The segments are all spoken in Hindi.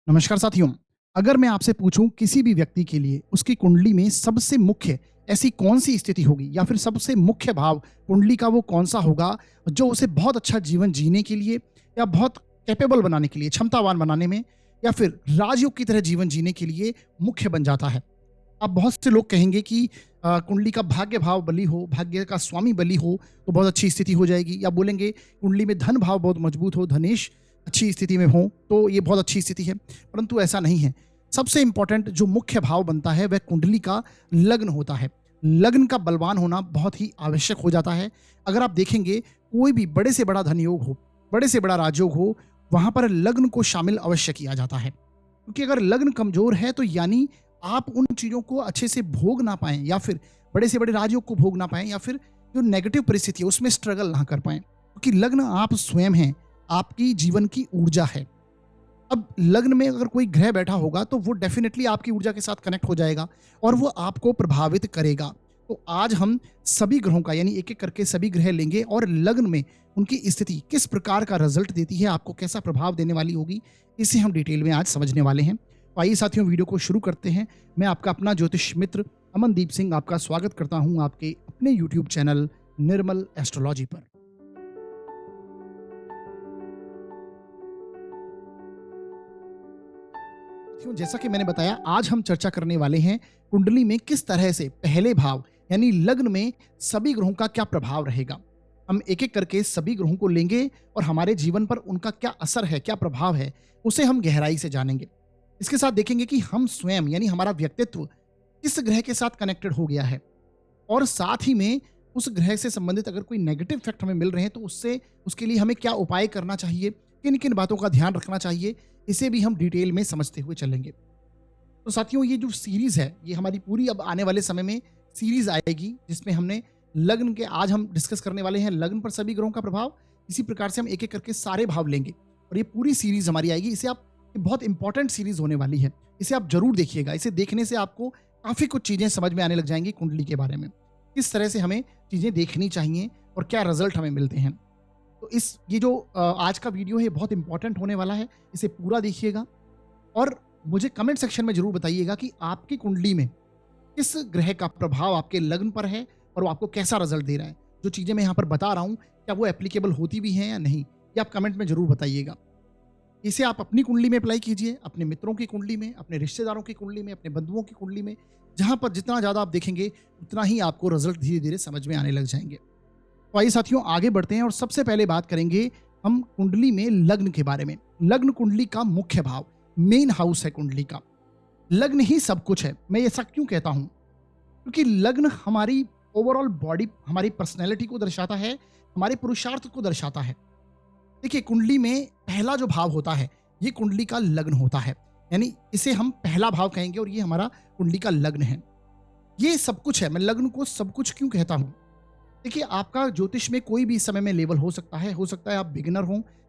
नमस्कार साथियों। अगर मैं आपसे पूछूं किसी भी व्यक्ति के लिए उसकी कुंडली में सबसे मुख्य ऐसी कौन सी स्थिति होगी या फिर सबसे मुख्य भाव कुंडली का वो कौन सा होगा जो उसे बहुत अच्छा जीवन जीने के लिए या बहुत कैपेबल बनाने के लिए, क्षमतावान बनाने में या फिर राजयोग की तरह जीवन जीने के लिए मुख्य बन जाता है। अब बहुत से लोग कहेंगे कि कुंडली का भाग्य भाव बली हो, भाग्य का स्वामी बली हो तो बहुत अच्छी स्थिति हो जाएगी, या बोलेंगे कुंडली में धन भाव बहुत मजबूत हो, धनेश अच्छी स्थिति में हो तो ये बहुत अच्छी स्थिति है। परंतु ऐसा नहीं है। सबसे इंपॉर्टेंट जो मुख्य भाव बनता है वह कुंडली का लग्न होता है। लग्न का बलवान होना बहुत ही आवश्यक हो जाता है। अगर आप देखेंगे कोई भी बड़े से बड़ा धन योग हो, बड़े से बड़ा राजयोग हो, वहां पर लग्न को शामिल अवश्य किया जाता है, क्योंकि अगर लग्न कमजोर है तो यानी आप उन चीजों को अच्छे से भोग ना पाएं, या फिर बड़े से बड़े राजयोग को भोग ना पाएं, या फिर जो नेगेटिव परिस्थिति है उसमें स्ट्रगल ना कर पाएं, क्योंकि लग्न आप स्वयं हैं, आपकी जीवन की ऊर्जा है। अब लग्न में अगर कोई ग्रह बैठा होगा तो वो डेफिनेटली आपकी ऊर्जा के साथ कनेक्ट हो जाएगा और वो आपको प्रभावित करेगा। तो आज हम सभी ग्रहों का यानी एक एक करके सभी ग्रह लेंगे और लग्न में उनकी स्थिति किस प्रकार का रिजल्ट देती है, आपको कैसा प्रभाव देने वाली होगी, इसे हम डिटेल में आज समझने वाले हैं। तो आइए साथियों, वीडियो को शुरू करते हैं। मैं आपका अपना ज्योतिष मित्र अमनदीप सिंह आपका स्वागत करता हूं आपके अपने यूट्यूब चैनल निर्मल एस्ट्रोलॉजी पर। जैसा कि मैंने बताया, आज हम चर्चा करने वाले हैं कुंडली में किस तरह से पहले भाव यानी लग्न में सभी ग्रहों का क्या प्रभाव रहेगा। हम एक एक करके सभी ग्रहों को लेंगे और हमारे जीवन पर उनका क्या असर है, क्या प्रभाव है, उसे हम गहराई से जानेंगे। इसके साथ देखेंगे कि हम स्वयं यानी हमारा व्यक्तित्व किस ग्रह के साथ कनेक्टेड हो गया है, और साथ ही में उस ग्रह से संबंधित अगर कोई नेगेटिव इफेक्ट हमें मिल रहे हैं तो उससे उसके लिए हमें क्या उपाय करना चाहिए, किन किन बातों का ध्यान रखना चाहिए, इसे भी हम डिटेल में समझते हुए चलेंगे। तो साथियों, ये जो सीरीज है ये हमारी पूरी अब आने वाले समय में सीरीज आएगी, जिसमें हमने लग्न के आज हम डिस्कस करने वाले हैं लग्न पर सभी ग्रहों का प्रभाव। इसी प्रकार से हम एक एक करके सारे भाव लेंगे और ये पूरी सीरीज हमारी आएगी। इसे आप ये बहुत इंपॉर्टेंट सीरीज होने वाली है, इसे आप जरूर देखिएगा। इसे देखने से आपको काफी कुछ चीजें समझ में आने लग जाएंगी कुंडली के बारे में, किस तरह से हमें चीजें देखनी चाहिए और क्या रिजल्ट हमें मिलते हैं। तो ये जो आज का वीडियो है बहुत इंपॉर्टेंट होने वाला है, इसे पूरा देखिएगा और मुझे कमेंट सेक्शन में जरूर बताइएगा कि आपकी कुंडली में किस ग्रह का प्रभाव आपके लग्न पर है और वो आपको कैसा रिजल्ट दे रहा है। जो चीजें मैं यहाँ पर बता रहा हूँ क्या वो एप्लीकेबल होती भी हैं या नहीं, ये आप कमेंट में जरूर बताइएगा। इसे आप अपनी कुंडली में अप्लाई कीजिए, अपने मित्रों की कुंडली में, अपने रिश्तेदारों की कुंडली में, अपने बंधुओं की कुंडली में। जहां पर जितना ज्यादा आप देखेंगे उतना ही आपको रिजल्ट धीरे धीरे समझ में आने लग जाएंगे। तो आइए साथियों, आगे बढ़ते हैं और सबसे पहले बात करेंगे हम कुंडली में लग्न के बारे में। लग्न कुंडली का मुख्य भाव, मेन हाउस है कुंडली का। लग्न ही सब कुछ है। मैं ऐसा क्यों कहता हूं? क्योंकि लग्न हमारी ओवरऑल बॉडी, हमारी पर्सनैलिटी को दर्शाता है, हमारे पुरुषार्थ को दर्शाता है। देखिए, कुंडली में पहला जो भाव होता है ये कुंडली का लग्न होता है, यानी इसे हम पहला भाव कहेंगे और ये हमारा कुंडली का लग्न है। ये सब कुछ है। मैं लग्न को सब कुछ क्यों कहता हूं? देखिए, आपका ज्योतिष में कोई भी इस समय में लेवल हो सकता है आप बिगिनर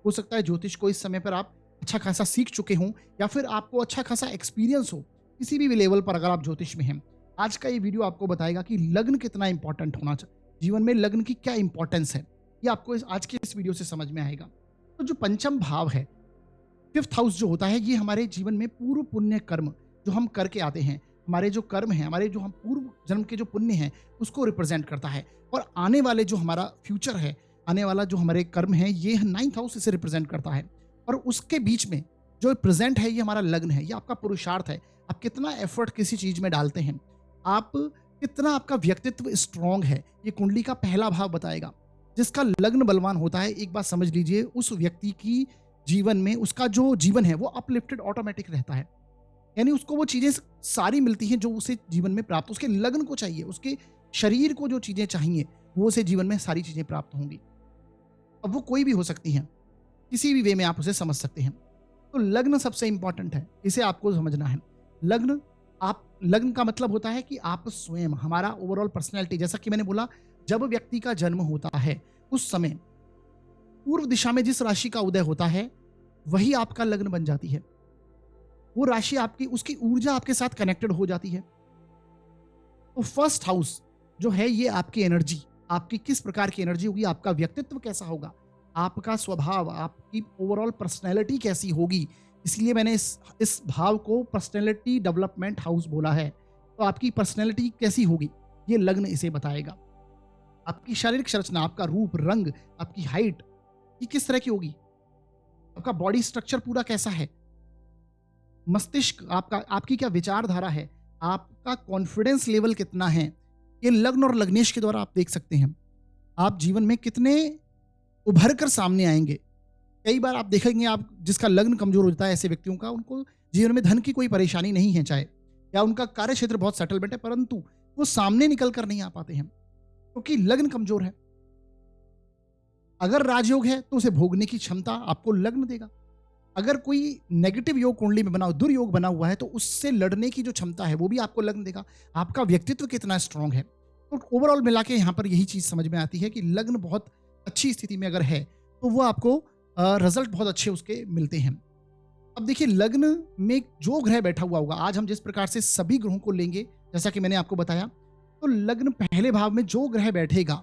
हो सकता है ज्योतिष को इस समय पर आप अच्छा खासा सीख चुके हों, या फिर आपको अच्छा खासा एक्सपीरियंस हो। किसी भी लेवल पर अगर आप ज्योतिष में हैं, आज का ये वीडियो आपको बताएगा कि लग्न कितना इंपॉर्टेंट होना चाहिए, जीवन में लग्न की क्या इंपॉर्टेंस है, ये आपको आज के इस वीडियो से समझ में आएगा। तो जो पंचम भाव है, फिफ्थ हाउस जो होता है, ये हमारे जीवन में पूर्व पुण्य कर्म जो हम करके आते हैं, हमारे जो कर्म हैं, हमारे जो हम पूर्व जन्म के जो पुण्य हैं उसको रिप्रेजेंट करता है। और आने वाले जो हमारा फ्यूचर है, आने वाला जो हमारे कर्म है, ये नाइन्थ हाउस इसे रिप्रेजेंट करता है। और उसके बीच में जो प्रेजेंट है ये हमारा लग्न है, ये आपका पुरुषार्थ है। आप कितना एफर्ट किसी चीज में डालते हैं, आप कितना आपका व्यक्तित्व स्ट्रांग है, ये कुंडली का पहला भाव बताएगा। जिसका लग्न बलवान होता है, एक बात समझ लीजिए, उस व्यक्ति की जीवन में उसका जो जीवन है वो अपलिफ्टेड ऑटोमेटिक रहता है। यानी उसको वो चीजें सारी मिलती हैं जो उसे जीवन में प्राप्त, उसके लग्न को चाहिए, उसके शरीर को जो चीजें चाहिए वो उसे जीवन में सारी चीजें प्राप्त होंगी। अब वो कोई भी हो सकती हैं, किसी भी वे में आप उसे समझ सकते हैं। तो लग्न सबसे इंपॉर्टेंट है, इसे आपको समझना है। लग्न का मतलब होता है कि आप स्वयं, हमारा ओवरऑल पर्सनैलिटी, जैसा कि मैंने बोला, जब व्यक्ति का जन्म होता है उस समय पूर्व दिशा में जिस राशि का उदय होता है वही आपका लग्न बन जाती है। वो राशि आपकी, उसकी ऊर्जा आपके साथ कनेक्टेड हो जाती है। तो फर्स्ट हाउस जो है ये आपकी एनर्जी, आपकी किस प्रकार की एनर्जी होगी, आपका व्यक्तित्व कैसा होगा, आपका स्वभाव, आपकी ओवरऑल पर्सनैलिटी कैसी होगी, इसलिए मैंने इस भाव को पर्सनैलिटी डेवलपमेंट हाउस बोला है। तो आपकी पर्सनैलिटी कैसी होगी, ये लग्न इसे बताएगा। आपकी शारीरिक संरचना, आपका रूप, रंग, आपकी हाइट, ये किस तरह की होगी, आपका बॉडी स्ट्रक्चर पूरा कैसा है, मस्तिष्क आपका, आपकी क्या विचारधारा है, आपका कॉन्फिडेंस लेवल कितना है, ये लग्न और लग्नेश के द्वारा आप देख सकते हैं। आप जीवन में कितने उभर कर सामने आएंगे। कई बार आप देखेंगे, आप जिसका लग्न कमजोर हो जाता है, ऐसे व्यक्तियों का, उनको जीवन में धन की कोई परेशानी नहीं है, चाहे या उनका कार्य क्षेत्र बहुत सेटलमेंट है, परंतु वो सामने निकल कर नहीं आ पाते हैं क्योंकि लग्न कमजोर है। अगर राजयोग है तो उसे भोगने की क्षमता आपको लग्न देगा। अगर कोई नेगेटिव योग कुंडली में बना, दुर्योग बना हुआ है, तो उससे लड़ने की जो क्षमता है वो भी आपको लग्न देगा। आपका व्यक्तित्व कितना स्ट्रांग है। तो ओवरऑल मिला के यहाँ पर यही चीज समझ में आती है कि लग्न बहुत अच्छी स्थिति में अगर है तो वो आपको रिजल्ट बहुत अच्छे उसके मिलते हैं। अब देखिए, लग्न में जो ग्रह बैठा हुआ होगा, आज हम जिस प्रकार से सभी ग्रहों को लेंगे, जैसा कि मैंने आपको बताया, तो लग्न पहले भाव में जो ग्रह बैठेगा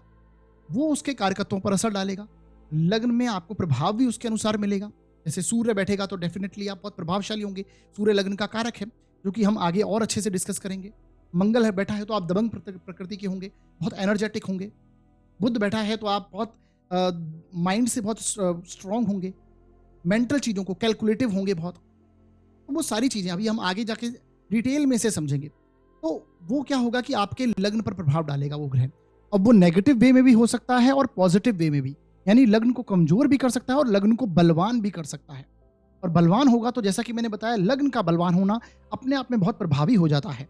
वो उसके कारकत्वों पर असर डालेगा। लग्न में आपको प्रभाव भी उसके अनुसार मिलेगा। जैसे सूर्य बैठेगा तो डेफिनेटली आप बहुत प्रभावशाली होंगे, सूर्य लग्न का कारक है, जो कि हम आगे और अच्छे से डिस्कस करेंगे। मंगल है बैठा है तो आप दबंग प्रकृति के होंगे, बहुत एनर्जेटिक होंगे। बुध बैठा है तो आप बहुत माइंड से बहुत स्ट्रांग होंगे, मेंटल चीज़ों को कैलकुलेटिव होंगे बहुत। तो वो सारी चीज़ें अभी हम आगे जाके डिटेल में से समझेंगे। तो वो क्या होगा कि आपके लग्न पर प्रभाव डालेगा वो ग्रह। अब वो नेगेटिव वे में भी हो सकता है और पॉजिटिव वे में भी, यानी लग्न को कमजोर भी कर सकता है और लग्न को बलवान भी कर सकता है। और बलवान होगा तो जैसा कि मैंने बताया, लग्न का बलवान होना अपने आप में बहुत प्रभावी हो जाता है।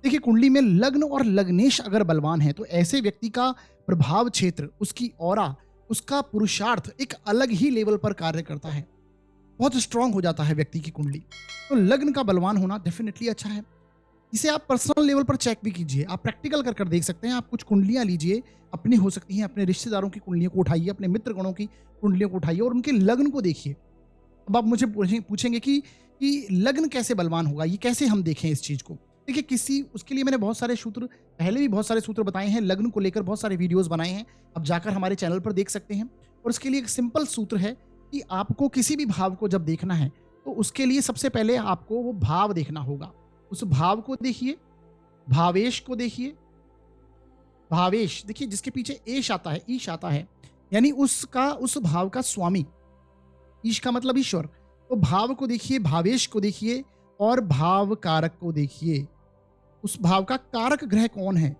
देखिए, कुंडली में लग्न और लग्नेश अगर बलवान है तो ऐसे व्यक्ति का प्रभाव क्षेत्र, उसकी ऑरा, उसका पुरुषार्थ एक अलग ही लेवल पर कार्य करता है, बहुत स्ट्रांग हो जाता है व्यक्ति की कुंडली। तो लग्न का बलवान होना डेफिनेटली अच्छा है। इसे आप पर्सनल लेवल पर चेक भी कीजिए, आप प्रैक्टिकल कर देख सकते हैं। आप कुछ कुंडलियां लीजिए, अपनी हो सकती हैं, अपने रिश्तेदारों की कुंडलियों को उठाइए, अपने मित्र गणों की कुंडलियों को उठाइए और उनके लग्न को देखिए। अब आप मुझे पूछेंगे कि लग्न कैसे बलवान होगा, ये कैसे हम देखें इस चीज को। देखिए, उसके लिए मैंने बहुत सारे सूत्र, पहले भी बहुत सारे सूत्र बताए हैं, लग्न को लेकर बहुत सारे वीडियोस बनाए हैं, आप जाकर हमारे चैनल पर देख सकते हैं। और उसके लिए एक सिंपल सूत्र है कि आपको किसी भी भाव को जब देखना है तो उसके लिए सबसे पहले आपको वो भाव देखना होगा। उस भाव को देखिए, भावेश को देखिए। भावेश देखिए, जिसके पीछे एश आता है, ईश आता है, यानी उसका, उस भाव का स्वामी। ईश का मतलब ईश्वर। तो भाव को देखिए, भावेश को देखिए और भाव कारक को देखिए। उस भाव का कारक ग्रह कौन है,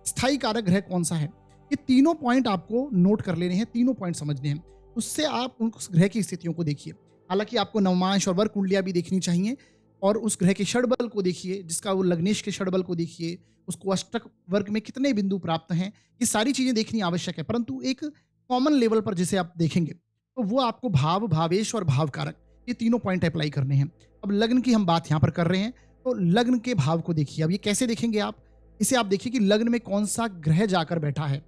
स्थायी कारक ग्रह कौन सा है, ये तीनों पॉइंट आपको नोट कर लेने हैं, तीनों पॉइंट समझने हैं। उससे आप उस ग्रह की स्थितियों को देखिए। हालांकि आपको नवमांश और वर्ग कुंडलियां भी देखनी चाहिए, और उस ग्रह के षडबल को देखिए, जिसका वो लग्नेश के षडबल को देखिए, उसको अष्टक वर्ग में कितने बिंदु प्राप्त हैं, ये सारी चीजें देखनी आवश्यक है। परंतु एक कॉमन लेवल पर जिसे आप देखेंगे तो वो आपको भाव, भावेश और भाव कारक, ये तीनों पॉइंट अप्लाई करने हैं। अब लग्न की हम बात यहाँ पर कर रहे हैं, तो लग्न के भाव को देखिए। अब ये कैसे देखेंगे आप, इसे आप देखिए कि लग्न में कौन सा ग्रह जाकर बैठा है,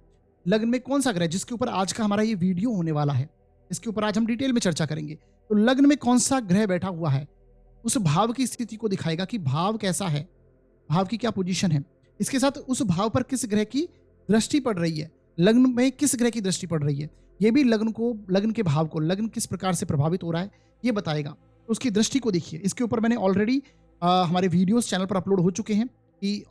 लग्न में कौन सा ग्रह, जिसके ऊपर आज का हमारा ये वीडियो होने वाला है, इसके ऊपर आज हम डिटेल में चर्चा करेंगे। तो लग्न में कौन सा ग्रह बैठा हुआ है, उस भाव की स्थिति को दिखाएगा कि भाव कैसा है, भाव की क्या पोजीशन है। इसके साथ उस भाव पर किस ग्रह की दृष्टि पड़ रही है, लग्न में किस ग्रह की दृष्टि पड़ रही है, ये भी लग्न को, लग्न के भाव को, लग्न किस प्रकार से प्रभावित हो रहा है ये बताएगा। तो उसकी दृष्टि को देखिए। इसके ऊपर मैंने ऑलरेडी हमारे वीडियोस चैनल पर अपलोड हो चुके हैं कि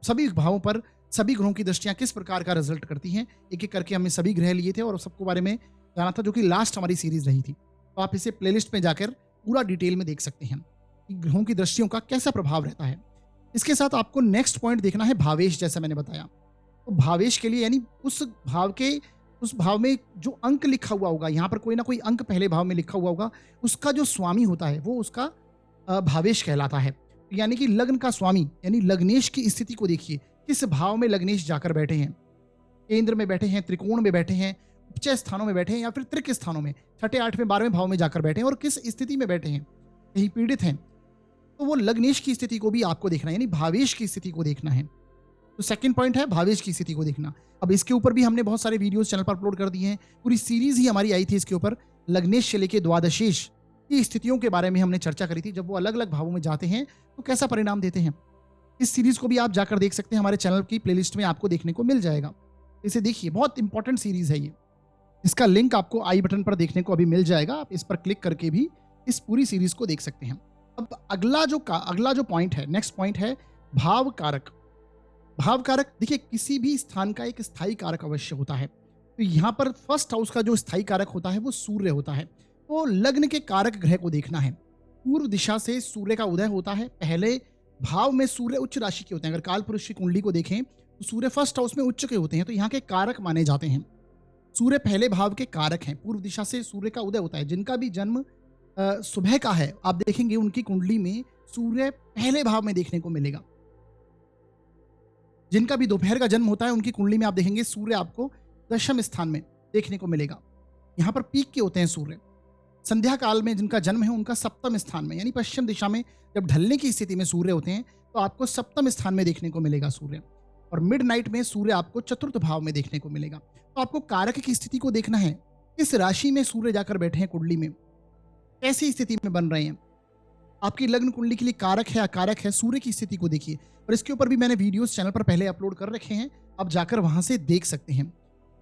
सभी भावों पर सभी ग्रहों की दृष्टियां किस प्रकार का रिजल्ट करती हैं। एक एक करके हमने सभी ग्रह लिए थे और सबको बारे में जाना था, जो कि लास्ट हमारी सीरीज रही थी। तो आप इसे प्लेलिस्ट में जाकर पूरा डिटेल में देख सकते हैं कि ग्रहों की दृष्टियों का कैसा प्रभाव रहता है। इसके साथ आपको नेक्स्ट पॉइंट देखना है भावेश, जैसा मैंने बताया। तो भावेश के लिए, यानी उस भाव में जो अंक लिखा हुआ होगा, यहाँ पर कोई ना कोई अंक पहले भाव में लिखा हुआ होगा, उसका जो स्वामी होता है वो उसका भावेश कहलाता है। यानी कि लग्न का स्वामी, यानी लग्नेश की स्थिति को देखिए, किस भाव में लग्नेश जाकर बैठे हैं, केंद्र में बैठे हैं, त्रिकोण में बैठे हैं, उपचय स्थानों में बैठे हैं, या फिर त्रिक स्थानों में, छठे, आठवें, 12वें भाव में जाकर बैठे हैं, और किस स्थिति में बैठे हैं, कहीं पीड़ित हैं, तो वो लग्नेश की स्थिति को भी आपको देखना है, यानी भावेश की स्थिति को देखना है। तो सेकंड पॉइंट है भावेश की स्थिति को देखना। अब इसके ऊपर भी हमने बहुत सारे वीडियोस चैनल पर अपलोड कर दिए हैं, पूरी सीरीज ही हमारी आई थी इसके ऊपर, लग्नेश से लेके द्वादशेश की स्थितियों के बारे में हमने चर्चा करी थी। जब वो अलग अलग भावों में जाते हैं तो कैसा परिणाम देते हैं, इस सीरीज को भी आप जाकर देख सकते हैं, हमारे चैनल की प्लेलिस्ट में आपको देखने को मिल जाएगा। इसे देखिए, बहुत इंपॉर्टेंट सीरीज है ये। इसका लिंक आपको आई बटन पर देखने को अभी मिल जाएगा, आप इस पर क्लिक करके भी इस पूरी सीरीज को देख सकते हैं। अब अगला जो पॉइंट है, नेक्स्ट पॉइंट है भाव कारक। भाव कारक देखिए, किसी भी स्थान का एक स्थायी कारक अवश्य होता है। तो यहाँ पर फर्स्ट हाउस का जो स्थायी कारक होता है वो सूर्य होता है। तो लग्न के कारक ग्रह को देखना है। पूर्व दिशा से सूर्य का उदय होता है। पहले भाव में सूर्य उच्च राशि के होते हैं। अगर काल पुरुष की कुंडली को देखें तो सूर्य फर्स्ट हाउस में उच्च के होते हैं, तो यहाँ के कारक माने जाते हैं। सूर्य पहले भाव के कारक हैं। पूर्व दिशा से सूर्य का उदय होता है। जिनका भी जन्म सुबह का है, आप देखेंगे उनकी कुंडली में सूर्य पहले भाव में देखने को मिलेगा। जिनका भी दोपहर का जन्म होता है, उनकी कुंडली में आप देखेंगे सूर्य आपको दशम स्थान में देखने को मिलेगा। यहाँ पर पीक के होते हैं सूर्य। संध्या काल में जिनका जन्म है, उनका सप्तम स्थान में, यानी पश्चिम दिशा में जब ढलने की स्थिति में सूर्य होते हैं, तो आपको सप्तम स्थान में देखने को मिलेगा सूर्य। और मिड नाइट में सूर्य आपको चतुर्थ भाव में देखने को मिलेगा। तो आपको कारक की स्थिति को देखना है। किस राशि में सूर्य जाकर बैठे हैं कुंडली में, कैसी स्थिति में बन रहे हैं। आपकी लग्न कुंडली के लिए कारक है अकारक है, सूर्य की स्थिति को देखिए। और इसके ऊपर भी मैंने वीडियोस चैनल पर पहले अपलोड कर रखे हैं, आप जाकर वहां से देख सकते हैं।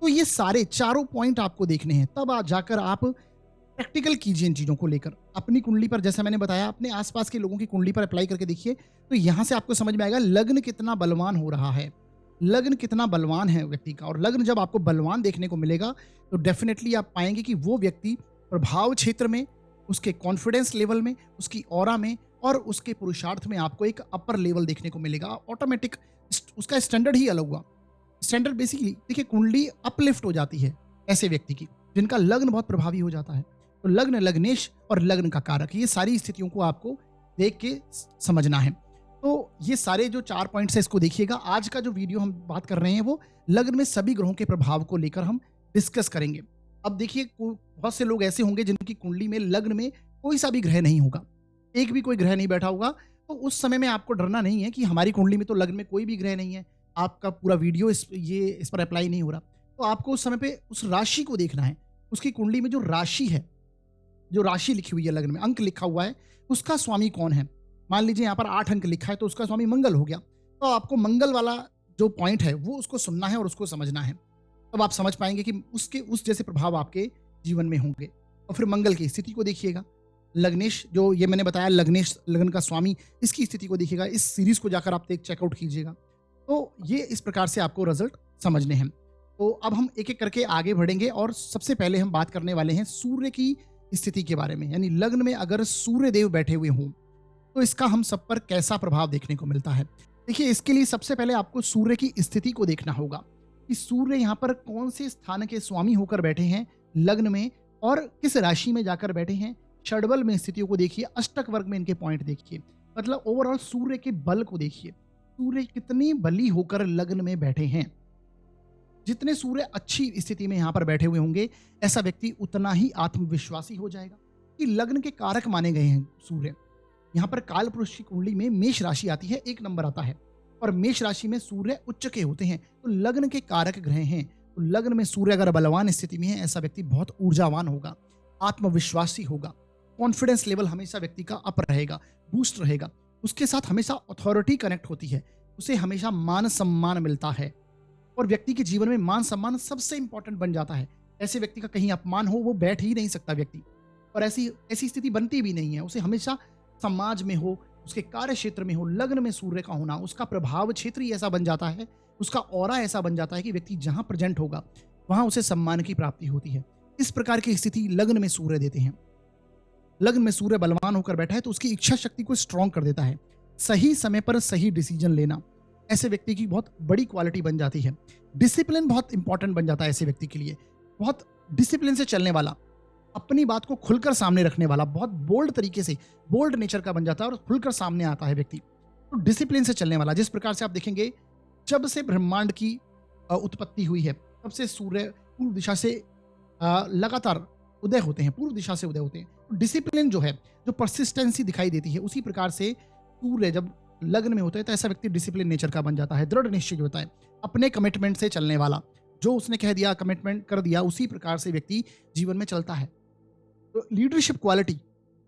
तो ये सारे चारों पॉइंट आपको देखने हैं, तब आप जाकर आप प्रैक्टिकल कीजिए इन चीजों को लेकर। अपनी कुंडली पर, जैसा मैंने बताया, अपने आसपास के लोगों की कुंडली पर अप्लाई करके देखिए, तो यहां से आपको समझ में आएगा लग्न कितना बलवान हो रहा है, लग्न कितना बलवान है व्यक्ति का। और लग्न जब आपको बलवान देखने को मिलेगा तो डेफिनेटली आप पाएंगे कि वो व्यक्ति प्रभाव क्षेत्र में, उसके कॉन्फिडेंस लेवल में, उसकी ऑरा में और उसके पुरुषार्थ में आपको एक अपर लेवल देखने को मिलेगा। ऑटोमेटिक उसका स्टैंडर्ड ही अलग हुआ। स्टैंडर्ड बेसिकली देखिए, कुंडली अपलिफ्ट हो जाती है ऐसे व्यक्ति की जिनका लग्न बहुत प्रभावी हो जाता है। तो लग्न, लग्नेश और लग्न का कारक, ये सारी स्थितियों को आपको देख के समझना है। तो ये सारे जो 4 पॉइंट्स है, इसको देखिएगा। आज का जो वीडियो हम बात कर रहे हैं वो लग्न में सभी ग्रहों के प्रभाव को लेकर हम डिस्कस करेंगे। अब देखिए, बहुत से लोग ऐसे होंगे जिनकी कुंडली में लग्न में कोई सा भी ग्रह नहीं होगा, एक भी कोई ग्रह नहीं बैठा होगा। तो उस समय में आपको डरना नहीं है कि हमारी कुंडली में तो लग्न में कोई भी ग्रह नहीं है, आपका पूरा वीडियो इस पर अप्लाई नहीं हो रहा। तो आपको उस समय पे उस राशि को देखना है। उसकी कुंडली में जो राशि है, जो राशि लिखी हुई है लग्न में, अंक लिखा हुआ है, उसका स्वामी कौन है। मान लीजिए यहाँ पर 8 अंक लिखा है, तो उसका स्वामी मंगल हो गया। तो आपको मंगल वाला जो पॉइंट है वो उसको सुनना है और उसको समझना है। तब आप समझ पाएंगे कि उसके उस जैसे प्रभाव आपके जीवन में होंगे। और फिर मंगल की स्थिति को देखिएगा। लग्नेश, जो ये मैंने बताया, लग्नेश लग्न का स्वामी, इसकी स्थिति को देखिएगा। इस सीरीज को जाकर आप चेकआउट कीजिएगा। तो ये इस प्रकार से आपको रिजल्ट समझने हैं। तो अब हम एक एक करके आगे बढ़ेंगे और सबसे पहले हम बात करने वाले हैं सूर्य की स्थिति के बारे में। यानी लग्न में अगर सूर्य देव बैठे हुए हों तो इसका हम सब पर कैसा प्रभाव देखने को मिलता है। देखिए, इसके लिए सबसे पहले आपको सूर्य की स्थिति को देखना होगा कि सूर्य यहाँ पर कौन से स्थान के स्वामी होकर बैठे हैं लग्न में और किस राशि में जाकर बैठे हैं। षडबल में स्थितियों को देखिए, अष्टक वर्ग में इनके पॉइंट देखिए, मतलब ओवरऑल सूर्य के बल को देखिए। सूर्य कितनी बली होकर लग्न में बैठे हैं। जितने सूर्य अच्छी स्थिति में यहाँ पर बैठे हुए होंगे, ऐसा व्यक्ति उतना ही आत्मविश्वासी हो जाएगा। कि लग्न के कारक माने गए हैं सूर्य। यहाँ पर काल पुरुष की कुंडली में मेष राशि आती है, 1 नंबर आता है, और मेष राशि में सूर्य उच्च के होते हैं, तो लग्न के कारक ग्रह हैं। तो लग्न में सूर्य अगर बलवान स्थिति में है, ऐसा व्यक्ति बहुत ऊर्जावान होगा, आत्मविश्वासी होगा, कॉन्फिडेंस लेवल हमेशा व्यक्ति का अप रहेगा, बूस्ट रहेगा। उसके साथ हमेशा अथॉरिटी कनेक्ट होती है, उसे हमेशा मान सम्मान मिलता है और व्यक्ति के जीवन में मान सम्मान सबसे इंपॉर्टेंट बन जाता है। ऐसे व्यक्ति का कहीं अपमान हो, वो बैठ ही नहीं सकता व्यक्ति, और ऐसी स्थिति बनती भी नहीं है। उसे हमेशा समाज में हो, उसके कार्य क्षेत्र में हो, लग्न में सूर्य का होना, उसका प्रभाव क्षेत्र ही ऐसा बन जाता है, उसका ऑरा ऐसा बन जाता है कि व्यक्ति जहां प्रेजेंट होगा वहां उसे सम्मान की प्राप्ति होती है। इस प्रकार की स्थिति लग्न में सूर्य देते हैं। लग्न में सूर्य बलवान होकर बैठा है तो उसकी इच्छा शक्ति को स्ट्रॉन्ग कर देता है। सही समय पर सही डिसीजन लेना ऐसे व्यक्ति की बहुत बड़ी क्वालिटी बन जाती है। डिसिप्लिन बहुत इंपॉर्टेंट बन जाता है ऐसे व्यक्ति के लिए। बहुत डिसिप्लिन से चलने वाला, अपनी बात को खुलकर सामने रखने वाला, बहुत बोल्ड तरीके से, बोल्ड नेचर का बन जाता है और खुलकर सामने आता है व्यक्ति। तो डिसिप्लिन से चलने वाला, जिस प्रकार से आप देखेंगे जब से ब्रह्मांड की उत्पत्ति हुई है तब से सूर्य पूर्व दिशा से लगातार उदय होते हैं, पूर्व दिशा से उदय होते हैं। तो डिसिप्लिन जो है, जो परसिस्टेंसी दिखाई देती है, उसी प्रकार से सूर्य जब लग्न में होता है तो ऐसा व्यक्ति डिसिप्लिन नेचर का बन जाता है, दृढ़ निश्चय होता है, अपने कमिटमेंट से चलने वाला, जो उसने कह दिया, कमिटमेंट कर दिया, उसी प्रकार से व्यक्ति जीवन में चलता है। तो लीडरशिप क्वालिटी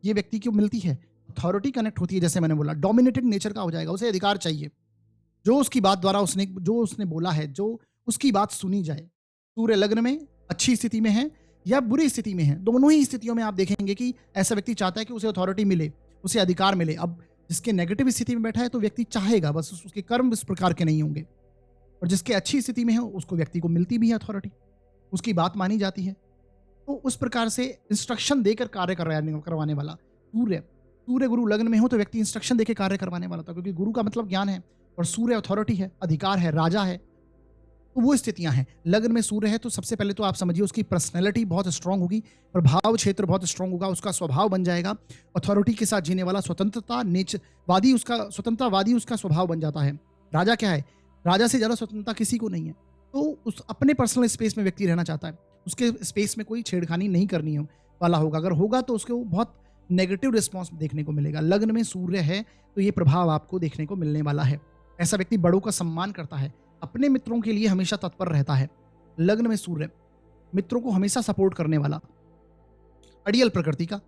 ये व्यक्ति को मिलती है, अथॉरिटी कनेक्ट होती है, जैसे मैंने बोला, डोमिनेटिंग नेचर का हो जाएगा, उसे अधिकार चाहिए, जो उसकी बात द्वारा जो उसने बोला है, जो उसकी बात सुनी जाए। सूर्य लग्न में अच्छी स्थिति में है या बुरी स्थिति में है, दोनों ही स्थितियों में आप देखेंगे कि ऐसा व्यक्ति चाहता है कि उसे अथॉरिटी मिले, उसे अधिकार मिले। अब जिसके नेगेटिव स्थिति में बैठा है तो व्यक्ति चाहेगा, बस उसके कर्म इस प्रकार के नहीं होंगे। और जिसके अच्छी स्थिति में है उसको व्यक्ति को मिलती भी है अथॉरिटी, उसकी बात मानी जाती है। तो उस प्रकार से इंस्ट्रक्शन देकर कार्य करवाने वाला सूर्य, सूर्य गुरु लग्न में हो तो व्यक्ति इंस्ट्रक्शन देकर कार्य करवाने वाला था, क्योंकि गुरु का मतलब ज्ञान है और सूर्य अथॉरिटी है, अधिकार है, राजा है। तो वो स्थितियां हैं। लग्न में सूर्य है तो सबसे पहले तो आप समझिए उसकी पर्सनैलिटी बहुत स्ट्रांग होगी, प्रभाव क्षेत्र बहुत स्ट्रांग होगा, उसका स्वभाव बन जाएगा अथॉरिटी के साथ जीने वाला, स्वतंत्रतावादी उसका स्वभाव बन जाता है। राजा क्या है? राजा से ज़्यादा स्वतंत्रता किसी को नहीं है। तो उस अपने पर्सनल स्पेस में व्यक्ति रहना चाहता है, उसके स्पेस में कोई छेड़खानी नहीं करनी है वाला होगा। अगर होगा तो उसको बहुत नेगेटिव रिस्पॉन्स देखने को मिलेगा। लग्न में सूर्य है तो ये प्रभाव आपको देखने को मिलने वाला है। ऐसा व्यक्ति बड़ों का सम्मान करता है, अपने मित्रों के लिए हमेशा तत्पर रहता है। लग्न में सूर्य, मित्रों को हमेशा सपोर्ट करने वाला, अड़ियल प्रकृति का।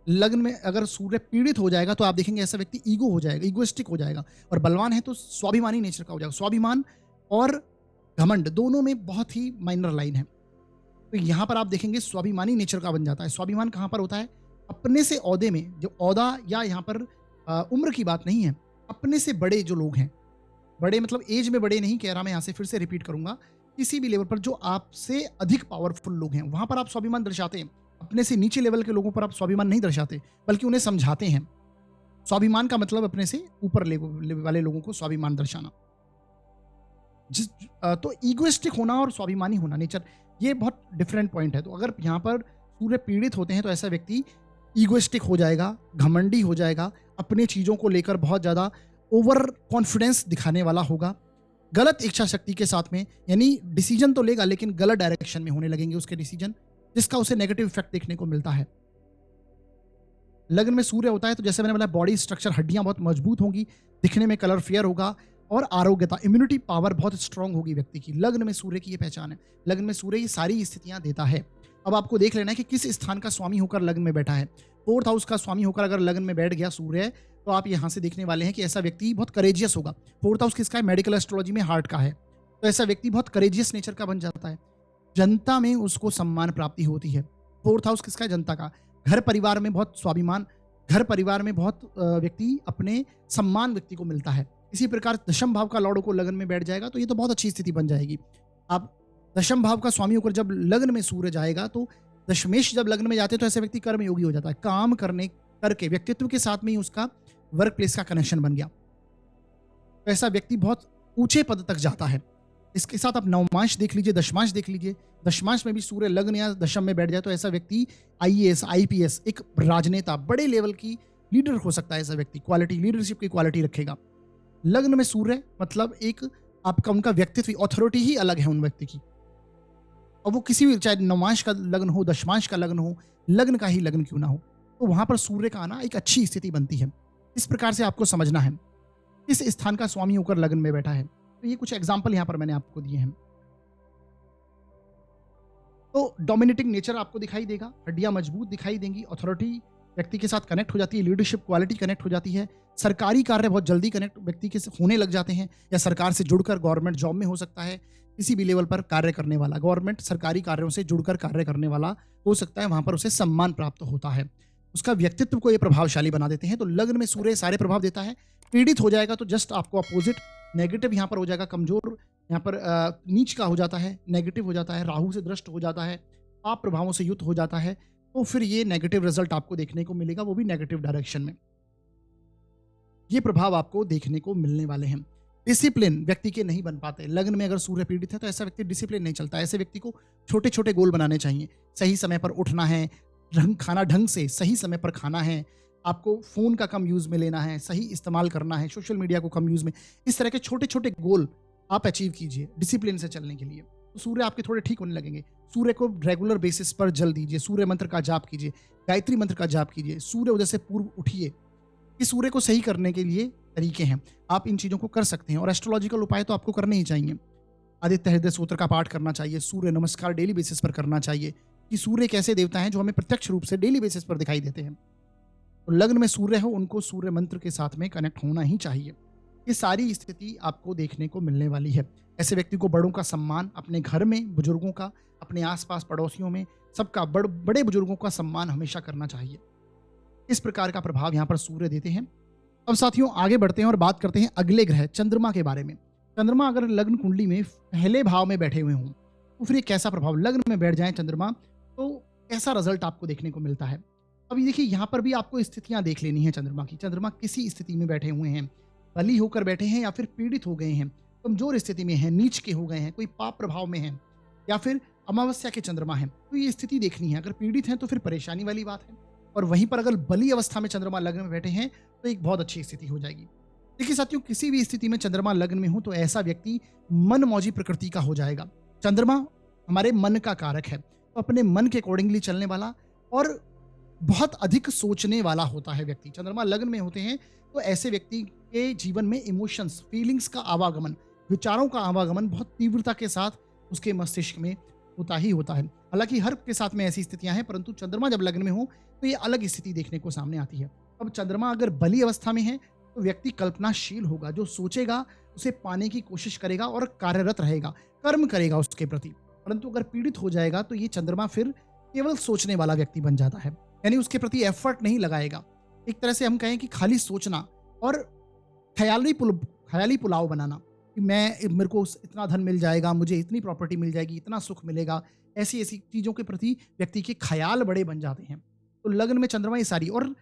लग्न में अगर सूर्य पीड़ित हो जाएगा तो आप देखेंगे ऐसा व्यक्ति ईगो हो जाएगा, ईगोइस्टिक हो जाएगा। और बलवान है तो स्वाभिमानी नेचर का हो जाएगा। स्वाभिमान और घमंड दोनों में बहुत ही माइनर लाइन है। तो यहां पर आप देखेंगे स्वाभिमानी नेचर का बन जाता है। स्वाभिमान कहां पर होता है? अपने से औहदे में, जो औहदा या यहां पर उम्र की बात नहीं है, अपने से बड़े जो लोग हैं, बड़े मतलब एज में बड़े नहीं कह रहा मैं, यहां से फिर से रिपीट करूंगा, किसी भी लेवल पर जो आपसे अधिक पावरफुल लोग हैं वहां पर आप स्वाभिमान दर्शाते हैं। अपने से नीचे लेवल के लोगों पर आप स्वाभिमान नहीं दर्शाते, बल्कि उन्हें समझाते हैं। स्वाभिमान का मतलब अपने से ऊपर लेवल वाले लोगों को स्वाभिमान दर्शाना। तो ईगोइस्टिक होना और स्वाभिमानी होना नेचर, ये बहुत डिफरेंट पॉइंट है। तो अगर यहाँ पर सूर्य पीड़ित होते हैं तो ऐसा व्यक्ति ईगोइस्टिक हो जाएगा, घमंडी हो जाएगा, अपने चीज़ों को लेकर बहुत ज़्यादा ओवर कॉन्फिडेंस दिखाने वाला होगा, गलत इच्छा शक्ति के साथ में, यानी डिसीजन तो लेगा लेकिन गलत डायरेक्शन में होने लगेंगे उसके डिसीजन, जिसका उसे नेगेटिव इफेक्ट देखने को मिलता है। लग्न में सूर्य होता है तो जैसे मैंने बोला बॉडी स्ट्रक्चर, हड्डियां बहुत मजबूत होंगी, दिखने में कलर फेयर होगा और आरोग्यता, इम्यूनिटी पावर बहुत स्ट्रांग होगी व्यक्ति की। लग्न में सूर्य की ये पहचान है। लग्न में सूर्य ये सारी स्थितियां देता है। अब आपको देख लेना है कि किस स्थान का स्वामी होकर लग्न में बैठा है। 4th हाउस का स्वामी होकर अगर लग्न में बैठ गया सूर्य, तो आप यहां से देखने वाले हैं कि ऐसा व्यक्ति बहुत करेजियस होगा। 4th हाउस किसका है? मेडिकल एस्ट्रोलॉजी में हार्ट का है। तो ऐसा व्यक्ति बहुत करेजियस नेचर का बन जाता है। जनता में उसको सम्मान प्राप्ति होती है। 4th हाउस किसका है? जनता का। घर परिवार में बहुत स्वाभिमान, घर परिवार में बहुत व्यक्ति अपने सम्मान व्यक्ति को मिलता है। इसी प्रकार दशम भाव का लॉर्ड को लग्न में बैठ जाएगा तो ये तो बहुत अच्छी स्थिति बन जाएगी। आप दशम भाव का स्वामी होकर जब लग्न में सूर्य जाएगा तो दशमेश जब लग्न में जाते हैं तो ऐसे व्यक्ति कर्म योगी हो जाता है। काम करने करके व्यक्तित्व के साथ में ही उसका वर्क प्लेस का कनेक्शन बन गया, तो ऐसा व्यक्ति बहुत ऊंचे पद तक जाता है। इसके साथ आप नवमांश देख लीजिए, दशमांश देख लीजिए। दशमांश में भी सूर्य लग्न या दशम में बैठ जाए तो ऐसा व्यक्ति IAS, IPS, एक राजनेता, बड़े लेवल की लीडर हो सकता है। ऐसा व्यक्ति क्वालिटी, लीडरशिप की क्वालिटी रखेगा। लग्न में सूर्य मतलब एक आपका उनका व्यक्तित्व, अथॉरिटी ही अलग है उन व्यक्ति की। और वो किसी भी, चाहे नवमांश का लग्न हो, दशमांश का लग्न हो, लग्न का ही लग्न क्यों ना हो, तो वहां पर सूर्य का आना एक अच्छी स्थिति बनती है। इस प्रकार से आपको समझना है इस स्थान का स्वामी होकर लग्न में बैठा है। तो ये कुछ एग्जाम्पल यहां पर मैंने आपको दिए हैं। तो डोमिनेटिंग नेचर आपको दिखाई देगा, हड्डियां मजबूत दिखाई देंगी, अथॉरिटी व्यक्ति के साथ कनेक्ट हो जाती है, लीडरशिप क्वालिटी कनेक्ट हो जाती है, सरकारी कार्य बहुत जल्दी कनेक्ट व्यक्ति के होने लग जाते हैं, या सरकार से जुड़कर गवर्नमेंट जॉब में हो सकता है, किसी भी लेवल पर कार्य करने वाला, गवर्नमेंट सरकारी कार्यों से जुड़कर कार्य करने वाला हो सकता है, वहां पर उसे सम्मान प्राप्त होता है। उसका व्यक्तित्व को ये प्रभावशाली बना देते हैं। तो लग्न में सूर्य सारे प्रभाव देता है। पीड़ित हो जाएगा तो जस्ट आपको अपोजिट, नेगेटिव यहाँ पर हो जाएगा, कमजोर यहाँ पर नीच का हो जाता है, नेगेटिव हो जाता है, राहु से दृष्ट हो जाता है, पाप प्रभावों से युक्त हो जाता है, तो फिर ये नेगेटिव रिजल्ट आपको देखने को मिलेगा, वो भी नेगेटिव डायरेक्शन में। ये प्रभाव आपको देखने को मिलने वाले हैं। डिसिप्लिन व्यक्ति के नहीं बन पाते। लग्न में अगर सूर्य पीड़ित है तो ऐसा व्यक्ति डिसिप्लिन नहीं चलता। ऐसे व्यक्ति को छोटे छोटे गोल बनाने चाहिए। सही समय पर उठना है, खाना ढंग से सही समय पर खाना है, आपको फोन का कम यूज में लेना है, सही इस्तेमाल करना है, सोशल मीडिया को कम यूज में, इस तरह के छोटे छोटे गोल आप अचीव कीजिए डिसिप्लिन से चलने के लिए। तो सूर्य आपके थोड़े ठीक होने लगेंगे। सूर्य को रेगुलर बेसिस पर जल दीजिए, सूर्य मंत्र का जाप कीजिए, गायत्री मंत्र का जाप कीजिए, सूर्य उदय से पूर्व उठिए। इस सूर्य को सही करने के लिए तरीके हैं, आप इन चीजों को कर सकते हैं। और एस्ट्रोलॉजिकल उपाय तो आपको करने ही चाहिए। आदित्य हृदय सूत्र का पाठ करना चाहिए, सूर्य नमस्कार डेली बेसिस पर करना चाहिए, कि सूर्य कैसे देवता हैं जो हमें प्रत्यक्ष रूप से डेली बेसिस पर दिखाई देते हैं। तो लग्न में सूर्य हो, उनको सूर्य मंत्र के साथ में कनेक्ट होना ही चाहिए। ये सारी स्थिति आपको देखने को मिलने वाली है। ऐसे व्यक्ति को बड़ों का सम्मान, अपने घर में बुजुर्गों का, अपने आस-पास पड़ोसियों में सबका बड़े बुजुर्गों का सम्मान हमेशा करना चाहिए। इस प्रकार का प्रभाव यहाँ पर सूर्य देते हैं। अब साथियों आगे बढ़ते हैं और बात करते हैं अगले ग्रह चंद्रमा के बारे में। चंद्रमा अगर लग्न कुंडली में पहले भाव में बैठे हुए हों, तो फिर ये कैसा प्रभाव, लग्न में बैठ जाए चंद्रमा तो कैसा रिजल्ट आपको देखने को मिलता है। अभी देखिए यहाँ पर भी आपको स्थितियां देख लेनी है चंद्रमा की। चंद्रमा किसी स्थिति में बैठे हुए हैं, बली होकर बैठे हैं या फिर पीड़ित हो गए हैं, कमजोर स्थिति में हैं, नीच के हो गए हैं, कोई पाप प्रभाव में हैं या फिर अमावस्या के चंद्रमा हैं, तो ये स्थिति देखनी है। अगर पीड़ित हैं तो फिर परेशानी वाली बात है, और वहीं पर अगर बली अवस्था में चंद्रमा लग्न में बैठे हैं तो एक बहुत अच्छी स्थिति हो जाएगी। देखिए साथियों, किसी भी स्थिति में चंद्रमा लग्न में हो तो ऐसा व्यक्ति मन मौजी प्रकृति का हो जाएगा। चंद्रमा हमारे मन का कारक है, तो अपने मन के अकॉर्डिंगली चलने वाला और बहुत अधिक सोचने वाला होता है व्यक्ति। चंद्रमा लग्न में होते हैं तो ऐसे व्यक्ति के जीवन में इमोशंस, फीलिंग्स का आवागमन, विचारों का आवागमन बहुत तीव्रता के साथ उसके मस्तिष्क में होता ही होता है। हालांकि हर के साथ में ऐसी स्थितियां हैं, परंतु चंद्रमा जब लग्न में हो तो ये अलग स्थिति देखने को सामने आती है। अब चंद्रमा अगर बली अवस्था में है तो व्यक्ति कल्पनाशील होगा, जो सोचेगा उसे पाने की कोशिश करेगा और कार्यरत रहेगा, कर्म करेगा उसके प्रति। परंतु अगर पीड़ित हो जाएगा तो ये चंद्रमा फिर केवल सोचने वाला व्यक्ति बन जाता है, यानी उसके प्रति एफर्ट नहीं लगाएगा। एक तरह से हम कहें कि खाली सोचना और ख्याली पुलाव बनाना कि मेरे को इतना धन मिल जाएगा, मुझे इतनी प्रॉपर्टी मिल जाएगी, इतना सुख मिलेगा, ऐसी ऐसी चीज़ों के प्रति व्यक्ति के ख्याल बड़े बन जाते हैं। तो लग्न में चंद्रमा ये सारी, और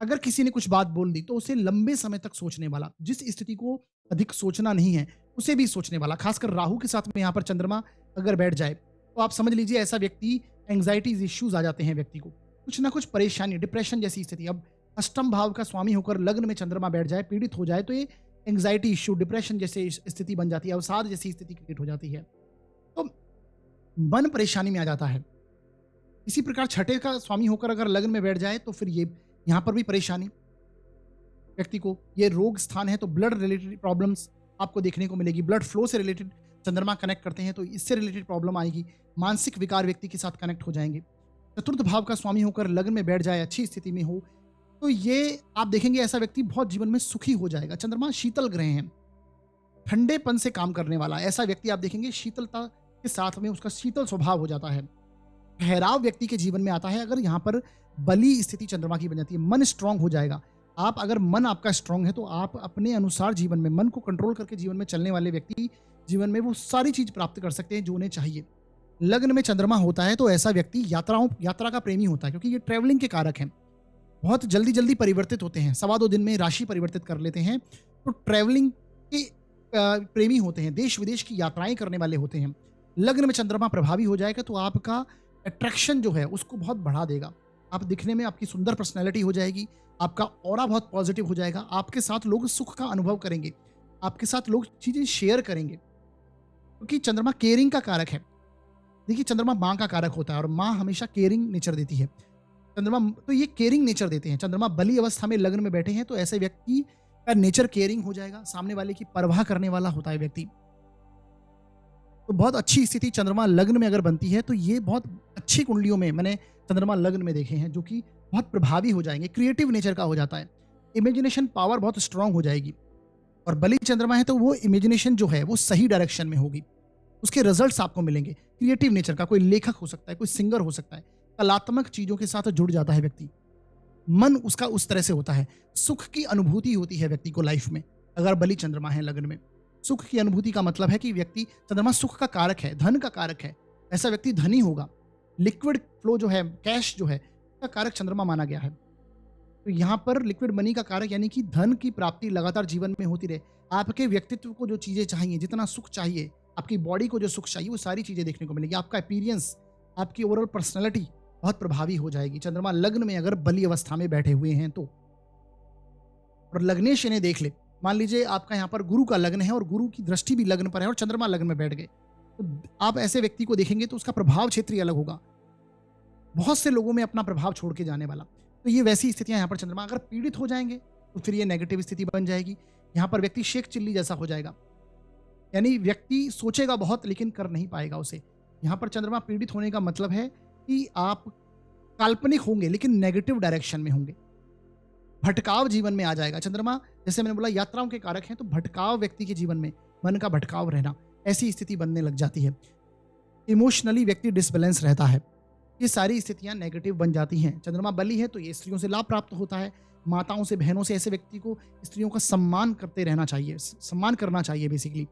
अगर किसी ने कुछ बात बोल दी तो उसे लंबे समय तक सोचने वाला, जिस स्थिति को अधिक सोचना नहीं है उसे भी सोचने वाला, खासकर राहु के साथ में यहाँ पर चंद्रमा अगर बैठ जाए तो आप समझ लीजिए ऐसा व्यक्ति, एंग्जाइटीज इश्यूज आ जाते हैं व्यक्ति को, कुछ ना कुछ परेशानी, डिप्रेशन जैसी स्थिति। अब अष्टम भाव का स्वामी होकर लग्न में चंद्रमा बैठ जाए, पीड़ित हो जाए तो ये एंग्जाइटी इश्यू, डिप्रेशन जैसे स्थिति बन जाती है, अवसाद जैसी स्थिति क्रिएट हो जाती है, तो मन परेशानी में आ जाता है। इसी प्रकार छठे का स्वामी होकर अगर लग्न में बैठ जाए तो फिर ये यहाँ पर भी परेशानी व्यक्ति को, ये रोग स्थान है तो ब्लड रिलेटेड प्रॉब्लम्स आपको देखने को मिलेगी। ब्लड फ्लो से रिलेटेड चंद्रमा कनेक्ट करते हैं तो इससे रिलेटेड प्रॉब्लम आएगी, मानसिक विकार व्यक्ति के साथ कनेक्ट हो जाएंगे। चतुर्थ भाव का स्वामी होकर लग्न में बैठ जाए, अच्छी स्थिति में हो, तो ये आप देखेंगे ऐसा व्यक्ति बहुत जीवन में सुखी हो जाएगा। चंद्रमा शीतल ग्रह हैं, ठंडेपन से काम करने वाला ऐसा व्यक्ति आप देखेंगे शीतलता के साथ में उसका शीतल स्वभाव हो जाता है, ठहराव व्यक्ति के जीवन में आता है। अगर यहाँ पर बली स्थिति चंद्रमा की बन जाती है, मन स्ट्रांग हो जाएगा। आप अगर मन आपका स्ट्रांग है तो आप अपने अनुसार जीवन में मन को कंट्रोल करके जीवन में चलने वाले व्यक्ति जीवन में वो सारी चीज प्राप्त कर सकते हैं जो उन्हें चाहिए। लग्न में चंद्रमा होता है तो ऐसा व्यक्ति यात्रा का प्रेमी होता है, क्योंकि ये ट्रैवलिंग के कारक हैं, बहुत जल्दी जल्दी परिवर्तित होते हैं, 2.25 दिन में राशि परिवर्तित कर लेते हैं, तो ट्रैवलिंग के प्रेमी होते हैं, देश विदेश की यात्राएं करने वाले होते हैं। लग्न में चंद्रमा प्रभावी हो जाएगा तो आपका अट्रैक्शन जो है उसको बहुत बढ़ा देगा, आप दिखने में आपकी सुंदर पर्सनैलिटी हो जाएगी, आपका ऑरा बहुत पॉजिटिव हो जाएगा, आपके साथ लोग सुख का अनुभव करेंगे, आपके साथ लोग चीजें शेयर करेंगे, क्योंकि चंद्रमा केयरिंग का कारक है। देखिए चंद्रमा माँ का कारक होता है और माँ हमेशा केयरिंग नेचर देती है। चंद्रमा तो ये केयरिंग नेचर देते हैं। चंद्रमा बली अवस्था में लग्न में बैठे हैं तो ऐसे व्यक्ति का नेचर केयरिंग हो जाएगा, सामने वाले की परवाह करने वाला होता है व्यक्ति। तो बहुत अच्छी स्थिति चंद्रमा लग्न में अगर बनती है तो ये बहुत अच्छी कुंडलियों में मैंने चंद्रमा लग्न में देखे हैं जो कि बहुत प्रभावी हो जाएंगे, क्रिएटिव नेचर का हो जाता है, इमेजिनेशन पावर बहुत स्ट्रांग हो जाएगी। और बली चंद्रमा है तो वो इमेजिनेशन जो है वो सही डायरेक्शन में होगी, उसके रिजल्ट्स आपको मिलेंगे। क्रिएटिव नेचर का कोई लेखक हो सकता है, कोई सिंगर हो सकता है, कलात्मक चीजों के साथ जुड़ जाता है व्यक्ति, मन उसका उस तरह से होता है, सुख की अनुभूति होती है व्यक्ति को लाइफ में। अगर बली चंद्रमा है लग्न में, सुख की अनुभूति का मतलब है कि व्यक्ति, चंद्रमा सुख का कारक है, धन का कारक है, ऐसा व्यक्ति धनी होगा। लिक्विड फ्लो जो है, कैश जो है, का कारक चंद्रमा माना गया है। तो यहाँ पर लिक्विड मनी का कारक यानी कि धन की प्राप्ति लगातार जीवन में होती रहे, आपके व्यक्तित्व को जो चीजें चाहिए, जितना सुख चाहिए, आपकी बॉडी को जो सुख चाहिए, वो सारी चीजें देखने को मिलेगी। आपका अपीयरेंस, आपकी ओवरऑल पर्सनैलिटी बहुत प्रभावी हो जाएगी चंद्रमा लग्न में अगर बली अवस्था में बैठे हुए हैं तो। और लग्नेश इन्हें देख ले, मान लीजिए आपका यहाँ पर गुरु का लग्न है और गुरु की दृष्टि भी लग्न पर है और चंद्रमा लग्न में बैठ गए, तो आप ऐसे व्यक्ति को देखेंगे तो उसका प्रभाव क्षेत्र ही अलग होगा, बहुत से लोगों में अपना प्रभाव छोड़ के जाने वाला। तो ये वैसी स्थितियां यहाँ पर चंद्रमा अगर पीड़ित हो जाएंगे तो फिर ये नेगेटिव स्थिति बन जाएगी। यहाँ पर व्यक्ति शेख चिल्ली जैसा हो जाएगा, यानी व्यक्ति सोचेगा बहुत लेकिन कर नहीं पाएगा उसे। यहाँ पर चंद्रमा पीड़ित होने का मतलब है कि आप काल्पनिक होंगे लेकिन नेगेटिव डायरेक्शन में होंगे, भटकाव जीवन में आ जाएगा। चंद्रमा जैसे मैंने बोला यात्राओं के कारक हैं, तो भटकाव व्यक्ति के जीवन में, मन का भटकाव रहना, ऐसी स्थिति बनने लग जाती है। इमोशनली व्यक्ति डिसबैलेंस रहता है। ये सारी स्थितियां नेगेटिव बन जाती हैं। चंद्रमा बली है तो ये स्त्रियों से लाभ प्राप्त होता है, माताओं से, बहनों से। ऐसे व्यक्ति को स्त्रियों का सम्मान करते रहना चाहिए, सम्मान करना चाहिए बेसिकली,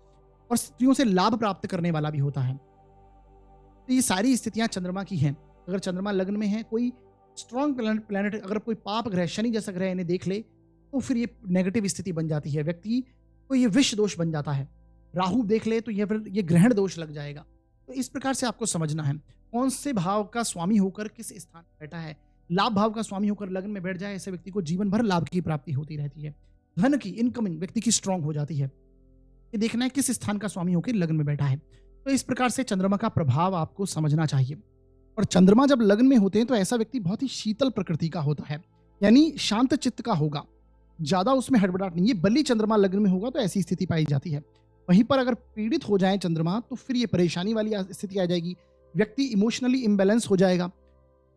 और स्त्रियों से लाभ प्राप्त करने वाला भी होता है। तो ये सारी स्थितियां चंद्रमा की हैं। अगर चंद्रमा लग्न में है, कोई स्ट्रॉन्ग प्लैनेट, अगर कोई पाप ग्रह, शनि जैसा ग्रह इन्हें देख ले, तो फिर ये नेगेटिव स्थिति बन जाती है। व्यक्ति को ये विष दोष बन जाता है। राहु देख ले तो ये फिर ये ग्रहण दोष लग जाएगा। तो इस प्रकार से आपको समझना है कौन से भाव का स्वामी होकर किस स्थान पर बैठा है। लाभ भाव का स्वामी होकर लग्न में बैठ जाए, ऐसे व्यक्ति को जीवन भर लाभ की प्राप्ति होती रहती है। धन की इनकमिंग व्यक्ति की स्ट्रांग हो जाती है। ये देखना है किस स्थान का स्वामी होकर लग्न में बैठा है। तो इस प्रकार से चंद्रमा का प्रभाव आपको समझना चाहिए। और चंद्रमा जब लग्न में होते हैं तो ऐसा व्यक्ति बहुत ही शीतल प्रकृति का होता है, यानी शांत चित्त का होगा, ज्यादा उसमें हड़बड़ाहट नहीं। ये बली चंद्रमा लग्न में होगा तो ऐसी स्थिति पाई जाती है। वहीं पर अगर पीड़ित हो जाए चंद्रमा तो फिर ये परेशानी वाली स्थिति आ जाएगी। व्यक्ति इमोशनली इम्बैलेंस हो जाएगा,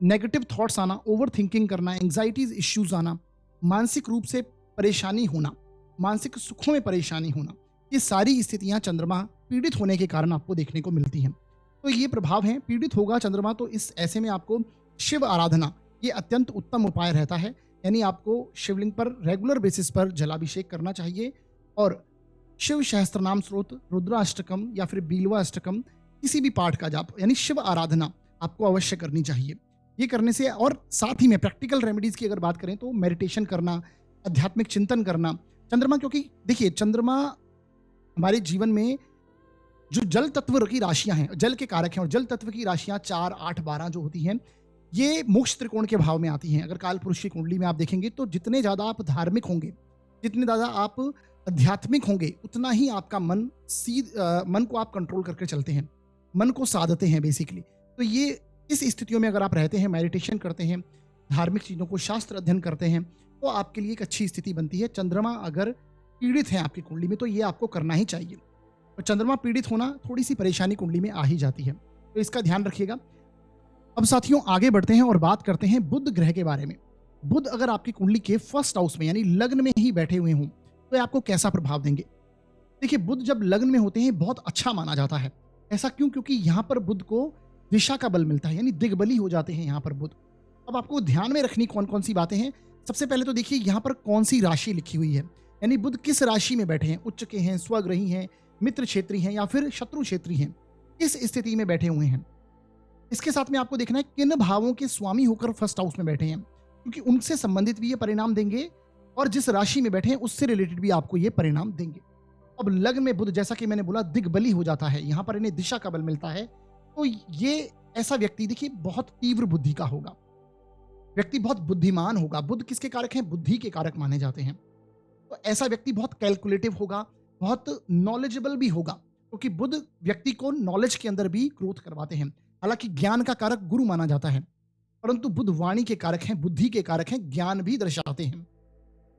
नेगेटिव थॉट्स आना, ओवर थिंकिंग करना, एंग्जाइटीज इश्यूज आना, मानसिक रूप से परेशानी होना, मानसिक सुखों में परेशानी होना, ये सारी स्थितियां चंद्रमा पीड़ित होने के कारण आपको देखने को मिलती हैं। तो ये प्रभाव है। पीड़ित होगा चंद्रमा तो इस ऐसे में आपको शिव आराधना ये अत्यंत उत्तम उपाय रहता है। यानी आपको शिवलिंग पर रेगुलर बेसिस पर जलाभिषेक करना चाहिए और शिव सहस्त्रनाम स्रोत, रुद्राष्टकम या फिर बीलवा अष्टकम किसी भी पाठ का जाप, यानी शिव आराधना आपको अवश्य करनी चाहिए। ये करने से, और साथ ही में प्रैक्टिकल रेमेडीज की अगर बात करें तो मेडिटेशन करना, आध्यात्मिक चिंतन करना। चंद्रमा, क्योंकि देखिए चंद्रमा हमारे जीवन में जो जल तत्व की राशियां हैं, जल के कारक हैं, और जल तत्व की राशियां 4, 8, 12 जो होती हैं, ये मोक्ष त्रिकोण के भाव में आती हैं। अगर काल पुरुष की कुंडली में आप देखेंगे तो जितने ज्यादा आप धार्मिक होंगे, जितने ज्यादा आप आध्यात्मिक होंगे, उतना ही आपका मन मन को आप कंट्रोल करके चलते हैं, मन को साधते हैं बेसिकली। तो ये इस स्थितियों में अगर आप रहते हैं, मेडिटेशन करते हैं, धार्मिक चीजों को, शास्त्र अध्ययन करते हैं, तो आपके लिए एक अच्छी स्थिति बनती है। चंद्रमा अगर पीड़ित है आपकी कुंडली में तो ये आपको करना ही चाहिए। और चंद्रमा पीड़ित होना थोड़ी सी परेशानी कुंडली में आ ही जाती है, तो इसका ध्यान रखिएगा। अब साथियों आगे बढ़ते हैं और बात करते हैं बुध ग्रह के बारे में। बुध अगर आपकी कुंडली के फर्स्ट हाउस में यानी लग्न में ही बैठे हुए हों तो आपको कैसा प्रभाव देंगे। देखिए बुध जब लग्न में होते हैं बहुत अच्छा माना जाता है। ऐसा क्यों? क्योंकि यहाँ पर बुध को दिशा का बल मिलता है, यानी दिग्बली हो जाते हैं यहाँ पर बुध। अब आपको ध्यान में रखनी कौन कौन सी बातें हैं। सबसे पहले तो देखिए यहाँ पर कौन सी राशि लिखी हुई है, यानी बुध किस राशि में बैठे हैं, उच्च के हैं, स्वग्रही हैं, मित्र क्षेत्री हैं या फिर शत्रु क्षेत्री हैं, किस स्थिति में बैठे हुए हैं। इसके साथ में आपको देखना है किन भावों के स्वामी होकर फर्स्ट हाउस में बैठे हैं, क्योंकि उनसे संबंधित भी ये परिणाम देंगे और जिस राशि में बैठे हैं उससे रिलेटेड भी आपको ये परिणाम देंगे। अब लग्न में बुध जैसा कि मैंने बोला दिग्बली हो जाता है, यहाँ पर इन्हें दिशा का बल मिलता है। तो ये ऐसा व्यक्ति देखिए बहुत तीव्र बुद्धि का होगा, व्यक्ति बहुत बुद्धिमान होगा। बुध किसके कारक हैं? बुद्धि के कारक माने जाते हैं। तो ऐसा व्यक्ति बहुत कैलकुलेटिव होगा, बहुत नॉलेजेबल भी होगा, क्योंकि बुध व्यक्ति को नॉलेज के अंदर भी ग्रोथ करवाते हैं। हालांकि ज्ञान का कारक गुरु माना जाता है, परंतु बुध वाणी के कारक हैं, बुद्धि के कारक हैं, ज्ञान भी दर्शाते हैं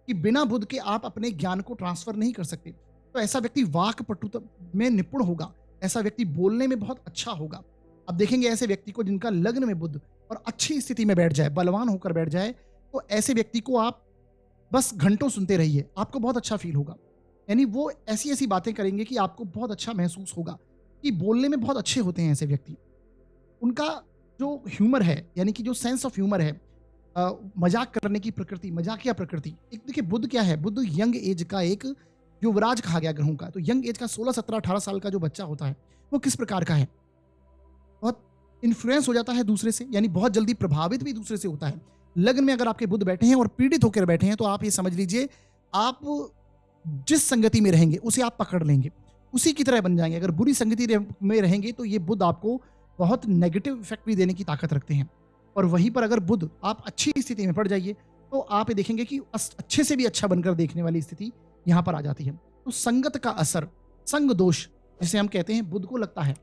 कि बिना बुध के आप अपने ज्ञान को ट्रांसफर नहीं कर सकते। तो ऐसा व्यक्ति वाक पटुता में निपुण होगा, ऐसा व्यक्ति बोलने में बहुत अच्छा होगा। अब देखेंगे ऐसे व्यक्ति को जिनका लग्न में बुध और अच्छी स्थिति में बैठ जाए, बलवान होकर बैठ जाए, तो ऐसे व्यक्ति को आप बस घंटों सुनते रहिए, आपको बहुत अच्छा फील होगा। यानी वो ऐसी ऐसी बातें करेंगे कि आपको बहुत अच्छा महसूस होगा कि बोलने में बहुत अच्छे होते हैं ऐसे व्यक्ति। उनका जो ह्यूमर है, यानी कि जो सेंस ऑफ ह्यूमर है, मजाक करने की प्रकृति, मजाकिया प्रकृति। एक देखिए बुध क्या है, बुध यंग एज का एक युवराज कहा गया ग्रहों का। तो यंग एज का 16, 17, 18 साल का जो बच्चा होता है वो किस प्रकार का है? बहुत इन्फ्लुएंस हो जाता है दूसरे से, यानी बहुत जल्दी प्रभावित भी दूसरे से होता है। लग्न में अगर आपके बुध बैठे हैं और पीड़ित होकर बैठे हैं तो आप ये समझ लीजिए आप जिस संगति में रहेंगे उसे आप पकड़ लेंगे, उसी की तरह बन जाएंगे। अगर बुरी संगति में रहेंगे तो ये बुध आपको बहुत नेगेटिव इफेक्ट भी देने की ताकत रखते हैं। और वहीं पर अगर बुध आप अच्छी स्थिति में पड़ जाइए तो आप ये देखेंगे कि अच्छे से भी अच्छा बनकर देखने वाली स्थिति यहाँ पर आ जाती है। तो संगत का असर, संग दोष जिसे हम कहते हैं, बुध को लगता है।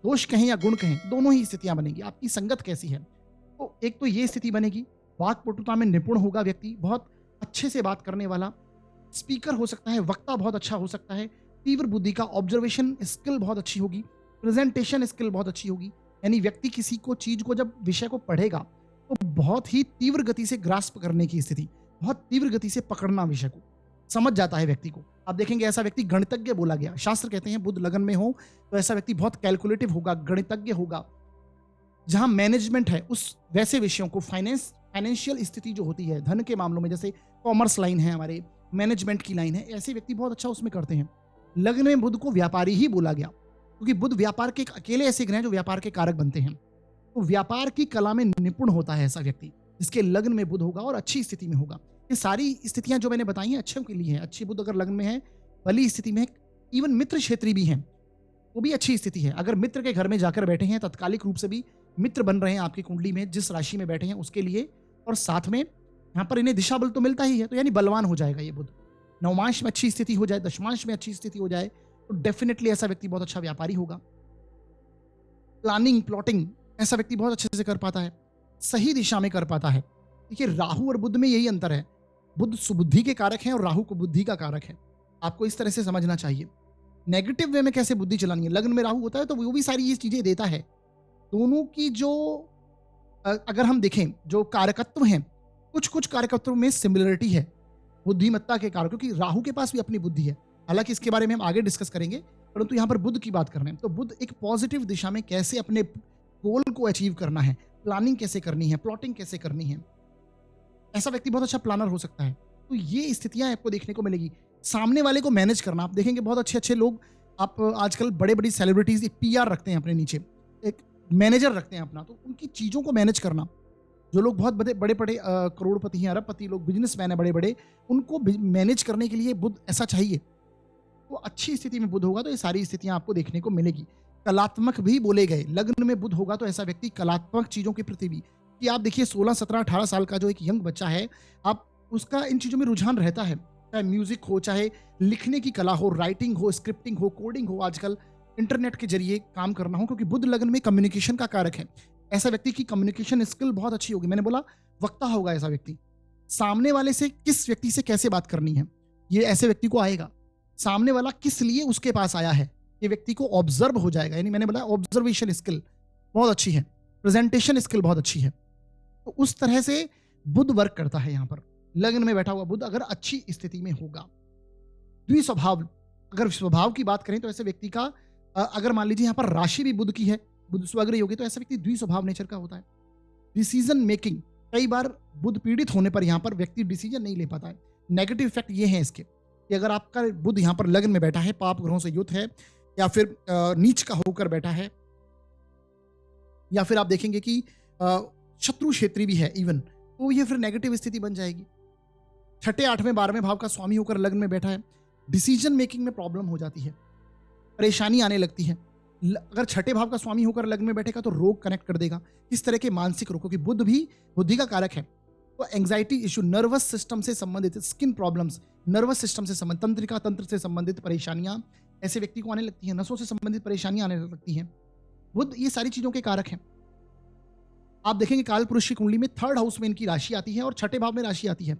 दोष कहें या गुण कहें, दोनों ही स्थितियां बनेगी। आपकी संगत कैसी है, तो एक तो ये स्थिति बनेगी। वाक्पटुता में निपुण होगा व्यक्ति, बहुत अच्छे से बात करने वाला, स्पीकर हो सकता है, वक्ता बहुत अच्छा हो सकता है, तीव्र बुद्धि का, ऑब्जर्वेशन स्किल बहुत अच्छी होगी, प्रेजेंटेशन स्किल बहुत अच्छी होगी। यानी व्यक्ति किसी को चीज को जब विषय को पढ़ेगा तो बहुत ही तीव्र गति से ग्रास्प करने की स्थिति, बहुत तीव्र गति से पकड़ना विषय को, समझ जाता है व्यक्ति को। आप देखेंगे ऐसा व्यक्ति गणितज्ञ बोला गया। शास्त्र कहते हैं बुध लगन में हो तो ऐसा व्यक्ति बहुत कैलकुलेटिव होगा, गणितज्ञ होगा। जहां मैनेजमेंट है उस वैसे विषयों को, फाइनेंशियल स्थिति जो होती है धन के मामलों में, जैसे कॉमर्स लाइन है हमारे, मैनेजमेंट की लाइन है, ऐसे व्यक्ति बहुत अच्छा उसमें करते हैं। लग्न में बुध को व्यापारी ही बोला गया क्योंकि बुध व्यापार के एक अकेले ऐसे ग्रह हैं जो व्यापार के कारक बनते हैं। तो व्यापार की कला में निपुण होता है ऐसा व्यक्ति जिसके लग्न में बुध होगा और अच्छी स्थिति में होगा। ये सारी स्थितियां जो मैंने बताई हैं अच्छों के लिए है। अच्छी बुध अगर लग्न में है, भली स्थिति में है, इवन मित्र क्षेत्री भी हैं, वो भी अच्छी स्थिति है। अगर मित्र के घर में जाकर बैठे हैं, तत्कालिक रूप से भी मित्र बन रहे हैं आपकी कुंडली में जिस राशि में बैठे हैं उसके लिए, और साथ में यहाँ पर इन्हें दिशा बल तो मिलता ही है, तो यानी बलवान हो जाएगा ये बुध। नवमांश में अच्छी स्थिति हो जाए, दशमांश में अच्छी स्थिति हो जाए तो डेफिनेटली ऐसा व्यक्ति बहुत अच्छा व्यापारी होगा। प्लानिंग, प्लॉटिंग ऐसा व्यक्ति बहुत अच्छे से कर पाता है, सही दिशा में कर पाता है। देखिए राहु और बुध में यही अंतर है, बुध सुबुद्धि के कारक हैं और राहु को बुद्धि का कारक है। आपको इस तरह से समझना चाहिए। नेगेटिव वे में कैसे बुद्धि चलानी है, लग्न में राहु होता है तो वो भी सारी ये चीजें देता है। दोनों की जो अगर हम देखें जो कारकत्व हैं, कुछ कुछ कारकत्वों में सिमिलरिटी है बुद्धिमत्ता के कारक, क्योंकि राहु के पास भी अपनी बुद्धि है। हालांकि इसके बारे में हम आगे डिस्कस करेंगे, परंतु यहाँ पर बुध की बात कर रहे हैं। तो बुध एक पॉजिटिव दिशा में कैसे अपने गोल को अचीव करना है, प्लानिंग कैसे करनी है, प्लॉटिंग कैसे करनी है, ऐसा व्यक्ति बहुत अच्छा प्लानर हो सकता है। तो ये स्थितियां आपको देखने को मिलेगी। सामने वाले को मैनेज करना, आप देखेंगे बहुत अच्छे अच्छे लोग, आप आजकल बड़े बड़ी सेलिब्रिटीज एक पीआर रखते हैं अपने नीचे, एक मैनेजर रखते हैं अपना, तो उनकी चीज़ों को मैनेज करना। जो लोग बहुत बड़े बड़े बड़े करोड़पति हैं, अरबपति लोग, बिजनेसमैन है बड़े बड़े, उनको मैनेज करने के लिए बुध ऐसा चाहिए। तो अच्छी स्थिति में बुध होगा तो ये सारी स्थितियां आपको देखने को मिलेगी। कलात्मक भी बोले गए, लग्न में बुध होगा तो ऐसा व्यक्ति कलात्मक चीज़ों के प्रति भी, कि आप देखिए 16, 17, 18 साल का जो एक यंग बच्चा है, आप उसका इन चीज़ों में रुझान रहता है, चाहे म्यूजिक हो, चाहे लिखने की कला हो, राइटिंग हो, स्क्रिप्टिंग हो, कोडिंग हो, आजकल इंटरनेट के जरिए काम करना हो, क्योंकि बुध लग्न में कम्युनिकेशन का कारक है। ऐसा व्यक्ति की कम्युनिकेशन स्किल बहुत अच्छी होगी। मैंने बोला वक्ता होगा ऐसा व्यक्ति, सामने वाले से किस व्यक्ति से कैसे बात करनी है ये ऐसे व्यक्ति को आएगा। सामने वाला किस लिए उसके पास आया है ये व्यक्ति को ऑब्जर्व हो जाएगा, यानी मैंने बोला ऑब्जर्वेशन स्किल बहुत अच्छी है, प्रेजेंटेशन स्किल बहुत अच्छी है। तो उस तरह से बुध वर्क करता है। यहाँ पर लग्न में बैठा हुआ बुध अगर अच्छी स्थिति में होगा। द्विस्वभाव, अगर स्वभाव की बात करें तो ऐसे व्यक्ति का अगर मान लीजिए यहाँ पर राशि भी बुध की है, बुध स्वग्रही होगी, तो ऐसा व्यक्ति द्विस्वभाव नेचर का होता है। डिसीजन मेकिंग, कई बार बुध पीड़ित होने पर यहाँ पर व्यक्ति डिसीजन नहीं ले पाता है। नेगेटिव इफेक्ट ये है इसके कि अगर आपका बुध यहाँ पर लग्न में बैठा है, पाप ग्रहों से युक्त है, या फिर नीच का होकर बैठा है, या फिर आप देखेंगे कि शत्रु क्षेत्री भी है इवन, तो ये फिर नेगेटिव स्थिति बन जाएगी। छठे, आठवें, 12वें भाव का स्वामी होकर लग्न में बैठा है, डिसीजन मेकिंग में प्रॉब्लम हो जाती है, परेशानी आने लगती है। अगर छठे भाव का स्वामी होकर लग्न में बैठेगा तो रोग कनेक्ट कर देगा, इस तरह के मानसिक रोग, क्योंकि बुध भी बुद्धि का कारक है। तो एंग्जाइटी इशू, नर्वस सिस्टम से संबंधित स्किन प्रॉब्लम्स, नर्वस सिस्टम से संबंधित, तंत्रिका तंत्र से संबंधित परेशानियां ऐसे व्यक्ति को आने लगती हैं, नसों से संबंधित परेशानियां आने लगती हैं। बुध ये सारी चीजों के कारक हैं। आप देखेंगे काल पुरुष की कुंडली में 3rd हाउस में इनकी राशि आती है और छठे भाव में राशि आती है,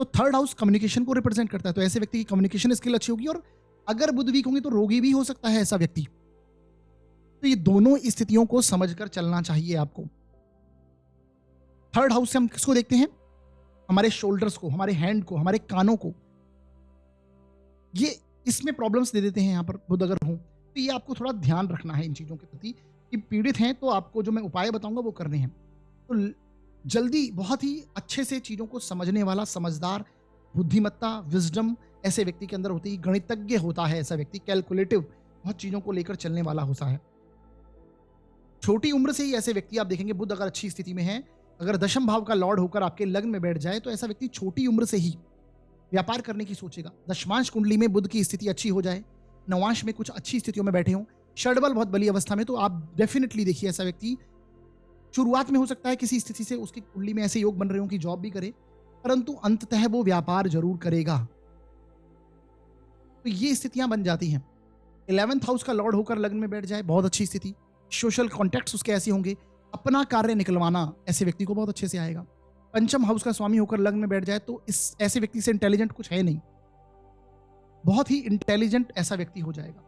तो 3rd हाउस कम्युनिकेशन को रिप्रेजेंट करता है। तो ऐसे व्यक्ति की कम्युनिकेशन स्किल अच्छी होगी, और अगर बुध वीक होंगे तो रोगी भी हो सकता है ऐसा व्यक्ति। तो ये दोनों स्थितियों को समझकर चलना चाहिए आपको। 3rd हाउस से हम किसको देखते हैं? हमारे शोल्डर्स को, हमारे हैंड को, हमारे कानों को। ये इसमें प्रॉब्लम्स दे देते हैं यहाँ पर बुध अगर हो, तो ये आपको थोड़ा ध्यान रखना है इन चीजों के प्रति कि पीड़ित हैं तो आपको जो मैं उपाय बताऊंगा वो करने हैं। तो जल्दी बहुत ही अच्छे से चीजों को समझने वाला, समझदार, बुद्धिमत्ता, विजडम ऐसे व्यक्ति के अंदर होती है। गणितज्ञ होता है ऐसा व्यक्ति, कैलकुलेटिव, बहुत चीजों को लेकर चलने वाला होता है। छोटी उम्र से ही ऐसे व्यक्ति आप देखेंगे, बुध अगर अच्छी स्थिति में है, अगर दशम भाव का लॉर्ड होकर आपके लग्न में बैठ जाए तो ऐसा व्यक्ति छोटी उम्र से ही व्यापार करने की सोचेगा। दशमांश कुंडली में बुध की स्थिति अच्छी हो जाए, नवांश में कुछ अच्छी स्थितियों में बैठे हों, षडबल बहुत बली अवस्था में, तो आप डेफिनेटली देखिए ऐसा व्यक्ति शुरुआत में हो सकता है किसी स्थिति से उसकी कुंडली में ऐसे योग बन रहे हो कि जॉब भी करे, परंतु अंततः वो व्यापार जरूर करेगा। तो ये स्थितियां बन जाती हैं। 11th हाउस का लॉर्ड होकर लग्न में बैठ जाए, बहुत अच्छी स्थिति। सोशल कॉन्टैक्ट्स उसके ऐसे होंगे, अपना कार्य निकलवाना ऐसे व्यक्ति को बहुत अच्छे से आएगा। पंचम हाउस का स्वामी होकर लग्न में बैठ जाए तो इस ऐसे व्यक्ति से इंटेलिजेंट कुछ है नहीं, बहुत ही इंटेलिजेंट ऐसा व्यक्ति हो जाएगा।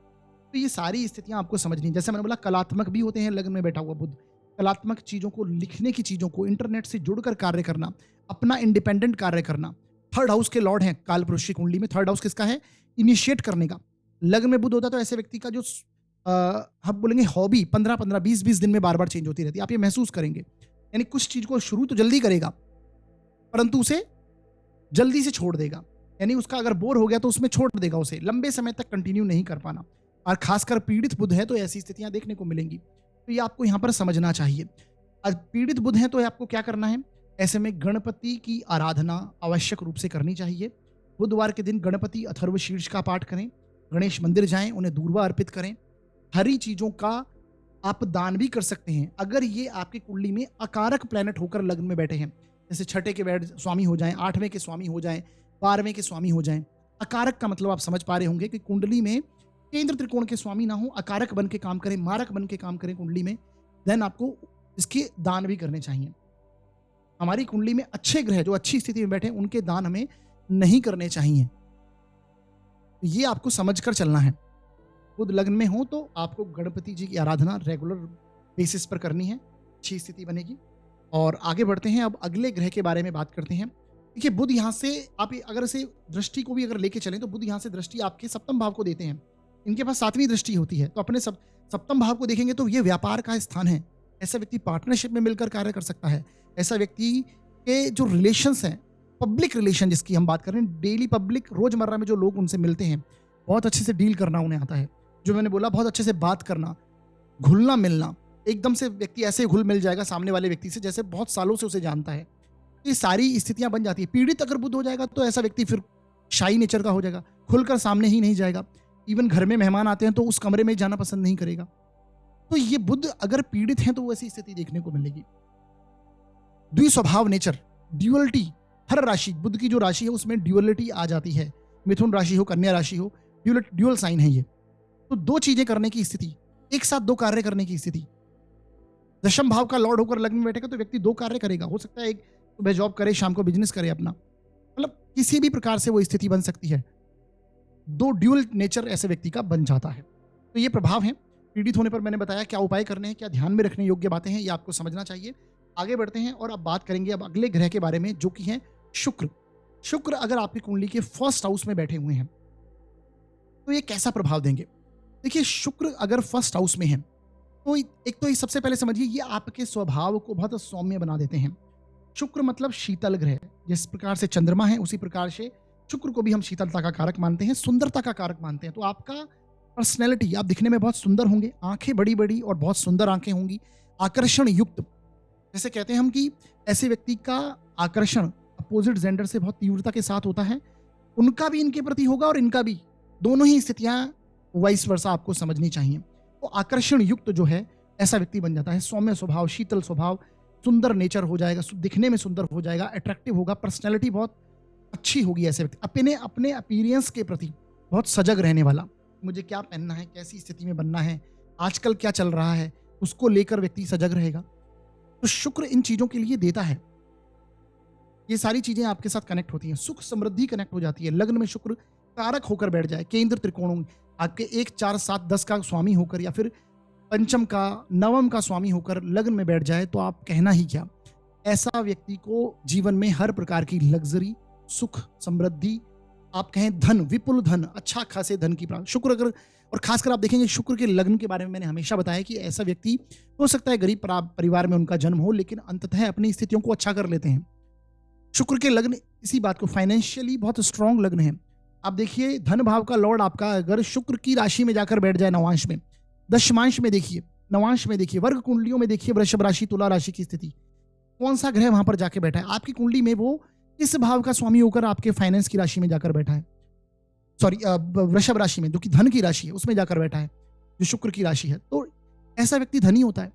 तो ये सारी स्थितियां आपको समझनी, जैसे मैंने बोला कलात्मक भी होते हैं लग्न में बैठा हुआ बुध। कलात्मक चीजों को, लिखने की चीजों को, इंटरनेट से जुड़कर कार्य करना, अपना इंडिपेंडेंट कार्य करना, थर्ड हाउस के लॉर्ड हैं काल पुरुष की कुंडली में। थर्ड हाउस किसका है? इनिशिएट करने का। लग्न में बुध होता है तो ऐसे व्यक्ति का जो हम बोलेंगे हॉबी 15-15, 20-20 दिन में बार बार चेंज होती रहती है। आप ये महसूस करेंगे, यानी कुछ चीज को शुरू तो जल्दी करेगा परंतु उसे जल्दी से छोड़ देगा। यानी उसका अगर बोर हो गया तो उसमें छोड़ देगा, उसे लंबे समय तक कंटिन्यू नहीं कर पाना। और खासकर पीड़ित बुध है तो ऐसी स्थितियां देखने को मिलेंगी। तो ये आपको यहां पर समझना चाहिए। आज पीड़ित बुध है तो आपको क्या करना है? ऐसे में गणपति की आराधना आवश्यक रूप से करनी चाहिए। बुधवार के दिन गणपति अथर्वशीर्ष का पाठ करें, गणेश मंदिर जाएं, उन्हें दूर्वा अर्पित करें। हरी चीजों का आप दान भी कर सकते हैं अगर ये आपकी कुंडली में अकारक प्लैनेट होकर लग्न में बैठे हैं। जैसे छठे के स्वामी हो जाएं, 8वें के स्वामी हो जाएं, 12वें के स्वामी हो जाएं। अकारक का मतलब आप समझ पा रहे होंगे कि कुंडली में केंद्र त्रिकोण के स्वामी ना हो, अकारक बन के काम करें, मारक बन के काम करें कुंडली में। देन आपको इसके दान भी करने चाहिए। हमारी कुंडली में अच्छे ग्रह जो अच्छी स्थिति में बैठे उनके दान हमें नहीं करने चाहिए। ये आपको समझकर चलना है। बुध लग्न में हो तो आपको गणपति जी की आराधना रेगुलर बेसिस पर करनी है, अच्छी स्थिति बनेगी। और आगे बढ़ते हैं, अब अगले ग्रह के बारे में बात करते हैं। देखिए बुध यहाँ से आप अगर इसे दृष्टि को भी अगर लेके चलें तो बुध यहाँ से दृष्टि आपके सप्तम भाव को देते हैं। इनके पास 7वीं दृष्टि होती है, तो अपने सप्तम भाव को देखेंगे तो ये व्यापार का स्थान है। ऐसा व्यक्ति पार्टनरशिप में मिलकर कार्य कर सकता है। ऐसा व्यक्ति के जो रिलेशंस हैं, पब्लिक रिलेशन जिसकी हम बात कर रहे हैं, डेली पब्लिक रोजमर्रा में जो लोग उनसे मिलते हैं, बहुत अच्छे से डील करना उन्हें आता है। जो मैंने बोला, बहुत अच्छे से बात करना, घुलना मिलना, एकदम से व्यक्ति ऐसे घुल मिल जाएगा सामने वाले व्यक्ति से जैसे बहुत सालों से उसे जानता है। ये सारी स्थितियां बन जाती है। पीड़ित अगर बुध हो जाएगा तो ऐसा व्यक्ति फिर शाई नेचर का हो जाएगा, खुलकर सामने ही नहीं जाएगा। इवन घर में मेहमान आते हैं तो उस कमरे में जाना पसंद नहीं करेगा। तो ये बुध अगर पीड़ित हैं तो वैसी स्थिति देखने को मिलेगी। द्विस्वभाव नेचर, ड्यूअलिटी, हर राशि, बुध की जो राशि है उसमें ड्यूअलिटी आ जाती है। मिथुन राशि हो, कन्या राशि हो, ड्यूअल साइन है ये। तो दो चीजें करने की स्थिति, एक साथ दो कार्य करने की स्थिति। दशम भाव का लॉर्ड होकर लग्न में बैठेगा तो व्यक्ति दो कार्य करेगा। हो सकता है एक सुबह जॉब करे, शाम को बिजनेस करे अपना, मतलब किसी भी प्रकार से वो स्थिति बन सकती है। दो ड्यूअल नेचर ऐसे व्यक्ति का बन जाता है। तो ये प्रभाव है। पीड़ित होने पर मैंने बताया क्या उपाय करने हैं, क्या ध्यान में रखने योग्य बातें हैं, ये आपको समझना चाहिए। आगे बढ़ते हैं और अब बात करेंगे अब अगले ग्रह के बारे में जो कि है शुक्र। शुक्र अगर आपकी कुंडली के फर्स्ट हाउस में बैठे हुए हैं तो ये कैसा प्रभाव देंगे? देखिए शुक्र अगर फर्स्ट हाउस में है तो एक तो सबसे पहले समझिए ये आपके स्वभाव को बहुत सौम्य बना देते हैं। शुक्र मतलब शीतल ग्रह, जिस प्रकार से चंद्रमा है उसी प्रकार से शुक्र को भी हम शीतलता का कारक मानते हैं, सुंदरता का कारक मानते हैं। तो आपका पर्सनैलिटी, आप दिखने में बहुत सुंदर होंगे, आंखें बड़ी बड़ी और बहुत सुंदर आंखें होंगी, आकर्षण युक्त। जैसे कहते हैं हम कि ऐसे व्यक्ति का आकर्षण अपोजिट जेंडर से बहुत तीव्रता के साथ होता है, उनका भी इनके प्रति होगा और इनका भी, दोनों ही स्थितियां वाइस वर्सा आपको समझनी चाहिए। तो आकर्षण युक्त जो है ऐसा व्यक्ति बन जाता है। सौम्य स्वभाव, शीतल स्वभाव, सुंदर नेचर हो जाएगा, दिखने में सुंदर हो जाएगा, अट्रैक्टिव होगा, पर्सनैलिटी बहुत अच्छी होगी। ऐसे व्यक्ति अपने अपीयरेंस के प्रति बहुत सजग रहने वाला, मुझे क्या पहनना है, कैसी स्थिति में बनना है, आजकल क्या चल रहा है, उसको लेकर व्यक्ति सजग रहेगा। तो शुक्र इन चीजों के लिए देता है। ये सारी चीजें आपके साथ कनेक्ट होती हैं। सुख समृद्धि कनेक्ट हो जाती है। लग्न में शुक्र कारक होकर बैठ जाए, केंद्र त्रिकोणों आपके 1, 4, 7, 10 का स्वामी होकर या फिर पंचम का, नवम का स्वामी होकर लग्न में बैठ जाए तो आप कहना ही क्या। ऐसा व्यक्ति को जीवन में हर प्रकार की लग्जरी, सुख, समृद्धि, आप कहें धन, विपुल धन, अच्छा खासे धन की प्राप्ति शुक्र अगर, और खासकर आप देखेंगे शुक्र के लग्न के बारे में मैंने हमेशा बताया कि ऐसा व्यक्ति हो सकता है गरीब परिवार में उनका जन्म हो लेकिन अंततः अपनी स्थितियों को अच्छा कर लेते हैं। शुक्र के लग्न इसी बात को, फाइनेंशियली बहुत स्ट्रांग लग्न है। आप देखिए धन भाव का लॉर्ड आपका अगर शुक्र की राशि में जाकर बैठ जाए, नवांश में, दशमांश में देखिए, नवांश में देखिए, वर्ग कुंडलियों में देखिए, वृषभ राशि, तुला राशि की स्थिति, कौन सा ग्रह वहां पर जाके बैठा है आपकी कुंडली में, वो किस भाव का स्वामी होकर आपके फाइनेंस की राशि में जाकर बैठा है, सॉरी वृषभ राशि में जो कि धन की राशि है उसमें जाकर बैठा है, जो शुक्र की राशि है। तो ऐसा व्यक्ति धनी होता है।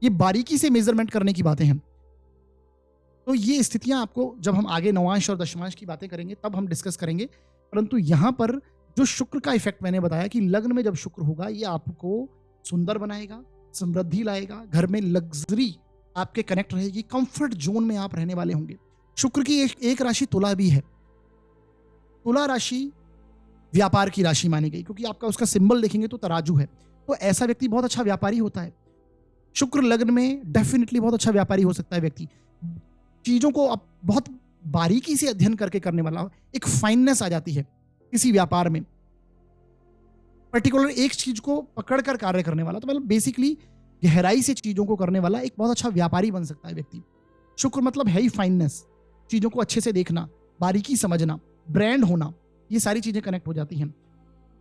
ये बारीकी से मेजरमेंट करने की बातें हैं। तो ये स्थितियां आपको जब हम आगे नवांश और दशमांश की बातें करेंगे तब हम डिस्कस करेंगे। परंतु यहां पर जो शुक्र का इफेक्ट मैंने बताया कि लग्न में जब शुक्र होगा ये आपको सुंदर बनाएगा, समृद्धि लाएगा, घर में लग्जरी आपके कनेक्ट रहेगी, कंफर्ट जोन में आप रहने वाले होंगे। शुक्र की एक राशि तुला भी है। तुला राशि व्यापार की राशि मानी गई क्योंकि आपका उसका सिंबल देखेंगे तो तराजू है। तो ऐसा व्यक्ति बहुत अच्छा व्यापारी होता है। शुक्र लग्न में डेफिनेटली बहुत अच्छा व्यापारी हो सकता है व्यक्ति। चीजों को अब बहुत बारीकी से अध्ययन करके करने वाला, एक फाइननेस आ जाती है किसी व्यापार में, पर्टिकुलर एक चीज को पकड़कर कार्य करने वाला। तो मतलब बेसिकली गहराई से चीजों को करने वाला एक बहुत अच्छा व्यापारी बन सकता है व्यक्ति। शुक्र मतलब है ही फाइननेस, चीजों को अच्छे से देखना, बारीकी समझना, ब्रांड होना, ये सारी चीजें कनेक्ट हो जाती हैं।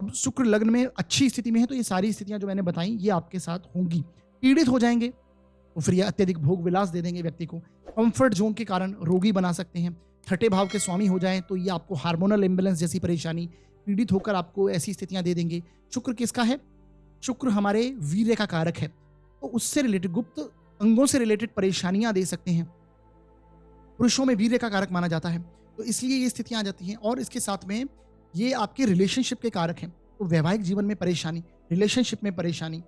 अब शुक्र लग्न में अच्छी स्थिति में है तो ये सारी स्थितियां जो मैंने बताई ये आपके साथ होंगी। पीड़ित हो जाएंगे तो फिर ये अत्यधिक भोग विलास दे देंगे व्यक्ति को, कंफर्ट जोन के कारण रोगी बना सकते हैं। छठे भाव के स्वामी हो जाएं तो ये आपको हार्मोनल इम्बेलेंस जैसी परेशानी, पीड़ित होकर आपको ऐसी स्थितियां दे देंगे। शुक्र किसका है? शुक्र हमारे वीर्य का कारक है, तो उससे रिलेटेड गुप्त अंगों से रिलेटेड परेशानियां दे सकते हैं। पुरुषों में वीर्य का कारक माना जाता है, तो इसलिए ये स्थितियां आ जाती हैं। और इसके साथ में ये आपके रिलेशनशिप के कारक हैं, तो वैवाहिक जीवन में परेशानी, रिलेशनशिप में परेशानी,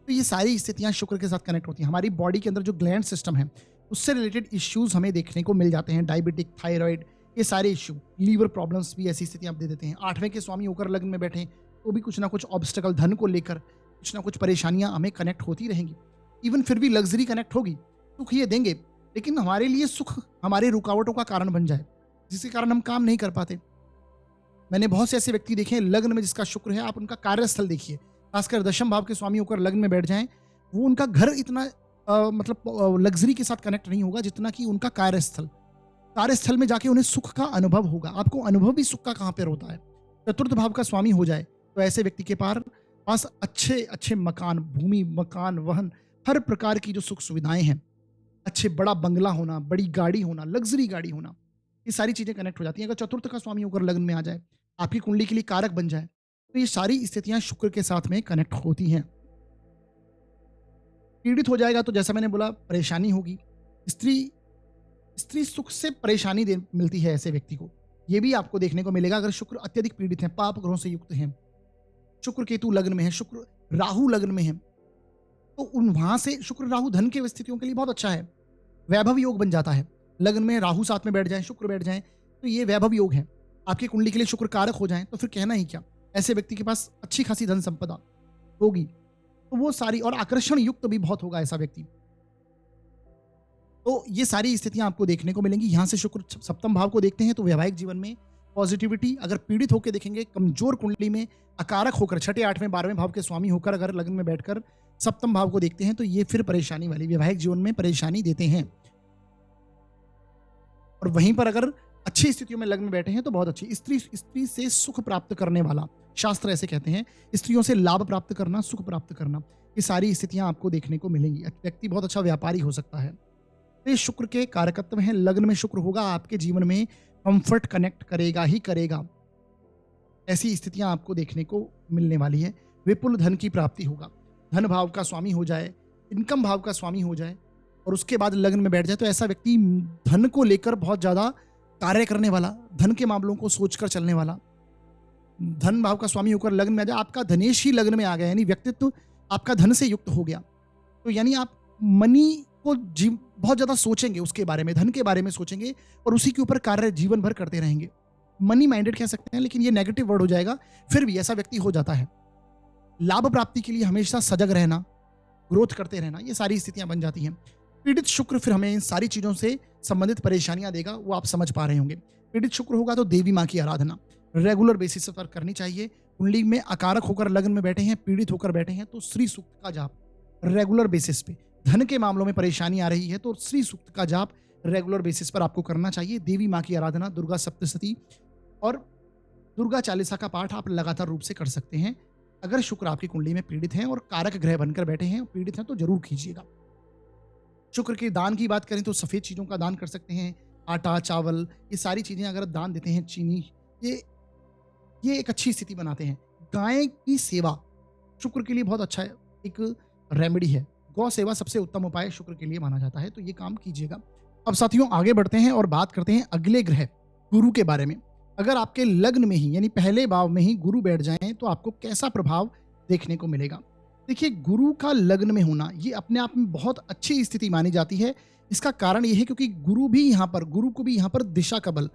तो ये सारी स्थितियां शुक्र के साथ कनेक्ट होती हैं। हमारी बॉडी के अंदर जो ग्लैंड सिस्टम है उससे रिलेटेड इश्यूज हमें देखने को मिल जाते हैं, डायबिटिक, थायराइड, ये सारे इश्यू, लीवर प्रॉब्लम्स भी ऐसी स्थितियां आप दे देते हैं। आठवें के स्वामी होकर लग्न में बैठे तो भी कुछ ना कुछ ऑब्स्टिकल, धन को लेकर कुछ ना कुछ परेशानियां हमें कनेक्ट होती रहेंगी। इवन फिर भी लग्जरी कनेक्ट होगी, सुख ये देंगे, लेकिन हमारे लिए सुख हमारे रुकावटों का कारण बन जाए, जिसके कारण हम काम नहीं कर पाते। मैंने बहुत से ऐसे व्यक्ति देखे हैं लग्न में जिसका शुक्र है, आप उनका कार्यस्थल देखिए, खासकर दशम भाव के स्वामी होकर लग्न में बैठ जाएं, वो उनका घर इतना मतलब लग्जरी के साथ कनेक्ट नहीं होगा जितना कि उनका कार्यस्थल। कार्यस्थल में जाके उन्हें सुख का अनुभव होगा। आपको अनुभव भी सुख का कहाँ पर होता है? चतुर्थ भाव का स्वामी हो जाए तो ऐसे व्यक्ति के पास अच्छे अच्छे मकान, भूमि, मकान, वाहन, हर प्रकार की जो सुख सुविधाएं हैं, अच्छे बड़ा बंगला होना, बड़ी गाड़ी होना, लग्जरी गाड़ी होना, ये सारी चीजें कनेक्ट हो जाती हैं। अगर चतुर्थ का स्वामी होकर लग्न में आ जाए, आपकी कुंडली के लिए कारक बन जाए, तो ये सारी स्थितियां शुक्र के साथ में कनेक्ट होती हैं। पीड़ित हो जाएगा तो जैसा मैंने बोला परेशानी होगी। स्त्री सुख से परेशानी मिलती है ऐसे व्यक्ति को, ये भी आपको देखने को मिलेगा अगर शुक्र अत्यधिक पीड़ित है, पाप ग्रहों से युक्त हैं, शुक्र केतु लग्न में है, शुक्र राहु लग्न में है, तो उन वहां से शुक्र राहु धन की स्थितियों के लिए बहुत अच्छा है, वैभव योग बन जाता है। लग्न में राहु साथ में बैठ जाए, शुक्र बैठ जाए, तो ये वैभव योग है। आपकी कुंडली के लिए शुक्र कारक हो जाए तो फिर कहना ही क्या, ऐसे व्यक्ति के पास अच्छी खासी धन संपदा होगी, तो वो सारी, और आकर्षण युक्त भी बहुत होगा ऐसा व्यक्ति। तो ये सारी स्थितियां आपको देखने को मिलेंगी। यहां से शुक्र सप्तम भाव को देखते हैं तो वैवाहिक जीवन में पॉजिटिविटी, अगर पीड़ित होकर देखेंगे, कमजोर कुंडली में अकारक होकर, छठे, आठवें, 12वें भाव के स्वामी होकर अगर लग्न में बैठकर सप्तम भाव को देखते हैं तो ये फिर परेशानी वाली, वैवाहिक जीवन में परेशानी देते हैं। और वहीं पर अगर अच्छी स्थितियों में लग्न में बैठे हैं तो बहुत अच्छी, स्त्री से सुख प्राप्त करने वाला, शास्त्र ऐसे कहते हैं, स्त्रियों से लाभ प्राप्त करना, सुख प्राप्त करना, ये सारी स्थितियां आपको देखने को मिलेंगी। व्यक्ति बहुत अच्छा व्यापारी हो सकता है। तो ये शुक्र के कारकत्व हैं। लग्न में शुक्र होगा, आपके जीवन में कंफर्ट कनेक्ट करेगा ही करेगा, ऐसी स्थितियां आपको देखने को मिलने वाली है। विपुल धन की प्राप्ति होगा, धन भाव का स्वामी हो जाए, इनकम भाव का स्वामी हो जाए और उसके बाद लग्न में बैठ जाए तो ऐसा व्यक्ति धन को लेकर बहुत ज्यादा कार्य करने वाला, धन के मामलों को सोचकर चलने वाला, धन भाव का स्वामी होकर लग्न में आ जाए, आपका धनेश ही लग्न में आ गया, यानी व्यक्तित्व आपका धन से युक्त हो गया, तो यानी आप मनी को बहुत ज्यादा सोचेंगे, उसके बारे में, धन के बारे में सोचेंगे और उसी के ऊपर कार्य जीवन भर करते रहेंगे। मनी माइंडेड कह सकते हैं, लेकिन ये नेगेटिव वर्ड हो जाएगा, फिर भी ऐसा व्यक्ति हो जाता है। लाभ प्राप्ति के लिए हमेशा सजग रहना, ग्रोथ करते रहना, ये सारी स्थितियां बन जाती हैं। पीड़ित शुक्र फिर हमें इन सारी चीजों से संबंधित परेशानियां देगा, वो आप समझ पा रहे होंगे। पीड़ित शुक्र होगा तो देवी माँ की आराधना रेगुलर बेसिस पर करनी चाहिए। कुंडली में अकारक होकर लग्न में बैठे हैं, पीड़ित होकर बैठे हैं, तो श्री सूक्त का जाप रेगुलर बेसिस पे, धन के मामलों में परेशानी आ रही है तो श्री सूक्त का जाप रेगुलर बेसिस पर आपको करना चाहिए। देवी माँ की आराधना, दुर्गा सप्तशती और दुर्गा चालीसा का पाठ आप लगातार रूप से कर सकते हैं। अगर शुक्र आपकी कुंडली में पीड़ित हैं और कारक ग्रह बनकर बैठे हैं, पीड़ित हैं, तो जरूर कीजिएगा। शुक्र के दान की बात करें तो सफेद चीजों का दान कर सकते हैं, आटा, चावल, ये सारी चीजें अगर दान देते हैं, चीनी, ये एक अच्छी स्थिति बनाते हैं। गाय की सेवा शुक्र के लिए बहुत अच्छा है, एक रेमेडी है। गौ सेवा सबसे उत्तम उपाय शुक्र के लिए माना जाता है, तो ये काम कीजिएगा। अब साथियों आगे बढ़ते हैं और बात करते हैं अगले ग्रह गुरु के बारे में। अगर आपके लग्न में ही यानी पहले भाव में ही गुरु बैठ जाएं तो आपको कैसा प्रभाव देखने को मिलेगा। देखिए, गुरु का लग्न में होना ये अपने आप में बहुत अच्छी स्थिति मानी जाती है। इसका कारण ये है क्योंकि गुरु को भी यहाँ पर दिशा का बल,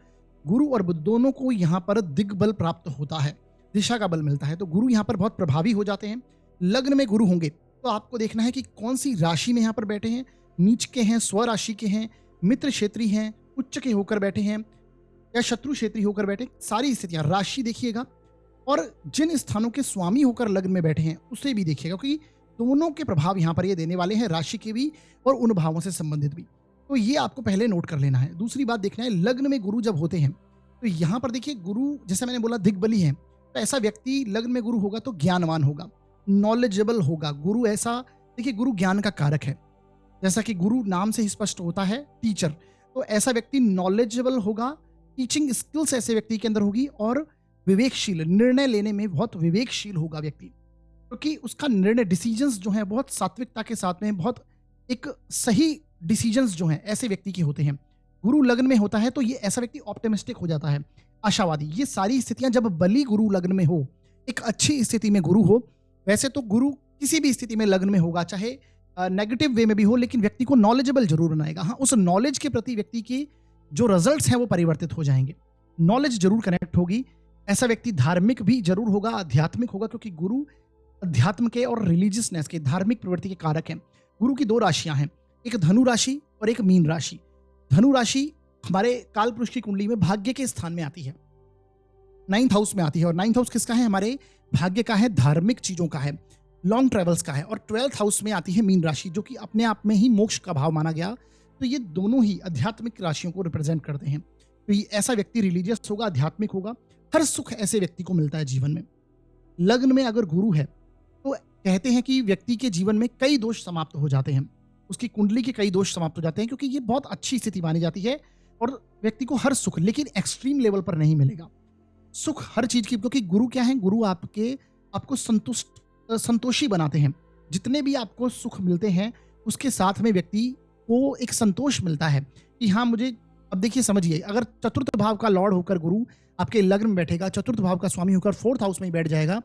गुरु और बुध दोनों को यहाँ पर दिग्बल प्राप्त होता है, दिशा का बल मिलता है, तो गुरु यहाँ पर बहुत प्रभावी हो जाते हैं। लग्न में गुरु होंगे तो आपको देखना है कि कौन सी राशि में यहाँ पर बैठे हैं, नीच के हैं, स्व राशि के हैं, मित्र क्षेत्री हैं, उच्च के होकर बैठे हैं या शत्रु क्षेत्री होकर बैठे, सारी स्थितियां, राशि देखिएगा और जिन स्थानों के स्वामी होकर लग्न में बैठे हैं उसे भी देखिएगा, क्योंकि दोनों के प्रभाव यहाँ पर ये देने वाले हैं, राशि के भी और उन भावों से संबंधित भी। तो ये आपको पहले नोट कर लेना है। दूसरी बात देखना है, लग्न में गुरु जब होते हैं तो यहाँ पर देखिए गुरु, जैसे मैंने बोला, दिग्बली है, तो ऐसा व्यक्ति लग्न में गुरु होगा तो ज्ञानवान होगा, नॉलेजेबल होगा। गुरु ऐसा, देखिए गुरु ज्ञान का कारक है, जैसा कि गुरु नाम से ही स्पष्ट होता है, टीचर। तो ऐसा व्यक्ति नॉलेजेबल होगा, टीचिंग स्किल्स ऐसे व्यक्ति के अंदर होगी और विवेकशील, निर्णय लेने में बहुत विवेकशील होगा व्यक्ति, क्योंकि उसका निर्णय, डिसीजंस जो है बहुत सात्विकता के साथ में, बहुत एक सही डिसीजंस जो हैं ऐसे व्यक्ति के होते हैं। गुरु लग्न में होता है तो ये ऐसा व्यक्ति ऑप्टिमिस्टिक हो जाता है, आशावादी। ये सारी स्थितियां जब बली गुरु लग्न में हो, एक अच्छी स्थिति में गुरु हो, वैसे तो गुरु किसी भी स्थिति में लग्न में होगा, चाहे नेगेटिव वे में भी हो, लेकिन व्यक्ति को नॉलेजेबल जरूर बनाएगा। हाँ, उस नॉलेज के प्रति व्यक्ति के जो रिजल्ट्स हैं वो परिवर्तित हो जाएंगे, नॉलेज जरूर कनेक्ट होगी। ऐसा व्यक्ति धार्मिक भी जरूर होगा, आध्यात्मिक होगा, क्योंकि गुरु अध्यात्म के और रिलीजियसनेस के, धार्मिक प्रवृत्ति के कारक हैं। गुरु की दो राशियां हैं, एक धनु राशि और एक मीन राशि। धनु राशि हमारे काल पुरुष की कुंडली में भाग्य के स्थान में आती है, 9th हाउस में आती है, और 9th हाउस किसका है? हमारे भाग्य का है, धार्मिक चीजों का है, लॉन्ग ट्रेवल्स का है। और 12th हाउस में आती है मीन राशि, जो कि अपने आप में ही मोक्ष का भाव माना गया। तो ये दोनों ही आध्यात्मिक राशियों को रिप्रेजेंट करते हैं। तो ये ऐसा व्यक्ति रिलीजियस होगा, आध्यात्मिक होगा, हर सुख ऐसे व्यक्ति को मिलता है जीवन में। लग्न में अगर गुरु है तो कहते हैं कि व्यक्ति के जीवन में कई दोष समाप्त हो जाते हैं, उसकी कुंडली के कई दोष समाप्त हो जाते हैं, क्योंकि ये बहुत अच्छी स्थिति मानी जाती है और व्यक्ति को हर सुख, लेकिन एक्सट्रीम लेवल पर नहीं मिलेगा सुख हर चीज की, क्योंकि गुरु क्या है? गुरु आपको संतोषी बनाते हैं। जितने भी आपको सुख मिलते हैं उसके साथ में व्यक्ति को एक संतोष मिलता है कि हाँ मुझे, अब देखिए समझिए, अगर चतुर्थ भाव का लॉर्ड होकर गुरु आपके लग्न में बैठेगा, चतुर्थ भाव का स्वामी होकर 4th हाउस में ही बैठ जाएगा,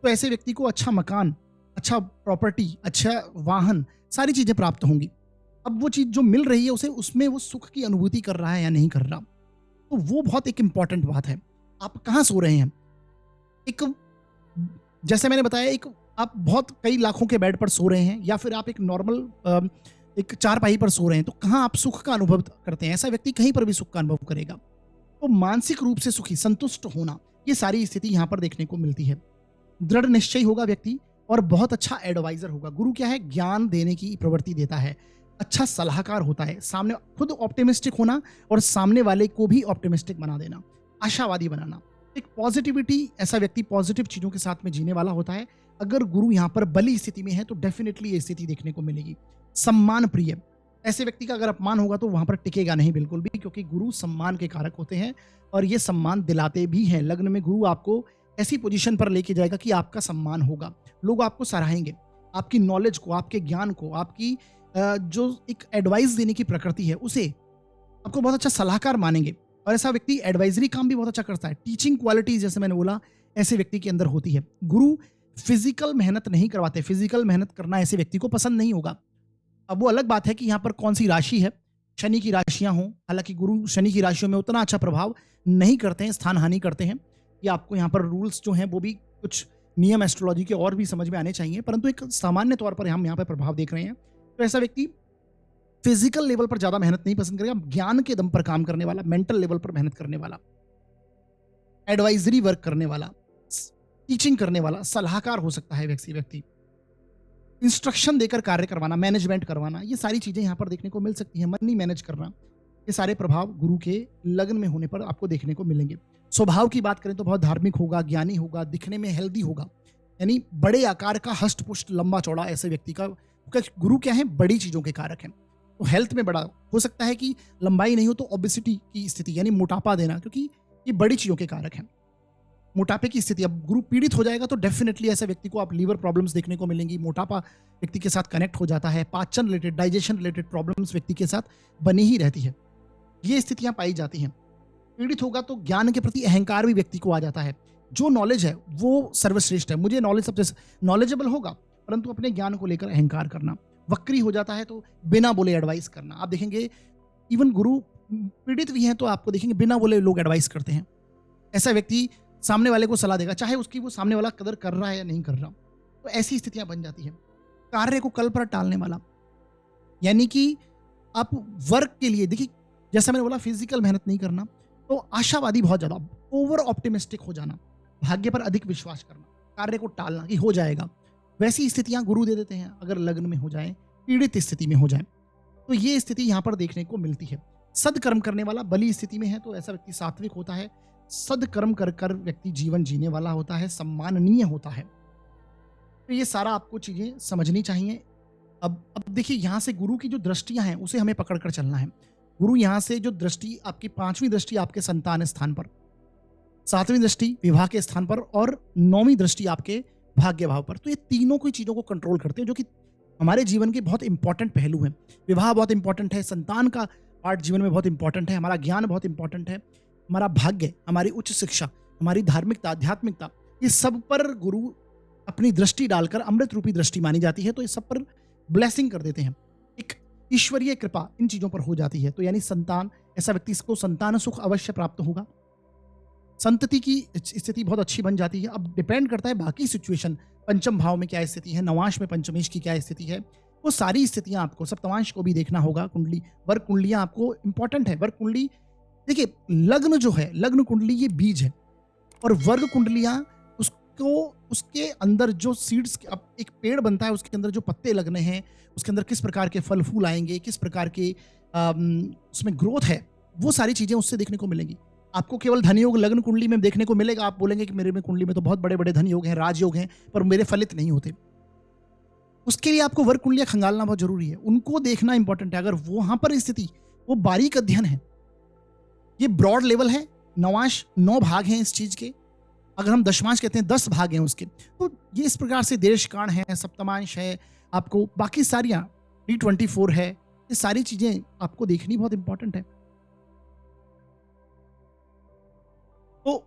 तो ऐसे व्यक्ति को अच्छा मकान, अच्छा प्रॉपर्टी, अच्छा वाहन, सारी चीजें प्राप्त होंगी। अब वो चीज जो मिल रही है उसे, उसमें वो सुख की अनुभूति कर रहा है या नहीं कर रहा, तो वो बहुत एक इंपॉर्टेंट बात है। आप कहाँ सो रहे हैं? एक, जैसे मैंने बताया, एक आप बहुत कई लाखों के बेड पर सो रहे हैं, या फिर आप एक नॉर्मल एक चारपाई पर सो रहे हैं, तो कहाँ आप सुख का अनुभव करते हैं? ऐसा व्यक्ति कहीं पर भी सुख का अनुभव करेगा। तो मानसिक रूप से सुखी, संतुष्ट होना, ये सारी स्थिति यहाँ पर देखने को मिलती है। दृढ़ निश्चय होगा व्यक्ति और बहुत अच्छा एडवाइजर होगा। गुरु क्या है? ज्ञान देने की प्रवृत्ति देता है, अच्छा सलाहकार होता है, सामने खुद ऑप्टिमिस्टिक होना और सामने वाले को भी ऑप्टिमिस्टिक बना देना, आशावादी बनाना, एक पॉजिटिविटी। ऐसा व्यक्ति पॉजिटिव चीजों के साथ में जीने वाला होता है। अगर गुरु यहाँ पर बली स्थिति में है तो डेफिनेटली ये स्थिति देखने को मिलेगी। सम्मान प्रिय, ऐसे व्यक्ति का अगर अपमान होगा तो वहां पर टिकेगा नहीं बिल्कुल भी, क्योंकि गुरु सम्मान के कारक होते हैं और ये सम्मान दिलाते भी हैं। लग्न में गुरु आपको ऐसी पोजीशन पर लेके जाएगा कि आपका सम्मान होगा, लोग आपको सराहेंगे, आपकी नॉलेज को, आपके ज्ञान को, आपकी जो एक एडवाइस देने की प्रकृति है उसे आपको बहुत अच्छा सलाहकार मानेंगे। और ऐसा व्यक्ति एडवाइजरी काम भी बहुत अच्छा करता है। टीचिंग क्वालिटीज, जैसे मैंने बोला, ऐसे व्यक्ति के अंदर होती है। गुरु फिजिकल मेहनत नहीं करवाते, फिजिकल मेहनत करना ऐसे व्यक्ति को पसंद नहीं होगा। अब वो अलग बात है कि यहाँ पर कौन सी राशि है, शनि की राशियां हों, हालांकि गुरु शनि की राशियों में उतना अच्छा प्रभाव नहीं करते हैं, स्थान हानि करते हैं। ये आपको यहाँ पर रूल्स जो हैं वो भी कुछ नियम एस्ट्रोलॉजी के और भी समझ में आने चाहिए, परंतु एक सामान्य तौर पर हम यहाँ पर प्रभाव देख रहे हैं। तो ऐसा व्यक्ति फिजिकल लेवल पर ज्यादा मेहनत नहीं पसंद करेगा, ज्ञान के दम पर काम करने वाला, मेंटल लेवल पर मेहनत करने वाला, एडवाइजरी वर्क करने वाला, टीचिंग करने वाला, सलाहकार हो सकता है व्यक्ति, इंस्ट्रक्शन देकर कार्य करवाना, मैनेजमेंट करवाना, ये सारी चीजें यहाँ पर देखने को मिल सकती हैं। मनी मैनेज करना, ये सारे प्रभाव गुरु के लग्न में होने पर आपको देखने को मिलेंगे। स्वभाव की बात करें तो बहुत धार्मिक होगा, ज्ञानी होगा, दिखने में हेल्दी होगा, यानी बड़े आकार का, हष्ट पुष्ट, लंबा चौड़ा ऐसे व्यक्ति का, गुरु क्या है? बड़ी चीजों के कारक हैं। तो हेल्थ में बड़ा हो सकता है कि लंबाई नहीं हो तो ओबेसिटी की स्थिति, यानी मोटापा देना, क्योंकि ये बड़ी चीजों के कारक हैं। मोटापे की स्थिति, अब गुरु पीड़ित हो जाएगा तो डेफिनेटली ऐसे व्यक्ति को आप लीवर प्रॉब्लम्स देखने को मिलेंगी। मोटापा व्यक्ति के साथ कनेक्ट हो जाता है, पाचन रिलेटेड, डाइजेशन रिलेटेड प्रॉब्लम्स व्यक्ति के साथ बनी ही रहती है, ये स्थितियां पाई जाती हैं। पीड़ित होगा तो ज्ञान के प्रति अहंकार भी व्यक्ति को आ जाता है। जो नॉलेज है वो सर्वश्रेष्ठ है, मुझे नॉलेज सबसे, नॉलेजेबल होगा परंतु अपने ज्ञान को लेकर अहंकार करना। वक्री हो जाता है तो बिना बोले एडवाइस करना। आप देखेंगे इवन गुरु पीड़ित भी हैं तो आपको देखेंगे बिना बोले लोग एडवाइस करते हैं। ऐसा व्यक्ति सामने वाले को सलाह देगा, चाहे उसकी वो सामने वाला कदर कर रहा है या नहीं कर रहा। तो ऐसी स्थितियां बन जाती हैं। कार्य को कल पर टालने वाला, यानी कि आप वर्क के लिए देखिए, जैसा मैंने बोला फिजिकल मेहनत नहीं करना, तो आशावादी बहुत ज़्यादा, ओवर ऑप्टिमिस्टिक हो जाना, भाग्य पर अधिक विश्वास करना, कार्य को टालना कि हो जाएगा, वैसी स्थितियां गुरु दे देते हैं अगर लग्न में हो जाए, पीड़ित स्थिति में हो जाए। तो ये स्थिति यहाँ पर देखने को मिलती है। सदकर्म करने वाला बली स्थिति में है तो ऐसा व्यक्ति सात्विक होता है, सदकर्म कर कर व्यक्ति जीवन जीने वाला होता है, सम्माननीय होता है। तो ये सारा आपको चीज़ें समझनी चाहिए। अब देखिए, यहाँ से गुरु की जो दृष्टियां हैं उसे हमें पकड़ कर चलना है। गुरु यहाँ से जो दृष्टि, आपकी 5वीं दृष्टि आपके संतान स्थान पर, 7वीं दृष्टि विवाह के स्थान पर और 9वीं दृष्टि आपके भाग्य भाव पर, तो ये तीनों की चीज़ों को कंट्रोल करते हैं, जो कि हमारे जीवन के बहुत इंपॉर्टेंट पहलू हैं। विवाह बहुत इंपॉर्टेंट है, संतान का पार्ट जीवन में बहुत इंपॉर्टेंट है, हमारा ज्ञान बहुत इंपॉर्टेंट है, हमारा भाग्य, हमारी उच्च शिक्षा, हमारी धार्मिकता, आध्यात्मिकता, ये सब पर गुरु अपनी दृष्टि डालकर, अमृत रूपी दृष्टि मानी जाती है, तो ये सब पर ब्लेसिंग कर देते हैं। एक ईश्वरीय कृपा इन चीज़ों पर हो जाती है। तो यानी संतान, ऐसा व्यक्ति इसको संतान सुख अवश्य प्राप्त होगा, संतति की स्थिति बहुत अच्छी बन जाती है। अब डिपेंड करता है बाकी सिचुएशन, पंचम भाव में क्या स्थिति है, नवांश में पंचमेश की क्या स्थिति है, वो सारी स्थितियां आपको, सप्तमांश को भी देखना होगा। कुंडली, वर्ग कुंडलियां आपको इंपॉर्टेंट है। वर्ग कुंडली देखिए, लग्न जो है, लग्न कुंडली ये बीज है, और वर्ग कुंडलियां उसको, उसके अंदर जो सीड्स, अब एक पेड़ बनता है उसके अंदर जो पत्ते लगने हैं, उसके अंदर किस प्रकार के फल फूल आएंगे, किस प्रकार के उसमें ग्रोथ है, वो सारी चीजें उससे देखने को मिलेंगी। आपको केवल धन योग लग्न कुंडली में देखने को मिलेगा। आप बोलेंगे कि मेरे में कुंडली में तो बहुत बड़े बड़े धन योग हैं, राजयोग हैं, पर मेरे फलित नहीं होते। उसके लिए आपको वर्ग कुंडलियां खंगालना बहुत जरूरी है, उनको देखना इंपॉर्टेंट है। अगर वहां पर स्थिति, वो बारीक अध्ययन है, ये ब्रॉड लेवल है। नवांश 9 भाग हैं इस चीज के, अगर हम दशमांश कहते हैं 10 भाग हैं उसके, तो ये इस प्रकार से देश काण है, सप्तमांश है, आपको बाकी सारियां T24 है, ये सारी चीजें आपको देखनी बहुत इंपॉर्टेंट है। तो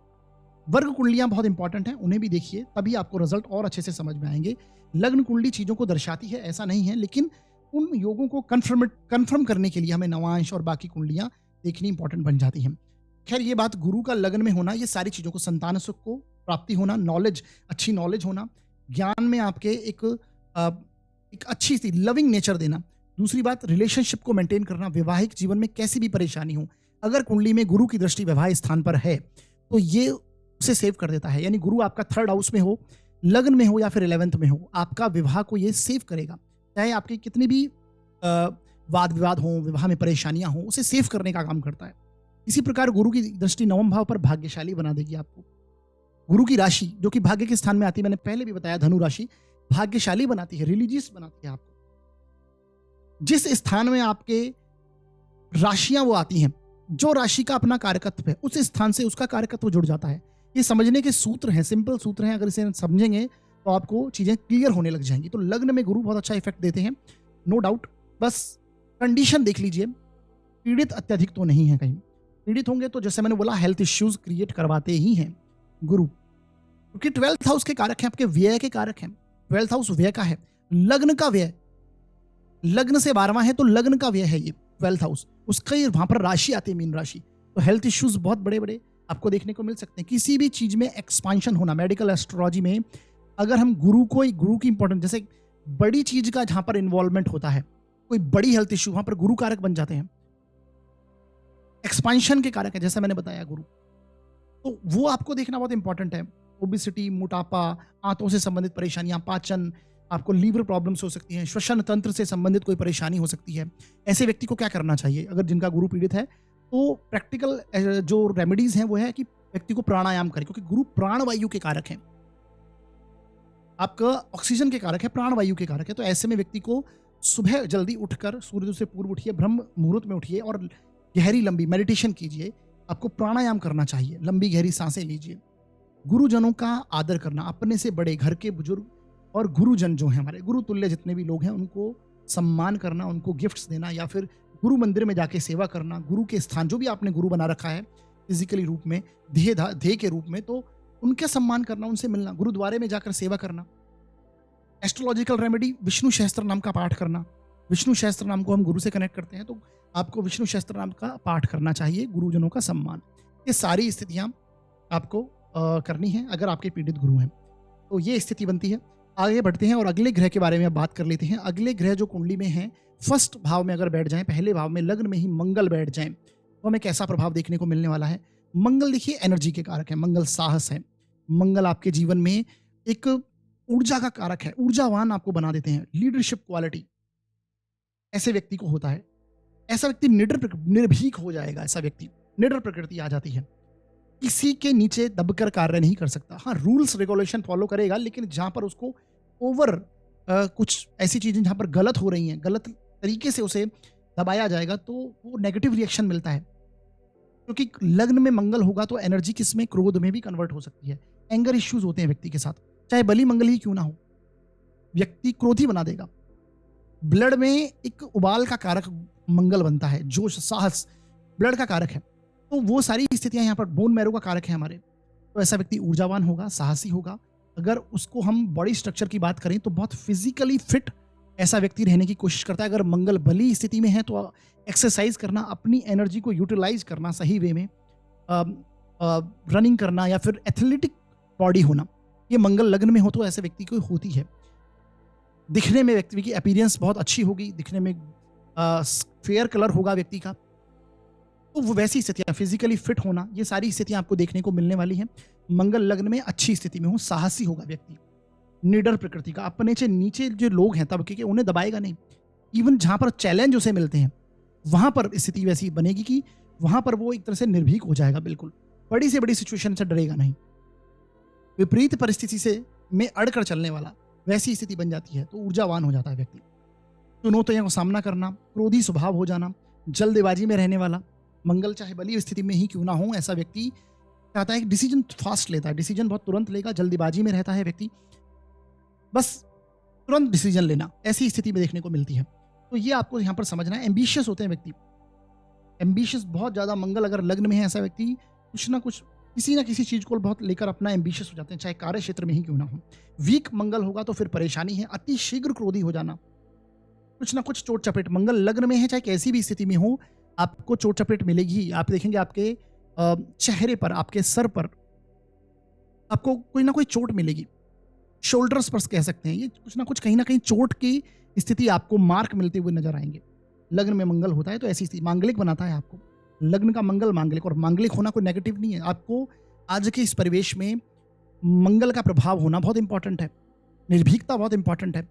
वर्ग कुंडलियां बहुत इंपॉर्टेंट हैं, उन्हें भी देखिए, तभी आपको रिजल्ट और अच्छे से समझ में आएंगे। लग्न कुंडली चीजों को दर्शाती है, ऐसा नहीं है, लेकिन उन योगों को कंफर्म करने के लिए हमें नवांश और बाकी कुंडलियां देखनी इंपॉर्टेंट बन जाती हैं। खैर, ये बात गुरु का लग्न में होना, ये सारी चीज़ों को, संतान सुख को प्राप्ति होना, नॉलेज, अच्छी नॉलेज होना, ज्ञान में आपके एक अच्छी सी लविंग नेचर देना। दूसरी बात, रिलेशनशिप को मेंटेन करना, वैवाहिक जीवन में कैसी भी परेशानी हो, अगर कुंडली में गुरु की दृष्टि वैवाहिक स्थान पर है तो ये उसे सेव कर देता है। यानी गुरु आपका 3rd हाउस में हो, लग्न में हो या फिर 11th में हो, आपका विवाह को ये सेव करेगा। चाहे आपके कितनी भी वाद विवाद हो, विवाह में परेशानियां हो, उसे सेव करने का काम करता है। इसी प्रकार गुरु की दृष्टि 9वें भाव पर भाग्यशाली बना देगी आपको। गुरु की राशि जो कि भाग्य के स्थान में आती है, मैंने पहले भी बताया, धनु राशि भाग्यशाली बनाती है, रिलीजियस बनाती है आपको। जिस स्थान में आपके राशियां वो आती हैं, जो राशि का अपना कारकत्व है, उस स्थान से उसका कारकत्व जुड़ जाता है। ये समझने के सूत्र हैं, सिंपल सूत्र हैं, अगर इसे समझेंगे तो आपको चीजें क्लियर होने लग जाएंगी। तो लग्न में गुरु बहुत अच्छा इफेक्ट देते हैं, नो डाउट। बस कंडीशन देख लीजिए, पीड़ित अत्यधिक तो नहीं है कहीं। पीड़ित होंगे तो जैसे मैंने बोला, हेल्थ इश्यूज क्रिएट करवाते ही हैं गुरु, क्योंकि 12th हाउस के कारक हैं, आपके व्यय के कारक हैं। 12th हाउस व्यय का है, लग्न का व्यय, लग्न से 12वां है तो लग्न का व्यय है ये 12th हाउस, उसका ही वहां पर राशि आती है, मीन राशि। तो हेल्थ इश्यूज बहुत बड़े बड़े आपको देखने को मिल सकते हैं। किसी भी चीज में एक्सपांशन होना, मेडिकल एस्ट्रोलॉजी में अगर हम गुरु की इंपॉर्टेंट, जैसे बड़ी चीज का जहां पर इन्वॉल्वमेंट होता है, कोई बड़ी हेल्थ इश्यू, वहां पर गुरु कारक बन जाते हैं, एक्सपांशन के कारक है, जैसा मैंने बताया गुरु। तो वो आपको देखना बहुत इंपॉर्टेंट है। ओबिसिटी, मोटापा, आंतों से संबंधित परेशानियां, पाचन, आपको लीवर प्रॉब्लम्स हो सकती हैं, श्वसन तंत्र से संबंधित कोई परेशानी हो सकती है। ऐसे व्यक्ति को क्या करना चाहिए अगर जिनका गुरु पीड़ित है? तो प्रैक्टिकल जो रेमेडीज हैं वो है कि व्यक्ति को प्राणायाम करें, क्योंकि गुरु प्राणवायु के कारक हैं, आपका ऑक्सीजन के कारक है, प्राणवायु के कारक है। तो ऐसे में व्यक्ति को सुबह जल्दी उठकर सूर्योदय से पूर्व उठिए, ब्रह्म मुहूर्त में उठिए और गहरी लंबी मेडिटेशन कीजिए। आपको प्राणायाम करना चाहिए, लंबी गहरी सांसें लीजिए। गुरुजनों का आदर करना, अपने से बड़े घर के बुजुर्ग और गुरुजन जो हैं, हमारे गुरु तुल्य जितने भी लोग हैं, उनको सम्मान करना, उनको गिफ्ट्स देना, या फिर गुरु मंदिर में जाके सेवा करना। गुरु के स्थान जो भी आपने गुरु बना रखा है फिजिकली रूप में, ध्येय के रूप में, तो उनका सम्मान करना, उनसे मिलना, गुरुद्वारे में जाकर सेवा करना। एस्ट्रोलॉजिकल रेमेडी, विष्णु सहस्त्र नाम का पाठ करना। विष्णु सहस्त्र नाम को हम गुरु से कनेक्ट करते हैं, तो आपको विष्णु सहस्त्र नाम का पाठ करना चाहिए। गुरुजनों का सम्मान, ये सारी स्थितियां आपको करनी है अगर आपके पीड़ित गुरु हैं। तो ये स्थिति बनती है। आगे बढ़ते हैं और अगले ग्रह के बारे में अब बात कर लेते हैं। अगले ग्रह जो कुंडली में हैं, फर्स्ट भाव में अगर बैठ जाएँ, पहले भाव में लग्न में ही मंगल बैठ जाएँ, तो हमें कैसा प्रभाव देखने को मिलने वाला है? मंगल देखिए एनर्जी के कारक हैं, मंगल साहस है। मंगल आपके जीवन में एक ऊर्जा का कारक है, ऊर्जावान आपको बना देते हैं। लीडरशिप क्वालिटी ऐसे व्यक्ति को होता है। ऐसा व्यक्ति निर्भीक हो जाएगा, ऐसा व्यक्ति, निडर प्रकृति आ जाती है। किसी के नीचे दबकर कार्य नहीं कर सकता। हाँ, रूल्स रेगुलेशन फॉलो करेगा, लेकिन जहाँ पर उसको ओवर कुछ ऐसी चीज़ें जहाँ पर गलत हो रही हैं, गलत तरीके से उसे दबाया जाएगा, तो वो नेगेटिव रिएक्शन मिलता है। क्योंकि लग्न में मंगल होगा तो एनर्जी किसमें, क्रोध में भी कन्वर्ट हो सकती है। एंगर इश्यूज होते हैं व्यक्ति के साथ, चाहे बली मंगल ही क्यों ना हो, व्यक्ति क्रोधी बना देगा। ब्लड में एक उबाल का कारक मंगल बनता है, जोश, साहस ब्लड का कारक है। तो वो सारी स्थितियां यहाँ पर बोन मैरो का कारक है हमारे। तो ऐसा व्यक्ति ऊर्जावान होगा, साहसी होगा। अगर उसको हम बॉडी स्ट्रक्चर की बात करें तो बहुत फिजिकली फिट ऐसा व्यक्ति रहने की कोशिश करता है। अगर मंगल बली स्थिति में है तो एक्सरसाइज करना, अपनी एनर्जी को यूटिलाइज करना सही वे में, रनिंग करना या फिर एथलेटिक बॉडी होना, ये मंगल लग्न में हो तो ऐसे व्यक्ति को होती है। दिखने में व्यक्ति की अपीयरेंस बहुत अच्छी होगी, दिखने में फेयर कलर होगा व्यक्ति का। तो वो वैसी स्थितियां, फिजिकली फिट होना, ये सारी स्थितियां आपको देखने को मिलने वाली हैं। मंगल लग्न में अच्छी स्थिति में हो, साहसी होगा व्यक्ति, निडर प्रकृति का, अपने से नीचे जो लोग हैं तबके के उन्हें दबाएगा नहीं। इवन जहां पर चैलेंज उसे मिलते हैं वहां पर स्थिति वैसी बनेगी कि वहां पर वो एक तरह से निर्भीक हो जाएगा, बिल्कुल बड़ी से बड़ी सिचुएशन से डरेगा नहीं। विपरीत परिस्थिति से में अड़कर चलने वाला वैसी स्थिति बन जाती है तो ऊर्जावान हो जाता है व्यक्ति। चुनौतियों का सामना करना, क्रोधी स्वभाव हो जाना, जल्दबाजी में रहने वाला, मंगल चाहे बली स्थिति में ही क्यों ना हो, ऐसा व्यक्ति चाहता है कि डिसीजन फास्ट लेता है, डिसीजन बहुत तुरंत लेगा, जल्दबाजी में रहता है व्यक्ति, बस तुरंत डिसीजन लेना, ऐसी स्थिति में देखने को मिलती है। तो ये आपको यहाँ पर समझना है। एम्बिशियस होते हैं व्यक्ति, एम्बिशियस बहुत ज़्यादा, मंगल अगर लग्न में है ऐसा व्यक्ति कुछ ना कुछ, किसी ना किसी चीज़ को बहुत लेकर अपना एम्बिशियस हो जाते हैं, चाहे कार्य क्षेत्र में ही क्यों ना हो। वीक मंगल होगा तो फिर परेशानी है, अति शीघ्र क्रोधी हो जाना, कुछ ना कुछ चोट चपेट। मंगल लग्न में है चाहे कैसी भी स्थिति में हो, आपको चोट चपेट मिलेगी। आप देखेंगे आपके चेहरे पर, आपके सर पर आपको कोई ना कोई चोट मिलेगी, शोल्डर्स पर कह सकते हैं, ये कुछ ना कुछ कहीं ना कहीं चोट की स्थिति आपको मार्क मिलते हुए नजर आएंगे। लग्न में मंगल होता है तो ऐसी स्थिति मांगलिक बनाता है आपको। लग्न का मंगल मांगलिक, और मांगलिक होना कोई नेगेटिव नहीं है। आपको आज के इस परिवेश में मंगल का प्रभाव होना बहुत इंपॉर्टेंट है, निर्भीकता बहुत इंपॉर्टेंट है,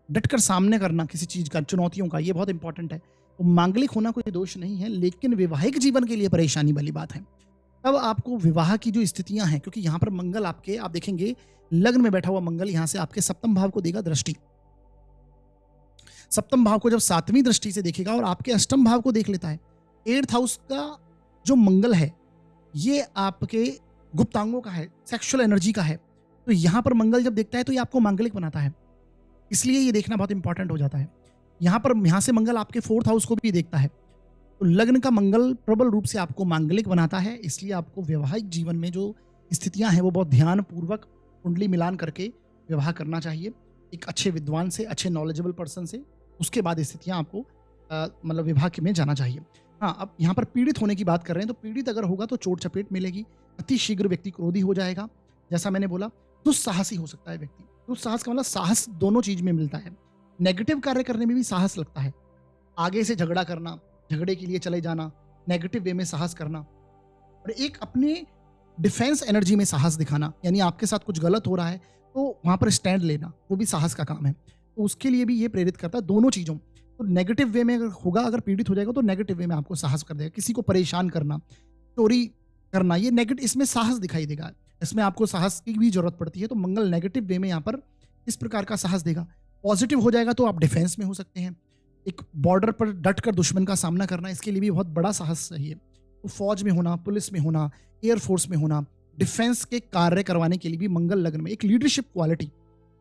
डटकर सामने करना किसी चीज का, चुनौतियों का, ये बहुत इंपॉर्टेंट है। तो मांगलिक होना कोई दोष नहीं है, लेकिन वैवाहिक जीवन के लिए परेशानी वाली बात है। तब आपको विवाह की जो स्थितियां हैं, क्योंकि यहाँ पर मंगल आपके, आप देखेंगे लग्न में बैठा हुआ मंगल यहाँ से आपके सप्तम भाव को देगा दृष्टि। सप्तम भाव को जब सातवीं दृष्टि से देखेगा और आपके अष्टम भाव को देख लेता है, 8th हाउस का जो मंगल है ये आपके गुप्तांगों का है, सेक्सुअल एनर्जी का है। तो यहाँ पर मंगल जब देखता है तो ये आपको मांगलिक बनाता है, इसलिए ये देखना बहुत इंपॉर्टेंट हो जाता है। यहाँ से मंगल आपके 4th हाउस को भी देखता है, तो लग्न का मंगल प्रबल रूप से आपको मांगलिक बनाता है। इसलिए आपको वैवाहिक जीवन में जो स्थितियां हैं वो बहुत ध्यानपूर्वक कुंडली मिलान करके विवाह करना चाहिए, एक अच्छे विद्वान से, अच्छे नॉलेजेबल पर्सन से। उसके बाद स्थितियां आपको मतलब विवाह में जाना चाहिए। हाँ, अब यहाँ पर पीड़ित होने की बात कर रहे हैं, तो पीड़ित अगर होगा तो चोट चपेट मिलेगी, अति शीघ्र व्यक्ति क्रोधी हो जाएगा, जैसा मैंने बोला। दुस्साहसी हो सकता है व्यक्ति, दुस्साहस का मतलब साहस दोनों चीज में मिलता है। नेगेटिव कार्य करने में भी साहस लगता है, आगे से झगड़ा करना, झगड़े के लिए चले जाना, नेगेटिव वे में साहस करना, और एक अपने डिफेंस एनर्जी में साहस दिखाना, यानी आपके साथ कुछ गलत हो रहा है तो वहां पर स्टैंड लेना, वो भी साहस का काम है। तो उसके लिए भी ये प्रेरित करता है दोनों चीजों। तो नेगेटिव वे में अगर होगा, अगर पीड़ित हो जाएगा तो नेगेटिव वे में आपको साहस कर देगा। किसी को परेशान करना, चोरी करना, ये नेगेटिव, इसमें साहस दिखाई देगा, इसमें आपको साहस की भी जरूरत पड़ती है। तो मंगल नेगेटिव वे में यहाँ पर इस प्रकार का साहस देगा। पॉजिटिव हो जाएगा तो आप डिफेंस में हो सकते हैं, एक बॉर्डर पर डट कर दुश्मन का सामना करना, इसके लिए भी बहुत बड़ा साहस चाहिए। तो फौज में होना, पुलिस में होना, एयरफोर्स में होना, डिफेंस के कार्य करवाने के लिए भी मंगल लग्न में एक लीडरशिप क्वालिटी।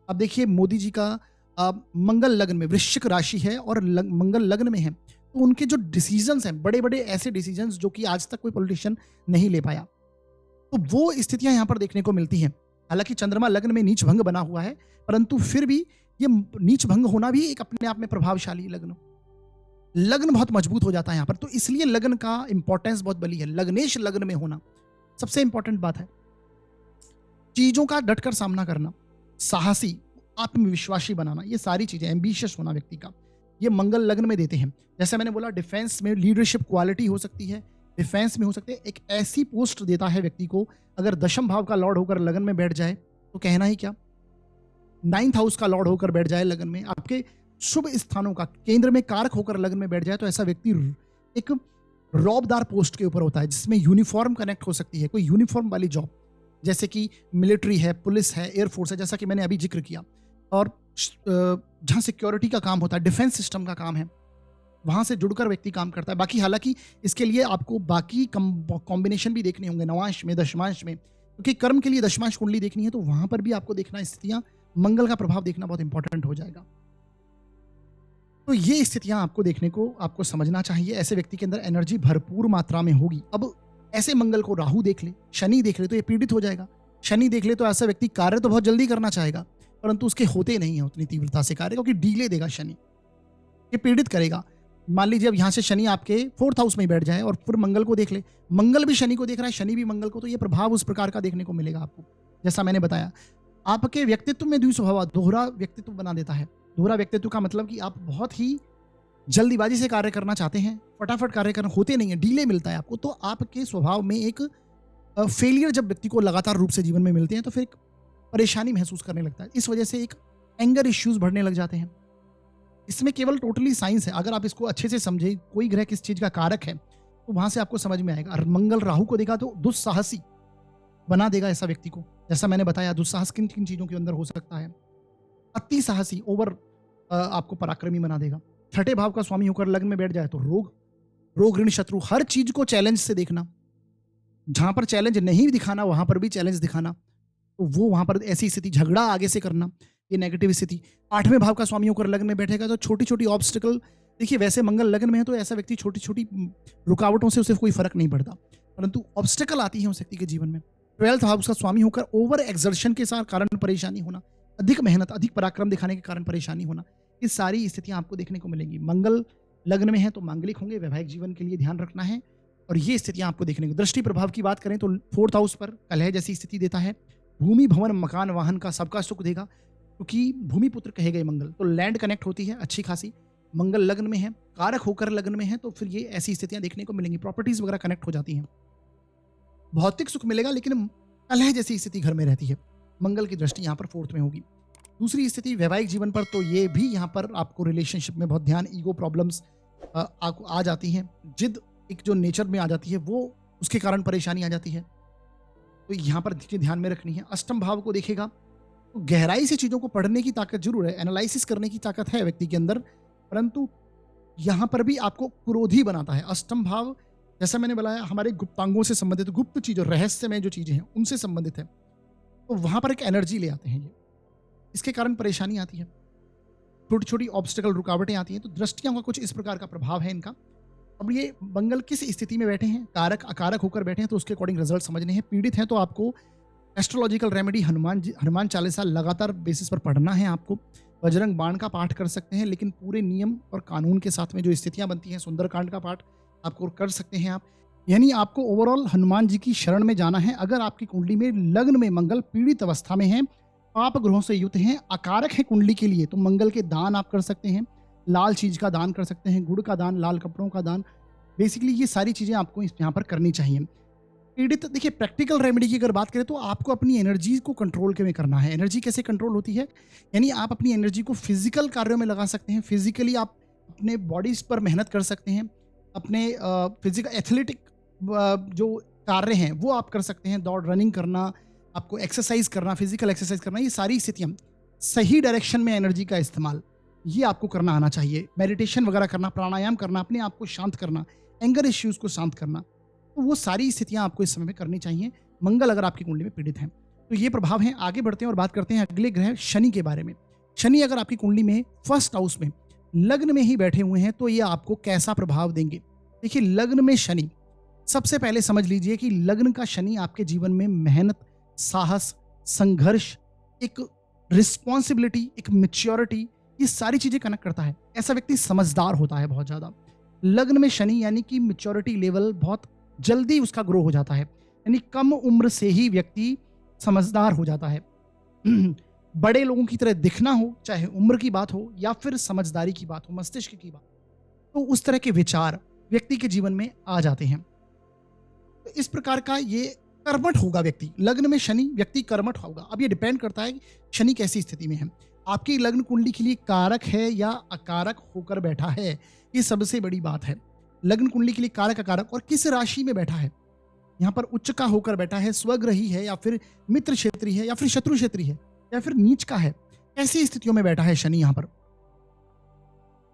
अब देखिए मोदी जी का मंगल लग्न में वृश्चिक राशि है और मंगल लग्न में है, तो उनके जो डिसीजंस हैं, बड़े बड़े ऐसे डिसीजंस जो कि आज तक कोई पॉलिटिशियन नहीं ले पाया, तो वो स्थितियां यहाँ पर देखने को मिलती हैं। हालांकि चंद्रमा लग्न में नीच भंग बना हुआ है, परंतु फिर भी ये नीच भंग होना भी एक अपने आप में प्रभावशाली लग्न बहुत मजबूत हो जाता है यहाँ पर। तो इसलिए लग्न का इंपॉर्टेंस बहुत बड़ी है। लग्नेश लग्न में होना सबसे इंपॉर्टेंट बात है। चीजों का डटकर सामना करना, साहसी, आत्मविश्वासी बनाना, ये सारी चीजें, एम्बिशियस होना व्यक्ति का, ये मंगल लग्न में देते हैं। जैसे मैंने बोला, डिफेंस में लीडरशिप क्वालिटी हो सकती है, डिफेंस में हो सकते हैं। एक ऐसी पोस्ट देता है व्यक्ति को, अगर दशम भाव का लॉर्ड होकर लगन में बैठ जाए तो कहना ही क्या, 9th हाउस का लॉर्ड होकर बैठ जाए लगन में, आपके शुभ स्थानों का केंद्र में कारक होकर लगन में बैठ जाए, तो ऐसा व्यक्ति एक रौबदार पोस्ट के ऊपर होता है, जिसमें यूनिफॉर्म कनेक्ट हो सकती है, कोई यूनिफॉर्म वाली जॉब, जैसे कि मिलिट्री है, पुलिस है, एयरफोर्स है, जैसा कि मैंने अभी जिक्र किया। और जहाँ सिक्योरिटी का काम होता है, डिफेंस सिस्टम का काम है, वहां से जुड़कर व्यक्ति काम करता है। बाकी हालांकि इसके लिए आपको बाकी कॉम्बिनेशन भी देखने होंगे, नवांश में, दशमांश में, क्योंकि कर्म के लिए दशमांश कुंडली देखनी है, तो वहां पर भी आपको देखना, स्थितियां, मंगल का प्रभाव देखना बहुत इंपॉर्टेंट हो जाएगा। तो ये स्थितियां आपको देखने को, आपको समझना चाहिए। ऐसे व्यक्ति के अंदर एनर्जी भरपूर मात्रा में होगी। अब ऐसे मंगल को राहु देख ले, शनि देख ले, तो ये पीड़ित हो जाएगा। शनि देख ले तो ऐसा व्यक्ति कार्य तो बहुत जल्दी करना चाहेगा, परंतु उसके होते नहीं है उतनी तीव्रता से कार्य, क्योंकि डीले देगा शनि, ये पीड़ित करेगा। मान लीजिए अब यहाँ से शनि आपके 4th हाउस में बैठ जाए और फिर मंगल को देख ले, मंगल भी शनि को देख रहा है, शनि भी मंगल को, तो ये प्रभाव उस प्रकार का देखने को मिलेगा आपको। जैसा मैंने बताया, आपके व्यक्तित्व में द्विस्वभाव, दोहरा व्यक्तित्व बना देता है। दोहरा व्यक्तित्व का मतलब कि आप बहुत ही जल्दीबाजी से कार्य करना चाहते हैं, फटाफट कार्य करना, होते नहीं है, डीले मिलता है आपको, तो आपके स्वभाव में एक फेलियर जब व्यक्ति को लगातार रूप से जीवन में मिलते हैं तो फिर एक परेशानी महसूस करने लगता है। इस वजह से एक एंगर इश्यूज बढ़ने लग जाते हैं। इसमें केवल टोटली साइंस है, अगर आप इसको अच्छे से समझे, कोई ग्रह किस चीज का कारक है, तो वहां से आपको समझ में आएगा। और मंगल राहु को देखा तो दुस्साहसी बना देगा ऐसा व्यक्ति को। जैसा मैंने बताया, दुस्साहस किन किन चीजों के अंदर हो सकता है, अति साहसी, ओवर आपको पराक्रमी बना देगा। 6ठे भाव का स्वामी होकर लग्न में बैठ जाए तो रोग ऋण शत्रु, हर चीज को चैलेंज से देखना, जहां पर चैलेंज नहीं दिखाना वहां पर भी चैलेंज दिखाना, तो वो वहां पर ऐसी स्थिति, झगड़ा आगे से करना, ये नेगेटिव स्थिति। 8वें भाव का स्वामी होकर लग्न में बैठेगा तो छोटी छोटी ऑब्स्टिकल, देखिए वैसे मंगल लग्न में है तो ऐसा व्यक्ति छोटी छोटी रुकावटों से उसे कोई फर्क नहीं पड़ता, परंतु ऑब्स्टिकल आती है उस व्यक्ति के जीवन में। 12th हाउस का स्वामी होकर ओवर एक्सर्शन के साथ कारण परेशानी होना, अधिक मेहनत, अधिक पराक्रम दिखाने के कारण परेशानी होना, ये सारी स्थितियां आपको देखने को मिलेंगी। मंगल लग्न में है तो मांगलिक होंगे, वैवाहिक जीवन के लिए ध्यान रखना है, और ये स्थितियां आपको देखने को। दृष्टि प्रभाव की बात करें तो 4th हाउस पर कलह जैसी स्थिति देता है, भूमि भवन मकान वाहन का सबका सुख देगा, क्योंकि भूमि पुत्र कहे गए मंगल, तो लैंड कनेक्ट होती है अच्छी खासी। मंगल लग्न में है, कारक होकर लग्न में है, तो फिर ये ऐसी स्थितियां देखने को मिलेंगी, प्रॉपर्टीज वगैरह कनेक्ट हो जाती हैं, भौतिक सुख मिलेगा, लेकिन कलह जैसी स्थिति घर में रहती है। मंगल की दृष्टि यहाँ पर 4th में होगी। दूसरी स्थिति वैवाहिक जीवन पर, तो ये भी यहाँ पर आपको रिलेशनशिप में बहुत ध्यान, ईगो प्रॉब्लम्स आ जाती हैं, जिद एक जो नेचर में आ जाती है, वो उसके कारण परेशानी आ जाती है, तो यहाँ पर ध्यान में रखनी है। अष्टम भाव को देखेगा तो गहराई से चीजों को पढ़ने की ताकत जरूर है, एनालिसिस करने की ताकत है व्यक्ति के अंदर, परंतु यहाँ पर भी आपको क्रोधी बनाता है। अष्टम भाव जैसा मैंने बताया हमारे गुप्तांगों से संबंधित, गुप्त चीजों, रहस्य में जो चीजें हैं उनसे संबंधित है, तो वहां पर एक एनर्जी ले आते हैं ये, इसके कारण परेशानी आती है, छोटी छोटी ऑब्स्टिकल, रुकावटें आती हैं। तो दृष्टियों का कुछ इस प्रकार का प्रभाव है इनका। अब ये मंगल किस स्थिति में बैठे हैं, कारक अकारक होकर बैठे हैं, तो उसके अकॉर्डिंग रिजल्ट समझने हैं। पीड़ित हैं तो आपको एस्ट्रोलॉजिकल रेमेडी हनुमान चालीसा लगातार बेसिस पर पढ़ना है आपको। बजरंग बाण का पाठ कर सकते हैं, लेकिन पूरे नियम और कानून के साथ में जो स्थितियां बनती हैं, सुंदरकांड का पाठ आपको कर सकते हैं आप। यानी आपको ओवरऑल हनुमान जी की शरण में जाना है। अगर आपकी कुंडली में लग्न में मंगल पीड़ित अवस्था में है, पाप ग्रहों से युक्त हैं, अकारक है कुंडली के लिए, तो मंगल के दान आप कर सकते हैं, लाल चीज का दान कर सकते हैं, गुड़ का दान, लाल कपड़ों का दान, बेसिकली ये सारी चीजें आपको यहाँ पर करनी चाहिए। पीड़ित, देखिए प्रैक्टिकल रेमेडी की अगर बात करें तो आपको अपनी एनर्जी को कंट्रोल में करना है। एनर्जी कैसे कंट्रोल होती है, यानी आप अपनी एनर्जी को फिजिकल कार्यों में लगा सकते हैं। फिजिकली आप अपने बॉडीज पर मेहनत कर सकते हैं, अपने फिजिकल एथलेटिक जो कार्य हैं वो आप कर सकते हैं, दौड़, रनिंग करना, आपको एक्सरसाइज करना, फिजिकल एक्सरसाइज करना, ये सारी स्थितियां, सही डायरेक्शन में एनर्जी का इस्तेमाल, ये आपको करना आना चाहिए। मेडिटेशन वगैरह करना, प्राणायाम करना, अपने आप को शांत करना, एंगर इश्यूज को शांत करना, तो वो सारी स्थितियां आपको इस समय में करनी चाहिए, मंगल अगर आपकी कुंडली में पीड़ित हैं तो ये प्रभाव हैं। आगे बढ़ते हैं और बात करते हैं अगले ग्रह शनि के बारे में। शनि अगर आपकी कुंडली में 1st हाउस में लग्न में ही बैठे हुए हैं तो ये आपको कैसा प्रभाव देंगे। देखिए लग्न में शनि, सबसे पहले समझ लीजिए कि लग्न का शनि आपके जीवन में मेहनत, साहस, संघर्ष, एक रिस्पॉन्सिबिलिटी, एक मैच्योरिटी, ये सारी चीजें कनेक्ट करता है। ऐसा व्यक्ति समझदार होता है बहुत ज्यादा। लग्न में शनि यानी कि मैच्योरिटी लेवल बहुत जल्दी उसका ग्रो हो जाता है, यानी कम उम्र से ही व्यक्ति समझदार हो जाता है। बड़े लोगों की तरह दिखना हो, चाहे उम्र की बात हो या फिर समझदारी की बात हो, मस्तिष्क की बात, तो उस तरह के विचार व्यक्ति के जीवन में आ जाते हैं। तो इस प्रकार का ये कर्मठ होगा व्यक्ति। लग्न में शनि, व्यक्ति कर्मठ होगा। अब ये डिपेंड करता है कि शनि कैसी स्थिति में है। आपकी लग्न कुंडली के लिए कारक है या अकारक होकर बैठा है, ये सबसे बड़ी बात है। लग्न कुंडली के लिए कारक अकारक और किस राशि में बैठा है, यहाँ पर उच्च का होकर बैठा है, स्वग्रही है या फिर मित्र क्षेत्री है या फिर शत्रु क्षेत्री है या फिर नीच का है, ऐसी स्थितियों में बैठा है शनि। यहाँ पर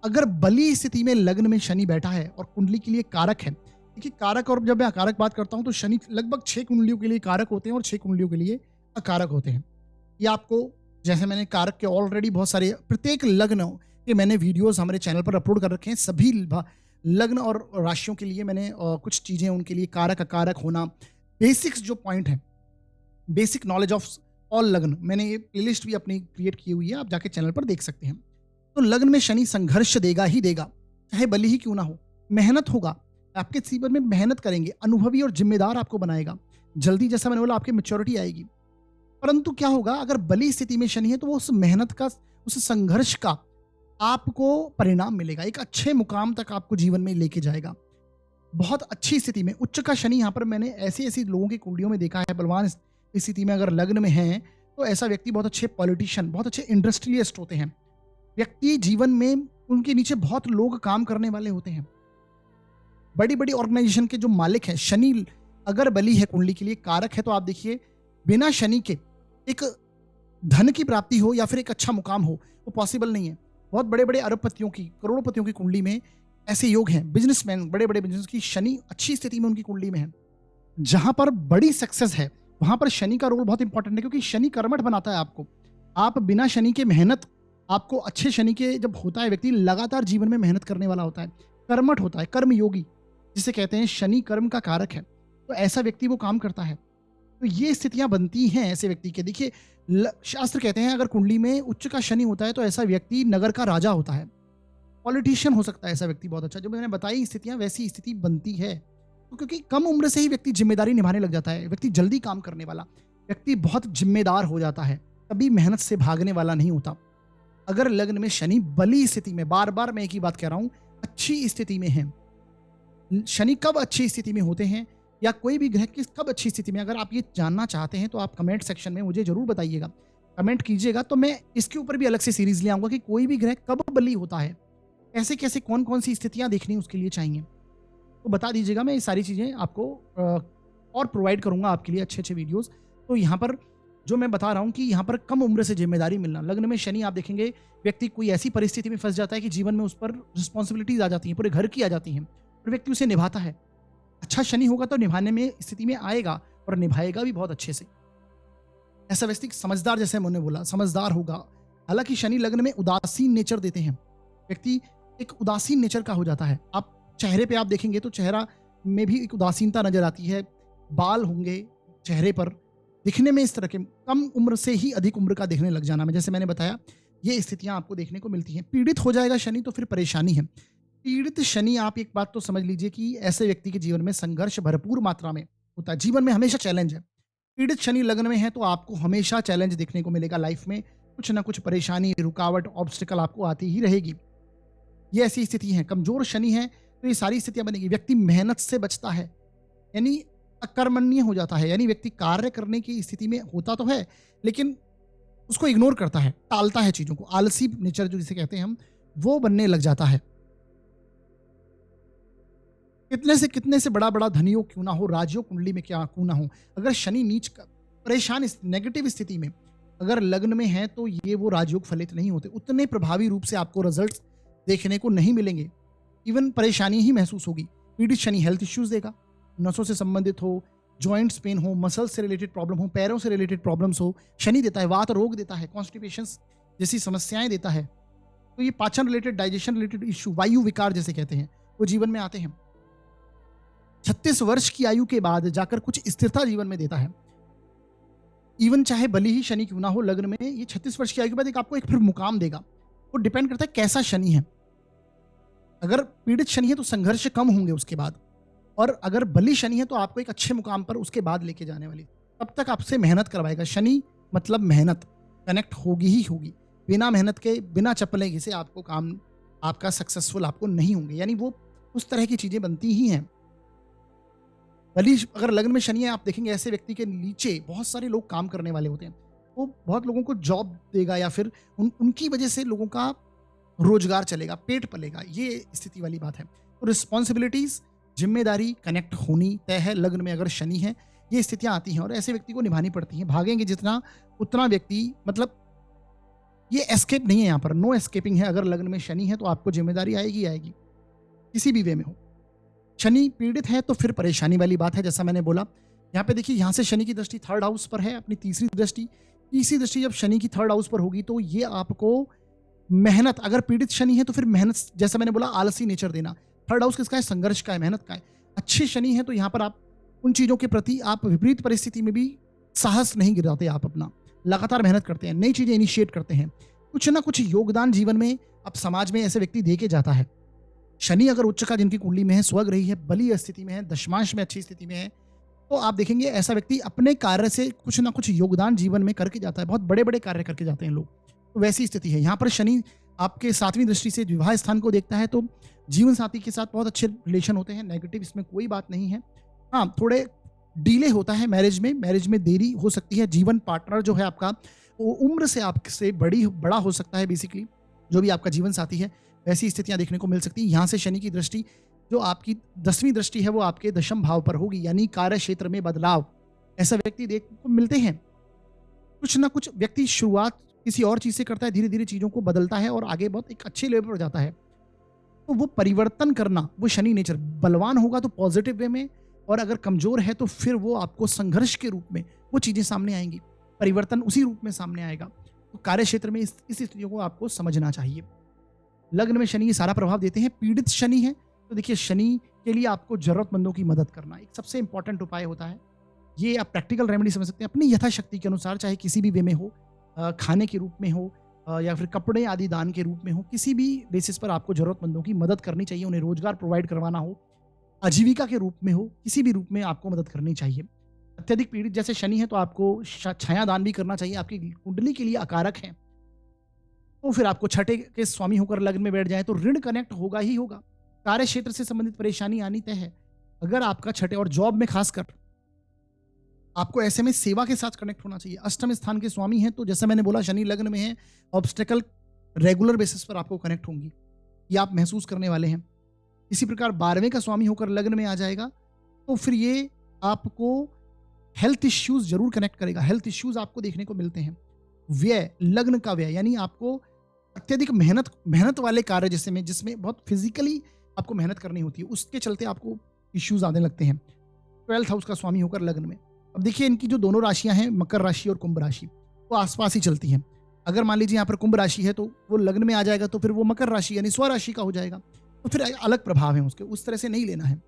अगर बली स्थिति में लग्न में शनि बैठा है और कुंडली के लिए कारक है, देखिए कारक, और जब मैं अकारक बात करता हूं तो शनि लगभग 6 कुंडलियों के लिए कारक होते हैं और 6 कुंडलियों के लिए अकारक होते हैं। ये आपको, जैसे मैंने कारक के ऑलरेडी बहुत सारे, प्रत्येक लग्न के मैंने वीडियोस हमारे चैनल पर अपलोड कर रखे हैं। सभी लग्न और राशियों के लिए मैंने कुछ चीजें, उनके लिए कारक अकारक होना, बेसिक्स जो पॉइंट है, बेसिक नॉलेज ऑफ ऑल लग्न, मैंने ये प्लेलिस्ट भी अपनी क्रिएट की हुई है, आप जाके चैनल पर देख सकते हैं। तो लग्न में शनि संघर्ष देगा ही देगा, चाहे बली ही क्यों ना हो। मेहनत होगा, आपके जीवन में मेहनत करेंगे, अनुभवी और जिम्मेदार आपको बनाएगा। जल्दी, जैसा मैंने बोला, आपकी मैच्योरिटी आएगी। परंतु क्या होगा, अगर बली स्थिति में शनि है तो वो उस मेहनत का, उस संघर्ष का आपको परिणाम मिलेगा, एक अच्छे मुकाम तक आपको जीवन में लेके जाएगा। बहुत अच्छी स्थिति में उच्च का शनि, यहाँ पर मैंने ऐसी ऐसी लोगों की कुंडलियों में देखा है, बलवान स्थिति में अगर लग्न में है तो ऐसा व्यक्ति बहुत अच्छे पॉलिटिशियन, बहुत अच्छे इंडस्ट्रियलिस्ट होते हैं। व्यक्ति जीवन में, उनके नीचे बहुत लोग काम करने वाले होते हैं, बड़ी बड़ी ऑर्गेनाइजेशन के जो मालिक हैं। शनि अगर बली है, कुंडली के लिए कारक है, तो आप देखिए बिना शनि के एक धन की प्राप्ति हो या फिर एक अच्छा मुकाम हो, वो पॉसिबल नहीं है। बहुत बड़े बड़े अरबपतियों की, करोड़पतियों की कुंडली में ऐसे योग हैं। बिजनेसमैन, बड़े बड़े बिजनेस की शनि अच्छी स्थिति में उनकी कुंडली में है। जहां पर बड़ी सक्सेस है वहां पर शनि का रोल बहुत इंपॉर्टेंट है, क्योंकि शनि कर्मठ बनाता है आपको। आप बिना शनि के मेहनत, आपको अच्छे शनि के जब होता है, व्यक्ति लगातार जीवन में मेहनत करने वाला होता है, कर्मठ होता है, कर्मयोगी जिसे कहते हैं। शनि कर्म का कारक है, तो ऐसा व्यक्ति वो काम करता है। तो ये स्थितियां बनती हैं ऐसे व्यक्ति के। देखिए शास्त्र कहते हैं, अगर कुंडली में उच्च का शनि होता है तो ऐसा व्यक्ति नगर का राजा होता है, पॉलिटिशियन हो सकता है ऐसा व्यक्ति बहुत अच्छा। जो मैंने बताई स्थितियां, वैसी स्थिति बनती है। तो क्योंकि कम उम्र से ही व्यक्ति जिम्मेदारी निभाने लग जाता है, व्यक्ति जल्दी काम करने वाला, व्यक्ति बहुत जिम्मेदार हो जाता है, कभी मेहनत से भागने वाला नहीं होता। अगर लग्न में शनि बली स्थिति में, बार बार मैं एक ही बात कह रहा हूं, अच्छी स्थिति में है। शनि कब अच्छी स्थिति में होते हैं या कोई भी ग्रह किस कब अच्छी स्थिति में, अगर आप ये जानना चाहते हैं तो आप कमेंट सेक्शन में मुझे जरूर बताइएगा, कमेंट कीजिएगा। तो मैं इसके ऊपर भी अलग से सीरीज ले आऊंगा कि कोई भी ग्रह कब बली होता है, कैसे कैसे, कौन कौन सी स्थितियां देखनी उसके लिए चाहिए, तो बता दीजिएगा। मैं ये सारी चीज़ें आपको और प्रोवाइड करूंगा आपके लिए अच्छे अच्छे वीडियोस। तो यहाँ पर जो मैं बता रहा हूँ कि यहाँ पर कम उम्र से जिम्मेदारी मिलना, लग्न में शनि आप देखेंगे व्यक्ति कोई ऐसी परिस्थिति में फंस जाता है कि जीवन में उस पर रिस्पॉन्सिबिलिटीज आ जाती हैं, पूरे घर की आ जाती हैं, और व्यक्ति उसे निभाता है। अच्छा शनि होगा तो निभाने में स्थिति में आएगा और निभाएगा भी बहुत अच्छे से। ऐसा व्यक्ति समझदार, जैसे मैंने बोला, समझदार होगा। हालांकि शनि लग्न में उदासीन नेचर देते हैं, व्यक्ति एक उदासीन नेचर का हो जाता है। आप चेहरे पे आप देखेंगे तो चेहरा में भी एक उदासीनता नजर आती है, बाल होंगे चेहरे पर, दिखने में इस तरह के, कम उम्र से ही अधिक उम्र का दिखने लग जाना में, जैसे मैंने बताया, ये स्थितियां आपको देखने को मिलती हैं। पीड़ित हो जाएगा शनि तो फिर परेशानी है। पीड़ित शनि, आप एक बात तो समझ लीजिए कि ऐसे व्यक्ति के जीवन में संघर्ष भरपूर मात्रा में होता है, जीवन में हमेशा चैलेंज है। पीड़ित शनि लग्न में है तो आपको हमेशा चैलेंज देखने को मिलेगा, लाइफ में कुछ ना कुछ परेशानी, रुकावट, ऑब्स्टिकल आपको आती ही रहेगी। ये ऐसी स्थिति है। कमजोर शनि है तो ये सारी स्थितियां बनेगी। व्यक्ति मेहनत से बचता है, यानी अकर्मण्य हो जाता है, यानी व्यक्ति कार्य करने की स्थिति में होता तो है लेकिन उसको इग्नोर करता है, टालता है चीजों को, आलसी नेचर जो जिसे कहते हैं हम, वो बनने लग जाता है। कितने से बड़ा बड़ा धनियों क्यों ना हो, राजयोग कुंडली में क्या क्यों ना हो, अगर शनि नीच का परेशान नेगेटिव स्थिति में अगर लग्न में है तो ये वो राजयोग फलित नहीं होते, उतने प्रभावी रूप से आपको रिजल्ट्स देखने को नहीं मिलेंगे, इवन परेशानी ही महसूस होगी। पीड़ित शनि हेल्थ इश्यूज देगा, नसों से संबंधित हो, जॉइंट्स पेन हो, मसल्स से रिलेटेड प्रॉब्लम हो, पैरों से रिलेटेड प्रॉब्लम्स हो। शनि देता है वात रोग, देता है कॉन्स्टिपेशन जैसी समस्याएं देता है। तो ये पाचन रिलेटेड, डाइजेशन रिलेटेड इश्यू, वायु विकार जैसे कहते हैं, वो जीवन में आते हैं। 36 वर्ष की आयु के बाद जाकर कुछ स्थिरता जीवन में देता है। इवन चाहे बली ही शनि क्यों ना हो लग्न में, ये 36 वर्ष की आयु के बाद एक आपको एक फिर मुकाम देगा। वो डिपेंड करता है कैसा शनि है। अगर पीड़ित शनि है तो संघर्ष कम होंगे उसके बाद, और अगर बली शनि है तो आपको एक अच्छे मुकाम पर उसके बाद लेके जाने वाली, तब तक आपसे मेहनत करवाएगा। शनि मतलब मेहनत, कनेक्ट होगी ही होगी। बिना मेहनत के, बिना चप्पलें घिसे आपको काम आपका सक्सेसफुल आपको नहीं होंगे, यानी वो उस तरह की चीज़ें बनती ही हैं। भले ही अगर लग्न में शनि है, आप देखेंगे ऐसे व्यक्ति के नीचे बहुत सारे लोग काम करने वाले होते हैं। वो बहुत लोगों को जॉब देगा या फिर उनकी वजह से लोगों का रोजगार चलेगा, पेट पलेगा, ये स्थिति वाली बात है। तो रिस्पॉन्सिबिलिटीज, जिम्मेदारी कनेक्ट होनी तय है। लग्न में अगर शनि है, ये स्थितियां आती हैं और ऐसे व्यक्ति को निभानी पड़ती हैं। भागेंगे जितना उतना व्यक्ति, मतलब ये एस्केप नहीं है, यहाँ पर नो एस्केपिंग है। अगर लग्न में शनि है तो आपको जिम्मेदारी आएगी आएगी, किसी भी वे में हो। शनि पीड़ित है तो फिर परेशानी वाली बात है। जैसा मैंने बोला, यहाँ पे देखिए, यहाँ से शनि की दृष्टि थर्ड हाउस पर है, अपनी तीसरी दृष्टि जब शनि की थर्ड हाउस पर होगी तो ये आपको मेहनत, अगर पीड़ित शनि है तो फिर मेहनत, जैसा मैंने बोला, आलसी नेचर देना। थर्ड हाउस किसका है? संघर्ष का है, मेहनत का है। अच्छे शनि है तो यहाँ पर आप उन चीज़ों के प्रति आप विपरीत परिस्थिति में भी साहस नहीं गिराते, आप अपना लगातार मेहनत करते हैं, नई चीज़ें इनिशिएट करते हैं, कुछ ना कुछ योगदान जीवन में अब समाज में ऐसे व्यक्ति दे के जाता है। शनि अगर उच्च का जिनकी कुंडली में है, स्वग रही है, बली स्थिति में है, दशमांश में अच्छी स्थिति में है, तो आप देखेंगे ऐसा व्यक्ति अपने कार्य से कुछ ना कुछ योगदान जीवन में करके जाता है। बहुत बड़े बड़े कार्य करके जाते हैं लोग, तो वैसी स्थिति है। यहाँ पर शनि आपके सातवीं दृष्टि से विवाह स्थान को देखता है, तो जीवन साथी के साथ बहुत अच्छे रिलेशन होते हैं, नेगेटिव इसमें कोई बात नहीं है। हाँ, थोड़े डिले होता है मैरिज में देरी हो सकती है। जीवन पार्टनर जो है आपका, वो उम्र से आपसे बड़ा हो सकता है, बेसिकली जो भी आपका जीवन साथी है, वैसी स्थितियां देखने को मिल सकती हैं। यहाँ से शनि की दृष्टि, जो आपकी 10वीं दृष्टि है, वो आपके दशम भाव पर होगी, यानी कार्य क्षेत्र में बदलाव ऐसा व्यक्ति देखने को मिलते हैं। कुछ ना कुछ व्यक्ति शुरुआत किसी और चीज से करता है, धीरे धीरे चीजों को बदलता है और आगे बहुत एक अच्छे लेवल पर जाता है। तो वो परिवर्तन करना, वो शनि नेचर, बलवान होगा तो पॉजिटिव वे में, और अगर कमजोर है तो फिर वो आपको संघर्ष के रूप में वो चीजें सामने आएंगी, परिवर्तन उसी रूप में सामने आएगा। तो कार्य क्षेत्र में इस स्थितियों को आपको समझना चाहिए। लग्न में शनि ये सारा प्रभाव देते हैं। पीड़ित शनि है तो देखिए, शनि के लिए आपको जरूरतमंदों की मदद करना एक सबसे इंपॉर्टेंट उपाय होता है। ये आप प्रैक्टिकल रेमेडी समझ सकते हैं, अपनी यथाशक्ति के अनुसार, चाहे किसी भी वे में हो, खाने के रूप में हो, या फिर कपड़े आदि दान के रूप में हो, किसी भी बेसिस पर आपको जरूरतमंदों की मदद करनी चाहिए। उन्हें रोजगार प्रोवाइड करवाना हो, आजीविका के रूप में हो, किसी भी रूप में आपको मदद करनी चाहिए। अत्यधिक पीड़ित जैसे शनि है तो आपको छाया दान भी करना चाहिए, आपकी कुंडली के लिए अकारक है। तो फिर आपको छठे के स्वामी होकर लग्न में बैठ जाए तो ऋण कनेक्ट होगा ही होगा। कार्य क्षेत्र से संबंधित परेशानी आनी तय है। अगर आपका छठे, और जॉब में खासकर आपको ऐसे में सेवा के साथ कनेक्ट होना चाहिए। अष्टम स्थान के स्वामी हैं तो जैसा मैंने बोला, शनि लग्न में है, ऑब्स्टेकल रेगुलर बेसिस पर आपको कनेक्ट होंगी, ये आप महसूस करने वाले हैं। इसी प्रकार 12वें का स्वामी होकर लग्न में आ जाएगा तो फिर ये आपको हेल्थ इश्यूज जरूर कनेक्ट करेगा। हेल्थ इश्यूज आपको देखने को मिलते हैं। व्यय, लग्न का व्यय, यानी आपको अत्यधिक मेहनत वाले कार्य जिसमें बहुत फिजिकली आपको मेहनत करनी होती है, उसके चलते आपको इश्यूज आने लगते हैं। 12th हाउस का स्वामी होकर लग्न में। अब देखिए, इनकी जो दोनों राशियां हैं, मकर राशि और कुंभ राशि, वो आसपास ही चलती हैं। अगर मान लीजिए यहाँ पर कुंभ राशि है तो वो लग्न में आ जाएगा तो फिर वो मकर राशि यानी स्वराशि का हो जाएगा, तो फिर अलग प्रभाव है उसके, उस तरह से नहीं लेना है।